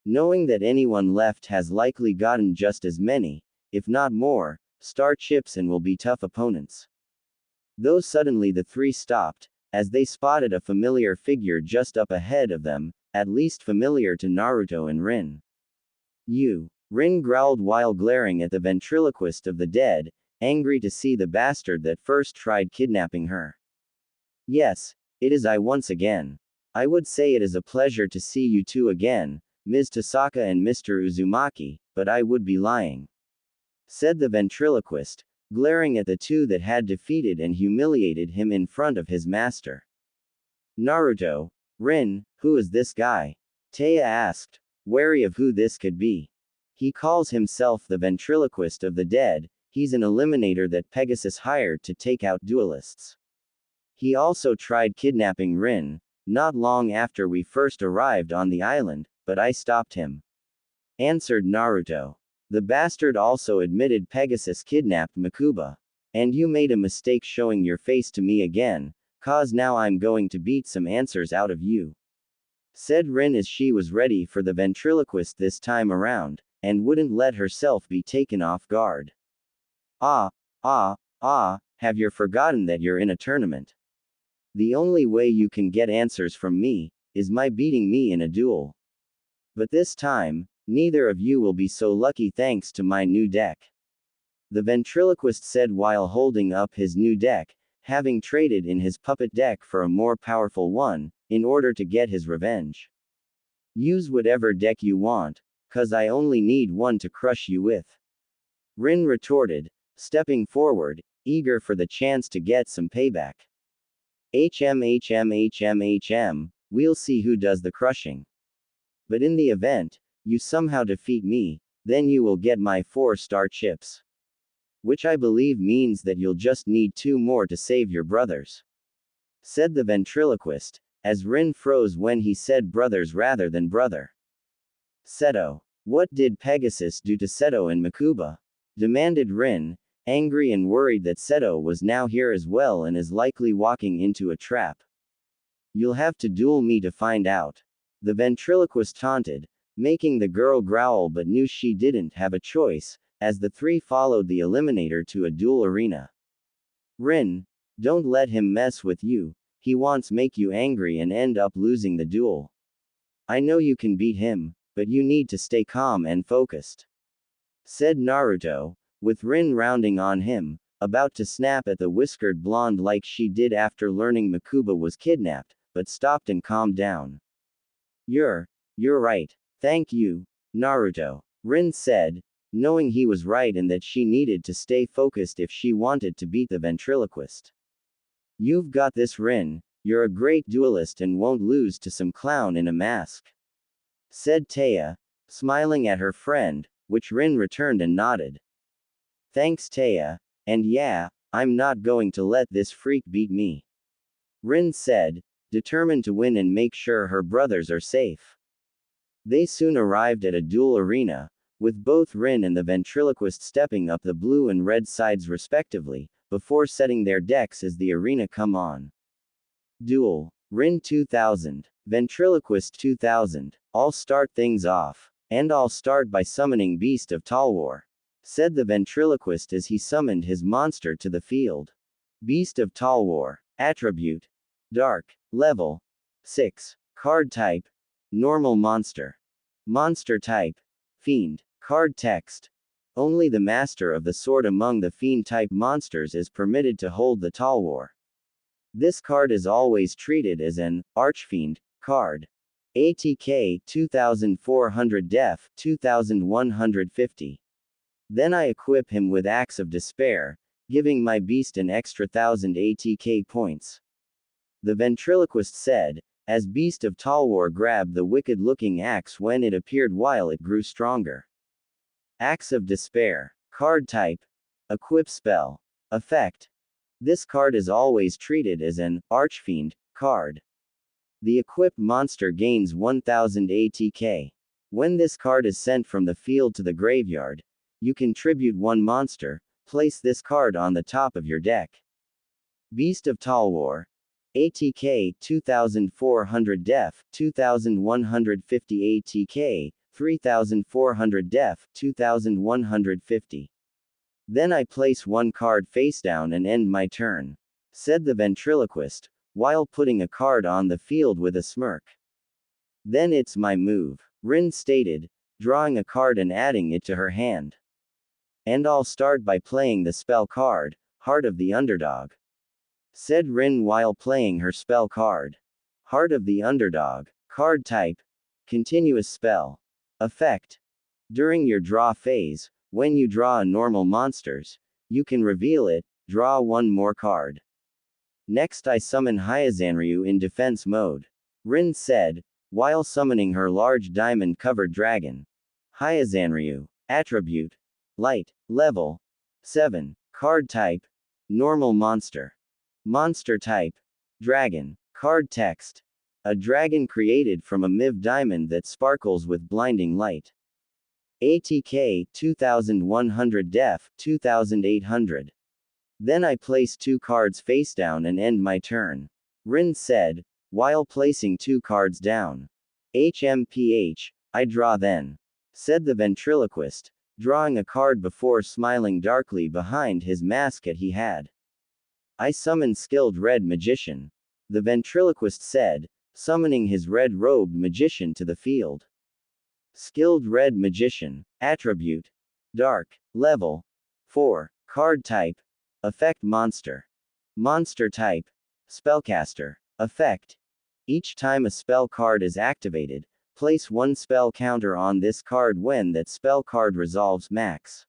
Knowing that anyone left has likely gotten just as many, if not more, star chips and will be tough opponents. Though suddenly the three stopped, as they spotted a familiar figure just up ahead of them, at least familiar to Naruto and Rin. You. Rin growled while glaring at the ventriloquist of the dead, angry to see the bastard that first tried kidnapping her. Yes, it is I once again. I would say it is a pleasure to see you two again, Ms. Tasaka and Mr. Uzumaki, but I would be lying. Said the ventriloquist, glaring at the two that had defeated and humiliated him in front of his master. Naruto. Rin, who is this guy? Taya asked, wary of who this could be. He calls himself the ventriloquist of the dead, he's an eliminator that Pegasus hired to take out duelists. He also tried kidnapping Rin, not long after we first arrived on the island, but I stopped him. Answered Naruto. The bastard also admitted Pegasus kidnapped Makuba. And you made a mistake showing your face to me again, cause now I'm going to beat some answers out of you. Said Rin as she was ready for the ventriloquist this time around, and wouldn't let herself be taken off guard. Have you forgotten that you're in a tournament? The only way you can get answers from me, is by beating me in a duel. But this time, neither of you will be so lucky thanks to my new deck. The ventriloquist said while holding up his new deck, having traded in his puppet deck for a more powerful one, in order to get his revenge. Use whatever deck you want, cause I only need one to crush you with. Rin retorted, stepping forward, eager for the chance to get some payback. We'll see who does the crushing. But in the event, you somehow defeat me, then you will get my 4 star chips. Which I believe means that you'll just need 2 more to save your brothers. Said the ventriloquist, as Rin froze when he said brothers rather than brother. Seto. What did Pegasus do to Seto and Makuba? Demanded Rin, angry and worried that Seto was now here as well and is likely walking into a trap. You'll have to duel me to find out. The ventriloquist taunted, making the girl growl but knew she didn't have a choice, as the three followed the eliminator to a duel arena. Rin, don't let him mess with you, he wants make you angry and end up losing the duel. I know you can beat him, but you need to stay calm and focused. Said Naruto, with Rin rounding on him, about to snap at the whiskered blonde like she did after learning Makuba was kidnapped, but stopped and calmed down. You're right. Thank you, Naruto. Rin said, knowing he was right and that she needed to stay focused if she wanted to beat the ventriloquist. You've got this, Rin, you're a great duelist and won't lose to some clown in a mask. Said Taya, smiling at her friend, which Rin returned and nodded. Thanks Taya, and yeah, I'm not going to let this freak beat me. Rin said, determined to win and make sure her brothers are safe. They soon arrived at a duel arena, with both Rin and the ventriloquist stepping up the blue and red sides respectively, before setting their decks as the arena come on. Duel. Rin 2000, Ventriloquist 2000, I'll start things off. And I'll start by summoning Beast of Talwar. Said the ventriloquist as he summoned his monster to the field. Beast of Talwar. Attribute. Dark. Level. 6. Card type. Normal monster. Monster type. Fiend. Card text. Only the master of the sword among the fiend-type monsters is permitted to hold the Talwar. This card is always treated as an Archfiend card. ATK 2400 def 2150. Then I equip him with Axe of Despair, giving my beast an extra 1000 ATK points. The ventriloquist said, as Beast of Talwar grabbed the wicked-looking axe when it appeared while it grew stronger. Axe of Despair. Card type. Equip spell. Effect. This card is always treated as an Archfiend card. The equipped monster gains 1000 ATK. When this card is sent from the field to the graveyard, you contribute one monster, place this card on the top of your deck. Beast of Talwar. ATK 2400 def, 2150 ATK, 3400 def, 2150. Then I place one card face down and end my turn, said the ventriloquist, while putting a card on the field with a smirk. Then it's my move, Rin stated, drawing a card and adding it to her hand. And I'll start by playing the spell card, Heart of the Underdog, said Rin while playing her spell card. Heart of the Underdog. Card type. Continuous spell. Effect. During your draw phase, when you draw a normal monsters, you can reveal it, draw one more card. Next I summon Hyazanryu in defense mode, Rin said, while summoning her large diamond-covered dragon. Hyazanryu. Attribute. Light. Level 7. Card type. Normal monster. Monster type. Dragon. Card text. A dragon created from a MIV diamond that sparkles with blinding light. ATK 2100 def, 2800. Then I place two cards face down and end my turn, Rin said, while placing two cards down. HMPH, I draw then, said the ventriloquist, drawing a card before smiling darkly behind his mask he had. I summon Skilled Red Magician, the ventriloquist said, summoning his red-robed magician to the field. Skilled Red Magician. Attribute. Dark. Level 4. Card type. Effect Monster. Monster type. Spellcaster. Effect. Each time a spell card is activated, place one spell counter on this card when that spell card resolves max.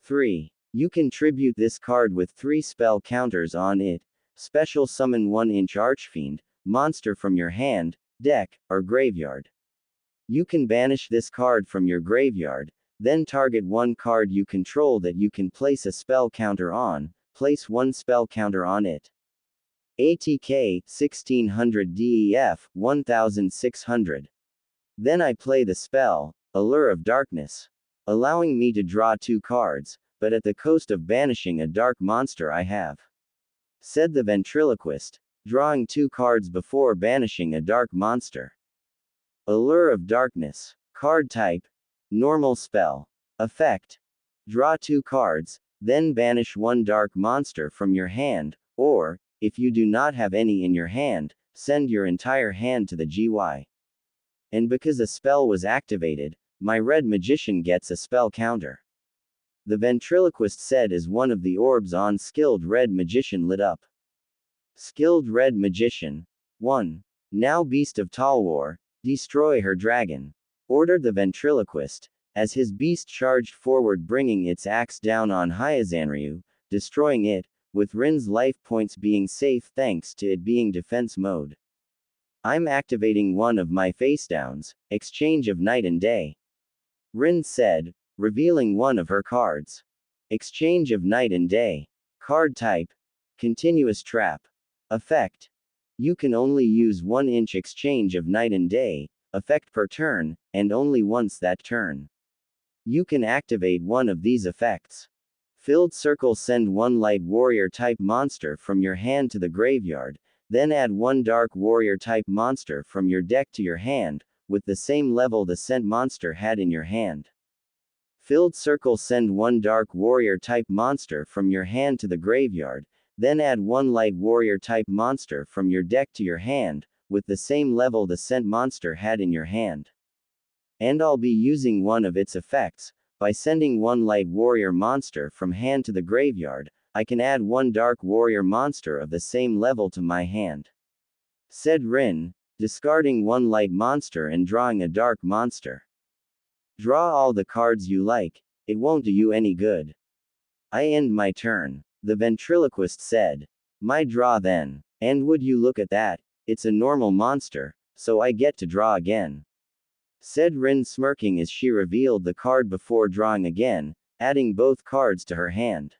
3. You contribute this card with 3 spell counters on it. Special summon 1-inch Archfiend, monster from your hand, deck, or graveyard. You can banish this card from your graveyard, then target one card you control that you can place a spell counter on, place one spell counter on it. ATK 1600 DEF 1600. Then I play the spell, Allure of Darkness, allowing me to draw 2 cards, but at the cost of banishing a dark monster I have, said the ventriloquist, drawing 2 cards before banishing a dark monster. Allure of Darkness. Card type. Normal spell. Effect. Draw 2 cards, then banish one dark monster from your hand, or, if you do not have any in your hand, send your entire hand to the GY. And because a spell was activated, my red magician gets a spell counter, the ventriloquist said as one of the orbs on Skilled Red Magician lit up. Skilled Red Magician. 1. Now Beast of Talwar, destroy her dragon, ordered the ventriloquist, as his beast charged forward bringing its axe down on Hyazanryu, destroying it, with Rin's life points being safe thanks to it being defense mode. I'm activating one of my face downs, Exchange of Night and Day, Rin said, revealing one of her cards. Exchange of Night and Day. Card type. Continuous Trap. Effect. You can only use 1-inch Exchange of Night and Day, effect per turn, and only once that turn. You can activate one of these effects. Filled Circle. Send one light warrior type monster from your hand to the graveyard, then add one dark warrior type monster from your deck to your hand, with the same level the sent monster had in your hand. Filled Circle. Send one dark warrior type monster from your hand to the graveyard, then add one light warrior type monster from your deck to your hand, with the same level the sent monster had in your hand. And I'll be using one of its effects. By sending one light warrior monster from hand to the graveyard, I can add one dark warrior monster of the same level to my hand, said Rin, discarding one light monster and drawing a dark monster. Draw all the cards you like, it won't do you any good. I end my turn, the ventriloquist said. My draw then. And would you look at that, it's a normal monster, so I get to draw again, said Rin, smirking as she revealed the card before drawing again, adding both cards to her hand.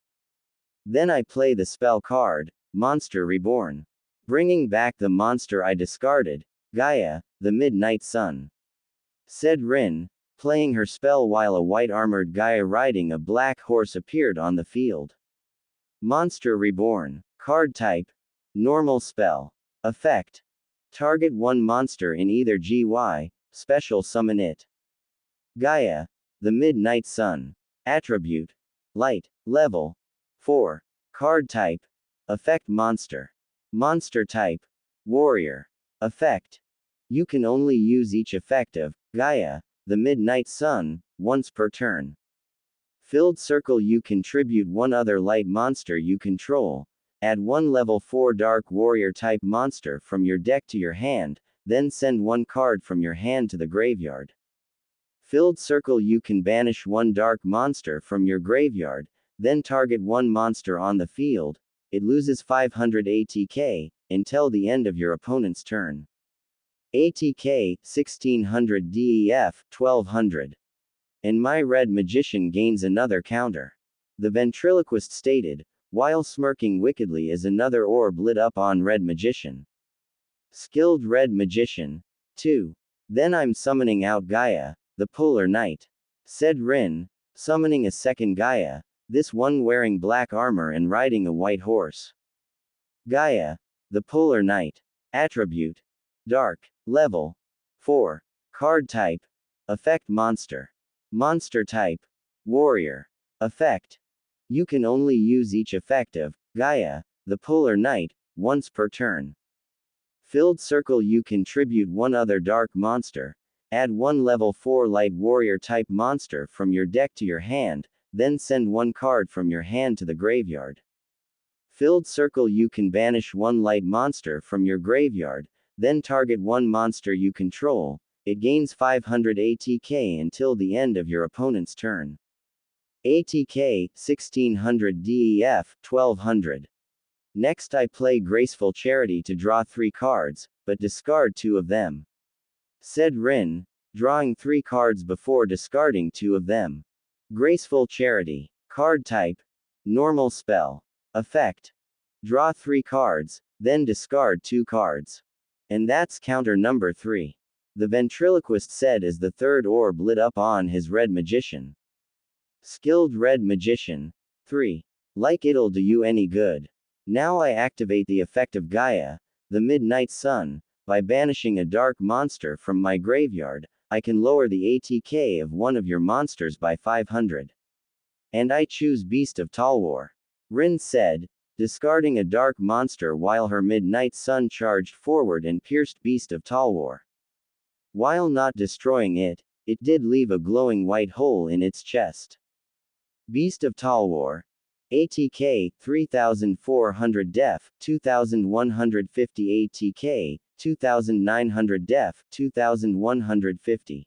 Then I play the spell card, Monster Reborn. bringing back the monster I discarded, Gaia, the Midnight Sun. Said Rin, playing her spell while a white-armored Gaia riding a black horse appeared on the field. Monster Reborn. Card type. Normal spell. Effect. Target one monster in either GY, special summon it. Gaia, the Midnight Sun. Attribute. Light. Level 4. Card type. Effect Monster. Monster type. Warrior. Effect. You can only use each effect of Gaia, the Midnight Sun, once per turn. Filled circle. You contribute one other light monster you control. Add one level 4 Dark Warrior type monster from your deck to your hand, then send one card from your hand to the graveyard. Filled circle. You can banish one dark monster from your graveyard, then target one monster on the field. It loses 500 ATK, until the end of your opponent's turn. ATK, 1600 DEF, 1200. And my Red Magician gains another counter. The ventriloquist stated, while smirking wickedly as another orb lit up on Red Magician. Skilled Red Magician. 2. Then I'm summoning out Gaia, the Polar Knight. Said Rin, summoning a second Gaia, this one wearing black armor and riding a white horse. Gaia, the Polar Knight. Attribute. Dark. Level 4. Card type. Effect Monster. Monster type. Warrior. Effect. You can only use each effect of Gaia, the Polar Knight, once per turn. Filled circle. You contribute one other dark monster. Add one level 4 light warrior type monster from your deck to your hand, then send one card from your hand to the graveyard. Filled circle. You can banish one light monster from your graveyard, then target one monster you control. It gains 500 ATK until the end of your opponent's turn. ATK, 1600 DEF, 1200. Next I play Graceful Charity to draw 3 cards, but discard 2 of them. Said Rin, drawing 3 cards before discarding 2 of them. Graceful Charity. Card type. Normal spell. Effect. Draw 3 cards, then discard 2 cards. And that's counter number 3. The ventriloquist said as the third orb lit up on his Red Magician. Skilled Red Magician. 3. Like it'll do you any good. Now I activate the effect of Gaia, the Midnight Sun. By banishing a dark monster from my graveyard, I can lower the ATK of one of your monsters by 500. And I choose Beast of Talwar. Rin said, discarding a dark monster while her Midnight Sun charged forward and pierced Beast of Talwar. While not destroying it, it did leave a glowing white hole in its chest. Beast of Talwar. ATK, 3400 def, 2150 ATK, 2900 def, 2150.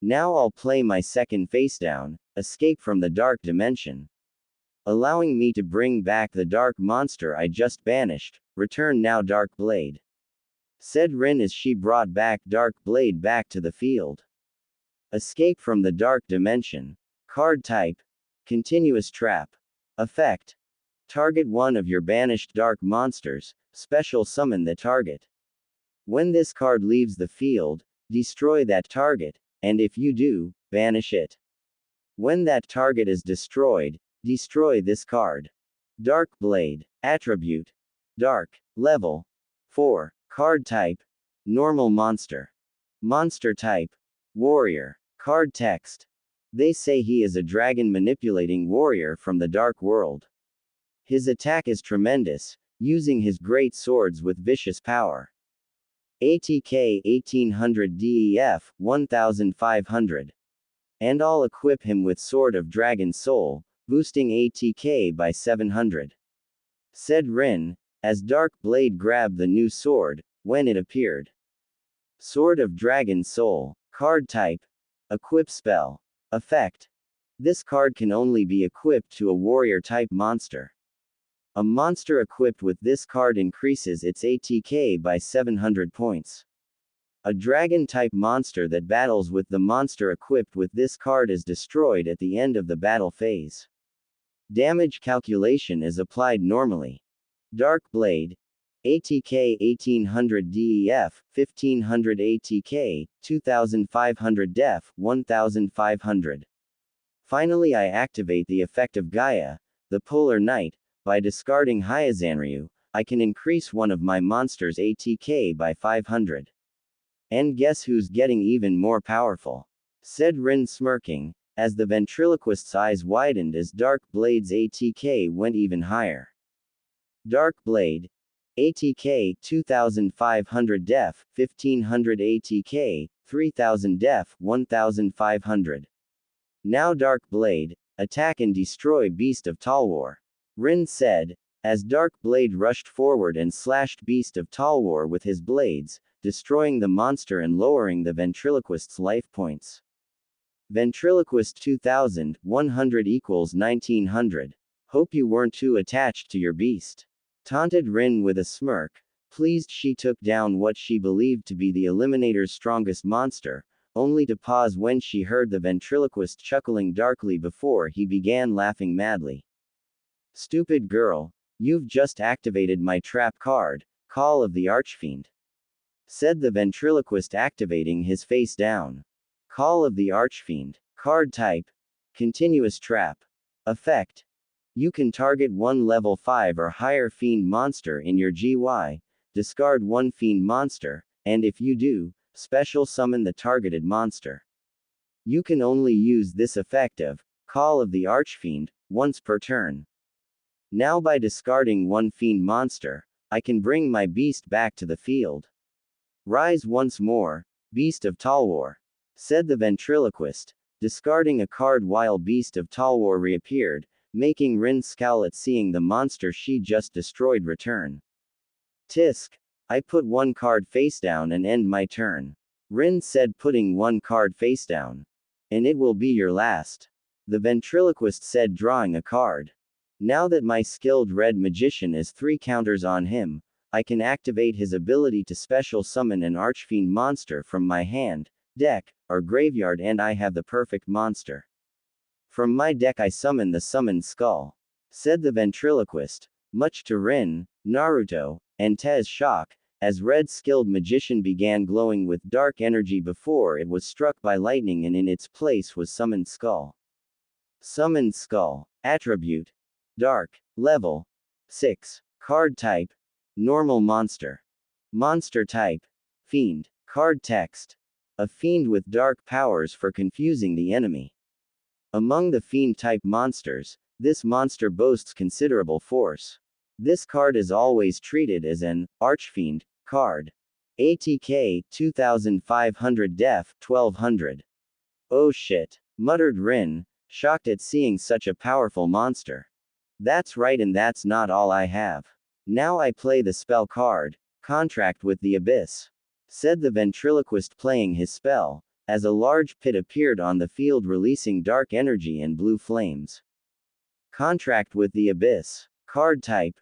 Now I'll play my second facedown, Escape from the Dark Dimension. Allowing me to bring back the dark monster I just banished. Return now Dark Blade. Said Rin as she brought back Dark Blade back to the field. Escape from the Dark Dimension. Card type. Continuous Trap. Effect. Target one of your banished dark monsters, special summon the target. When this card leaves the field, destroy that target, and if you do, banish it. When that target is destroyed, destroy this card. Dark Blade. Attribute. Dark. Level 4. Card type. Normal monster. Monster type. Warrior. Card text. They say he is a dragon manipulating warrior from the dark world. His attack is tremendous, using his great swords with vicious power. ATK 1800 DEF 1500. And I'll equip him with Sword of Dragon Soul, boosting ATK by 700. Said Rin, as Dark Blade grabbed the new sword, when it appeared. Sword of Dragon Soul. Card type. Equip spell. Effect. This card can only be equipped to a warrior-type monster. A monster equipped with this card increases its ATK by 700 points. A dragon-type monster that battles with the monster equipped with this card is destroyed at the end of the battle phase. Damage calculation is applied normally. Dark Blade. ATK 1800 DEF, 1500 ATK, 2500 DEF, 1500. Finally I activate the effect of Gaia, the Polar Knight. By discarding Hyazanryu, I can increase one of my monsters' ATK by 500. And guess who's getting even more powerful? Said Rin smirking, as the ventriloquist's eyes widened as Dark Blade's ATK went even higher. Dark Blade, ATK 2500 def, 1500 ATK, 3000 def, 1500. Now Dark Blade, attack and destroy Beast of Talwar. Rin said, as Dark Blade rushed forward and slashed Beast of Talwar with his blades, destroying the monster and lowering the ventriloquist's life points. Ventriloquist 2100 equals 1900. Hope you weren't too attached to your beast. Taunted Rin with a smirk. Pleased she took down what she believed to be the Eliminator's strongest monster, only to pause when she heard the ventriloquist chuckling darkly before he began laughing madly. Stupid girl, you've just activated my trap card, Call of the Archfiend. Said the ventriloquist activating his face down. Call of the Archfiend. Card type. Continuous trap. Effect. You can target one level 5 or higher fiend monster in your GY, discard one fiend monster, and if you do, special summon the targeted monster. You can only use this effect of Call of the Archfiend once per turn. Now by discarding one fiend monster, I can bring my beast back to the field. Rise once more, Beast of Talwar. Said the ventriloquist, discarding a card while Beast of Talwar reappeared, making Rin scowl at seeing the monster she just destroyed return. Tisk. I put one card face down and end my turn. Rin said, putting one card face down. And it will be your last. The ventriloquist said, drawing a card. Now that my skilled red magician is 3 counters on him, I can activate his ability to special summon an archfiend monster from my hand, deck, or graveyard, and I have the perfect monster. From my deck I summon the summoned skull. Said the ventriloquist, much to Rin, Naruto, and Tez's shock, as red skilled magician began glowing with dark energy before it was struck by lightning, and in its place was summoned skull. Summoned skull. Attribute. Dark. Level. 6. Card type. Normal monster. Monster type. Fiend. Card text. A fiend with dark powers for confusing the enemy. Among the fiend-type monsters, this monster boasts considerable force. This card is always treated as an Archfiend card. ATK 2500 def 1200. Oh shit, muttered Rin, shocked at seeing such a powerful monster. That's right, and that's not all I have. Now I play the spell card, Contract with the Abyss. Said the ventriloquist, playing his spell, as a large pit appeared on the field releasing dark energy and blue flames. Contract with the Abyss. Card type.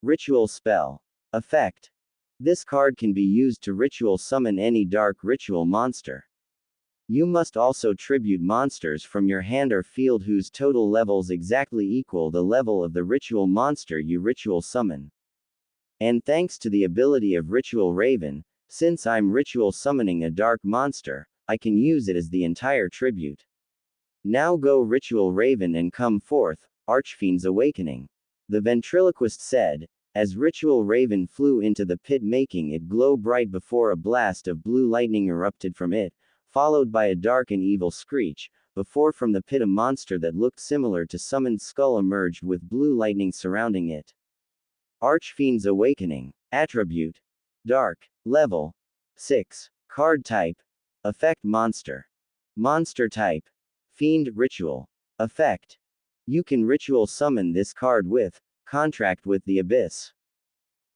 Ritual spell. Effect. This card can be used to ritual summon any dark ritual monster. You must also tribute monsters from your hand or field whose total levels exactly equal the level of the ritual monster you ritual summon. And thanks to the ability of Ritual Raven, since I'm ritual summoning a dark monster, I can use it as the entire tribute. Now go Ritual Raven and come forth, Archfiend's Awakening. The ventriloquist said, as Ritual Raven flew into the pit, making it glow bright before a blast of blue lightning erupted from it, followed by a dark and evil screech, before from the pit a monster that looked similar to summoned skull emerged with blue lightning surrounding it. Archfiend's Awakening. Attribute. Dark. Level. 6. Card type. Effect monster. Monster type. Fiend ritual. Effect. You can ritual summon this card with Contract with the Abyss.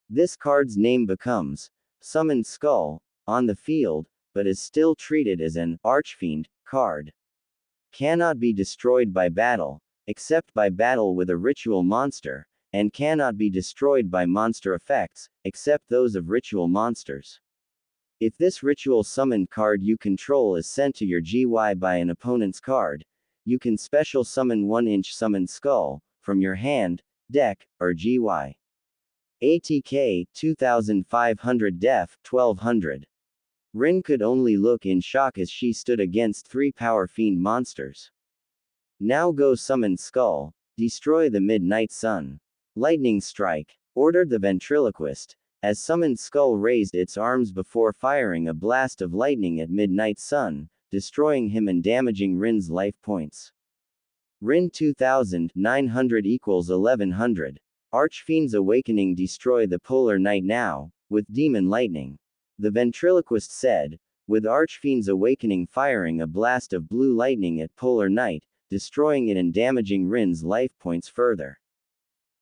This card's name becomes Summoned Skull on the field, but is still treated as an Archfiend card. Cannot be destroyed by battle, except by battle with a ritual monster, and cannot be destroyed by monster effects, except those of ritual monsters. If this ritual summoned card you control is sent to your GY by an opponent's card, you can special summon 1-inch summoned skull from your hand, deck, or GY. ATK, 2500 def, 1200. Rin could only look in shock as she stood against 3 power fiend monsters. Now go summon Skull, destroy the Midnight Sun. Lightning Strike, ordered the ventriloquist, as summoned Skull raised its arms before firing a blast of lightning at Midnight Sun, destroying him and damaging Rin's life points. Rin 2900 equals 1100. Archfiend's Awakening destroy the Polar Knight now, with Demon Lightning. The ventriloquist said, with Archfiend's Awakening firing a blast of blue lightning at Polar Knight, destroying it and damaging Rin's life points further.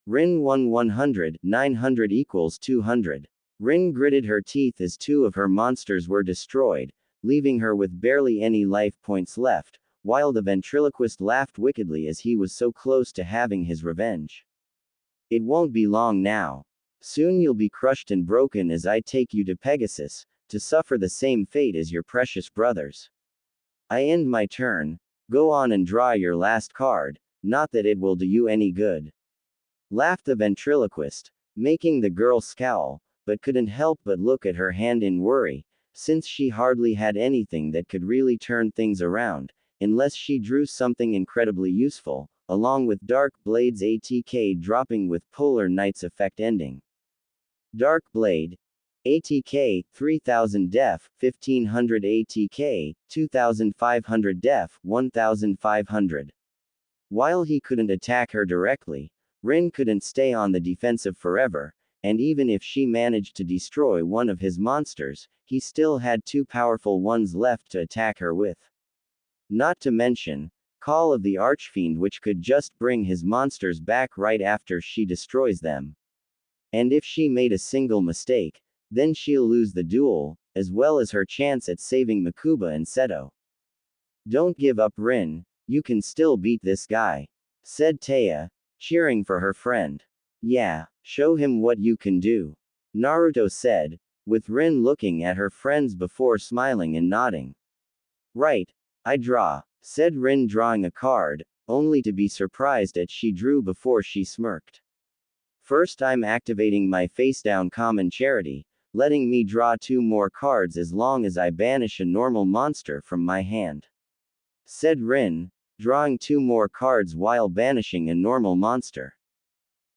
Rin 100, 900 equals 200. Rin gritted her teeth as 2 of her monsters were destroyed, leaving her with barely any life points left, while the ventriloquist laughed wickedly as he was so close to having his revenge. It won't be long now. Soon you'll be crushed and broken as I take you to Pegasus, to suffer the same fate as your precious brothers. I end my turn. Go on and draw your last card, not that it will do you any good. Laughed the ventriloquist, making the girl scowl, but couldn't help but look at her hand in worry, since she hardly had anything that could really turn things around, unless she drew something incredibly useful, along with Dark Blade's ATK dropping with Polar Knight's effect ending. Dark Blade, ATK, 3000 def, 1500 ATK, 2500 def, 1500. While he couldn't attack her directly, Rin couldn't stay on the defensive forever, and even if she managed to destroy one of his monsters, he still had 2 powerful ones left to attack her with. Not to mention, Call of the Archfiend, which could just bring his monsters back right after she destroys them. And if she made a single mistake, then she'll lose the duel, as well as her chance at saving Makuba and Seto. Don't give up, Rin, you can still beat this guy, said Taya, cheering for her friend. Yeah, show him what you can do, Naruto said, with Rin looking at her friends before smiling and nodding. Right, I draw, said Rin, drawing a card, only to be surprised at she drew before she smirked. First, I'm activating my face-down common charity, letting me draw 2 more cards as long as I banish a normal monster from my hand, said Rin, drawing 2 more cards while banishing a normal monster.